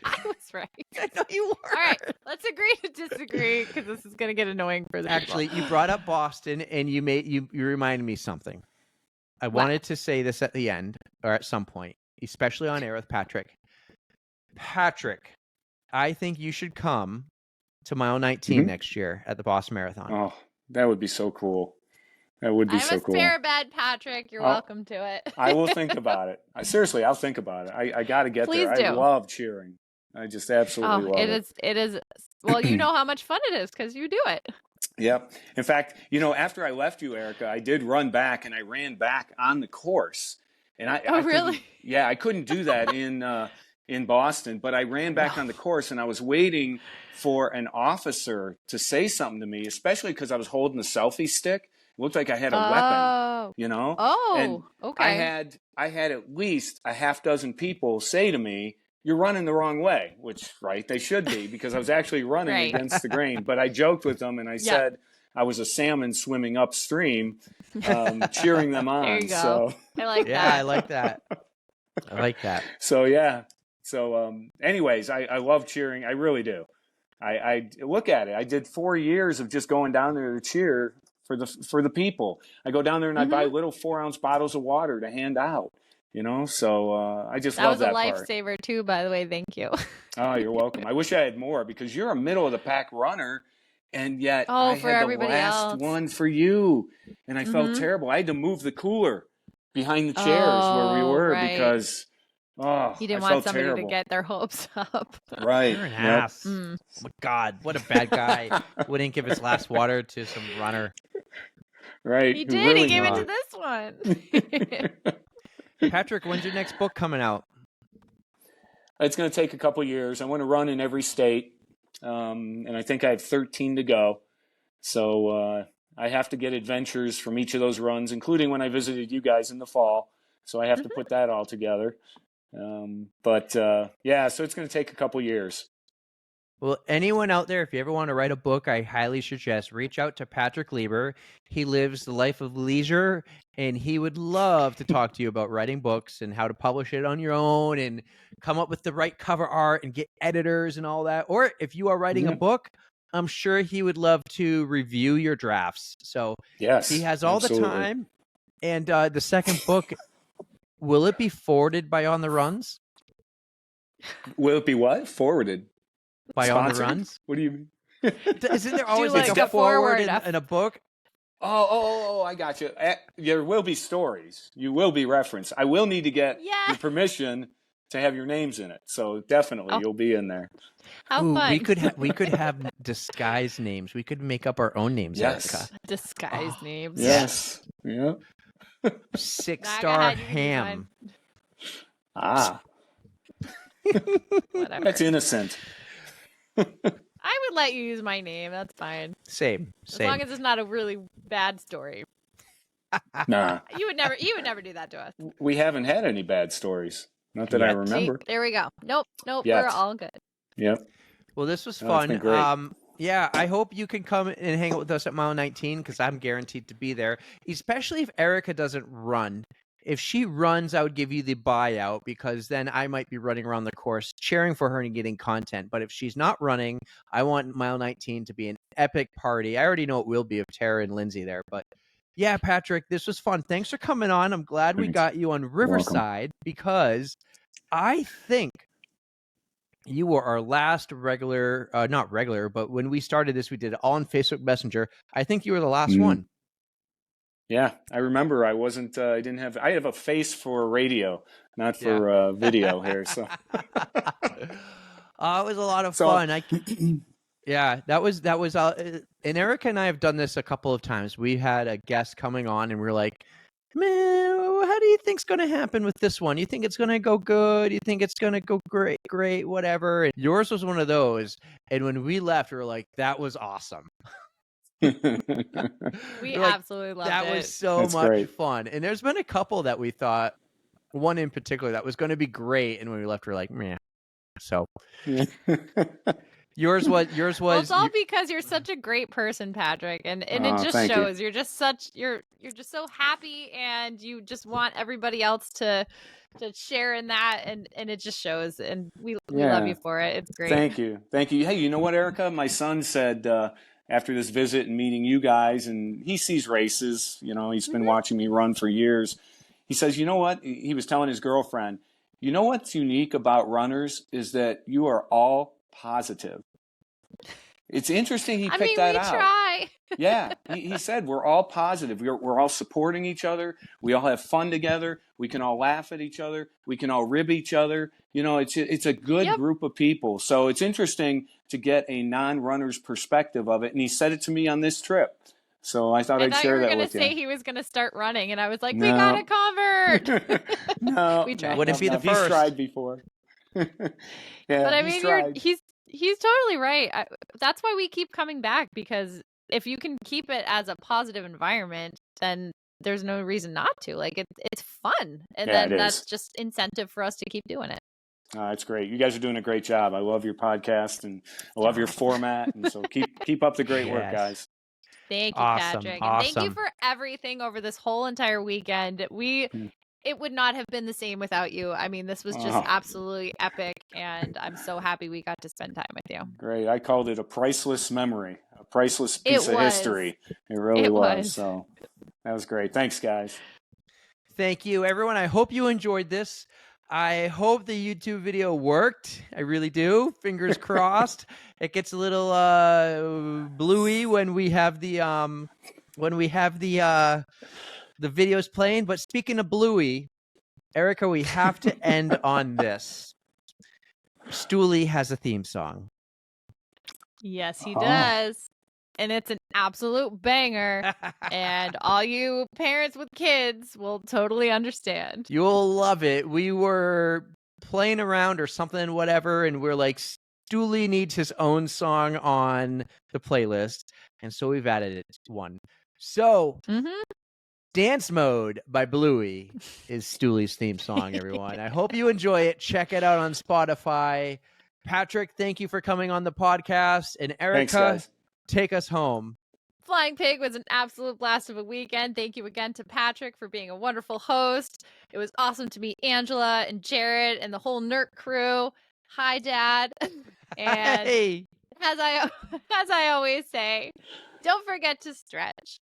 I was right. I know you were. All right, let's agree to disagree because this is going to get annoying for the people. Actually, you brought up Boston, and you reminded me something. I wanted to say this at the end or at some point, especially on air with Patrick. Patrick, I think you should come to mile 19 next year at the Boston Marathon. Oh, that would be so cool. That would be so cool. I'm a spare bed, Patrick. You're welcome to it. I will think about it. Seriously, I'll think about it. I got to get Please there. do. I love cheering. I just absolutely love it. It is. Well, you know how much fun it is because you do it. Yep. In fact, after I left you, Erika, I did run back and I ran back on the course. And I really? I couldn't do that in Boston, but I ran back on the course and I was waiting for an officer to say something to me, especially because I was holding a selfie stick. It looked like I had a weapon, Oh, and okay. I had at least a half dozen people say to me, "You're running the wrong way," which, right, they should be because I was actually running against the grain. But I joked with them and I said I was a salmon swimming upstream, cheering them on. There you go. So I like that. Yeah, I like that. I like that. So yeah. So anyways, I love cheering. I really do. I look at it. I did 4 years of just going down there to cheer for the people. I go down there and I buy little 4-ounce bottles of water to hand out. So I just love that part. That was a lifesaver too, by the way. Thank you. Oh, you're welcome. I wish I had more because you're a middle of the pack runner, and yet I had the last one for you, and I felt terrible. I had to move the cooler behind the chairs where we were because you didn't want somebody to get their hopes up. Right. You're an ass. Oh my God, what a bad guy. Wouldn't give his last water to some runner. Right. He did. Really he gave it to this one. Patrick, when's your next book coming out? It's going to take a couple years. I want to run in every state, and I think I have 13 to go. So I have to get adventures from each of those runs, including when I visited you guys in the fall. So I have to put that all together. So it's going to take a couple years. Well, anyone out there, if you ever want to write a book, I highly suggest reach out to Patrick Lieber. He lives the life of leisure, and he would love to talk to you about writing books and how to publish it on your own and come up with the right cover art and get editors and all that. Or if you are writing a book, I'm sure he would love to review your drafts. So yes, he has all the time. And the second book, will it be forwarded by On the Runs? Will it be what? Forwarded? By Sponsored? On the Runs? What do you mean? Isn't there always like a forward in a book? Oh, I got you. There will be stories. You will be referenced. I will need to get your permission to have your names in it. So definitely you'll be in there. How fun. We could have disguise names. We could make up our own names, yes. Erika. Disguise names. Yes. Yeah. 6-star ham. Whatever. That's innocent. I would let you use my name. That's fine. Same. As long as it's not a really bad story. Nah. You would never do that to us. We haven't had any bad stories. Not that I remember. See, there we go. Nope. Yet. We're all good. Yep. Well, this was fun. It's been great. Yeah, I hope you can come and hang out with us at mile 19 because I'm guaranteed to be there, especially if Erika doesn't run. If she runs, I would give you the buyout because then I might be running around the course cheering for her and getting content. But if she's not running, I want mile 19 to be an epic party. I already know it will be of Tara and Lindsay there. But yeah, Patrick, this was fun. Thanks for coming on. I'm glad we got you on Riverside because I think you were our last regular, not regular, but when we started this, we did it all on Facebook Messenger. I think you were the last one. Yeah, I remember I wasn't, I have a face for radio, not for video here. So it was a lot of fun. Yeah, that was and Erika and I have done this a couple of times. We had a guest coming on and we're like, man, how do you think's going to happen with this one? You think it's going to go good? You think it's going to go great, whatever. And yours was one of those. And when we left, we were like, that was awesome. We absolutely loved it. That was so much fun. And there's been a couple that we thought, one in particular, that was going to be great. And when we left, we were like, meh. So yours was. Well, it's all because you're such a great person, Patrick, and it just shows. You're just you're just so happy, and you just want everybody else to share in that, and it just shows. And we love you for it. It's great. Thank you. Hey, you know what, Erika? My son said after this visit and meeting you guys, and he sees races. You know, he's been watching me run for years. He says, you know what? He was telling his girlfriend, you know what's unique about runners is that you are all positive. It's interesting he picked that out. We try. Yeah, he said we're all positive. We're all supporting each other. We all have fun together. We can all laugh at each other. We can all rib each other. You know, it's a good group of people. So it's interesting to get a non-runner's perspective of it. And he said it to me on this trip. So I thought I'd share that with you. I thought you were going to say he was going to start running, and I was like, we got it covered. No, we tried. Wouldn't be the first. He's tried before. But I mean, he's totally right. That's why we keep coming back, because if you can keep it as a positive environment, then there's no reason not to. Like it's fun, and then that's just incentive for us to keep doing it. That's great. You guys are doing a great job. I love your podcast and I love your format, and so keep up the great work, guys. Thank you, Patrick. And thank you for everything over this whole entire weekend. It would not have been the same without you. I mean, this was just absolutely epic, and I'm so happy we got to spend time with you. Great. I called it a priceless memory, a priceless piece of history. It really was. So that was great. Thanks, guys. Thank you, everyone. I hope you enjoyed this. I hope the YouTube video worked. I really do. Fingers crossed. It gets a little bluey when we have the videos playing. But speaking of bluey, Erika, we have to end on this. Stooley has a theme song. Yes, he does. And it's an absolute banger. And all you parents with kids will totally understand. You'll love it. We were playing around or something, whatever, and we're like, Stooley needs his own song on the playlist. And so we've added it one. So Dance Mode by Bluey is Stooley's theme song, everyone. I hope you enjoy it. Check it out on Spotify. Patrick, thank you for coming on the podcast. And Erika, take us home. Flying Pig was an absolute blast of a weekend. Thank you again to Patrick for being a wonderful host. It was awesome to meet Angela and Jared and the whole NERC crew. Hi, Dad. And as I always say, don't forget to stretch.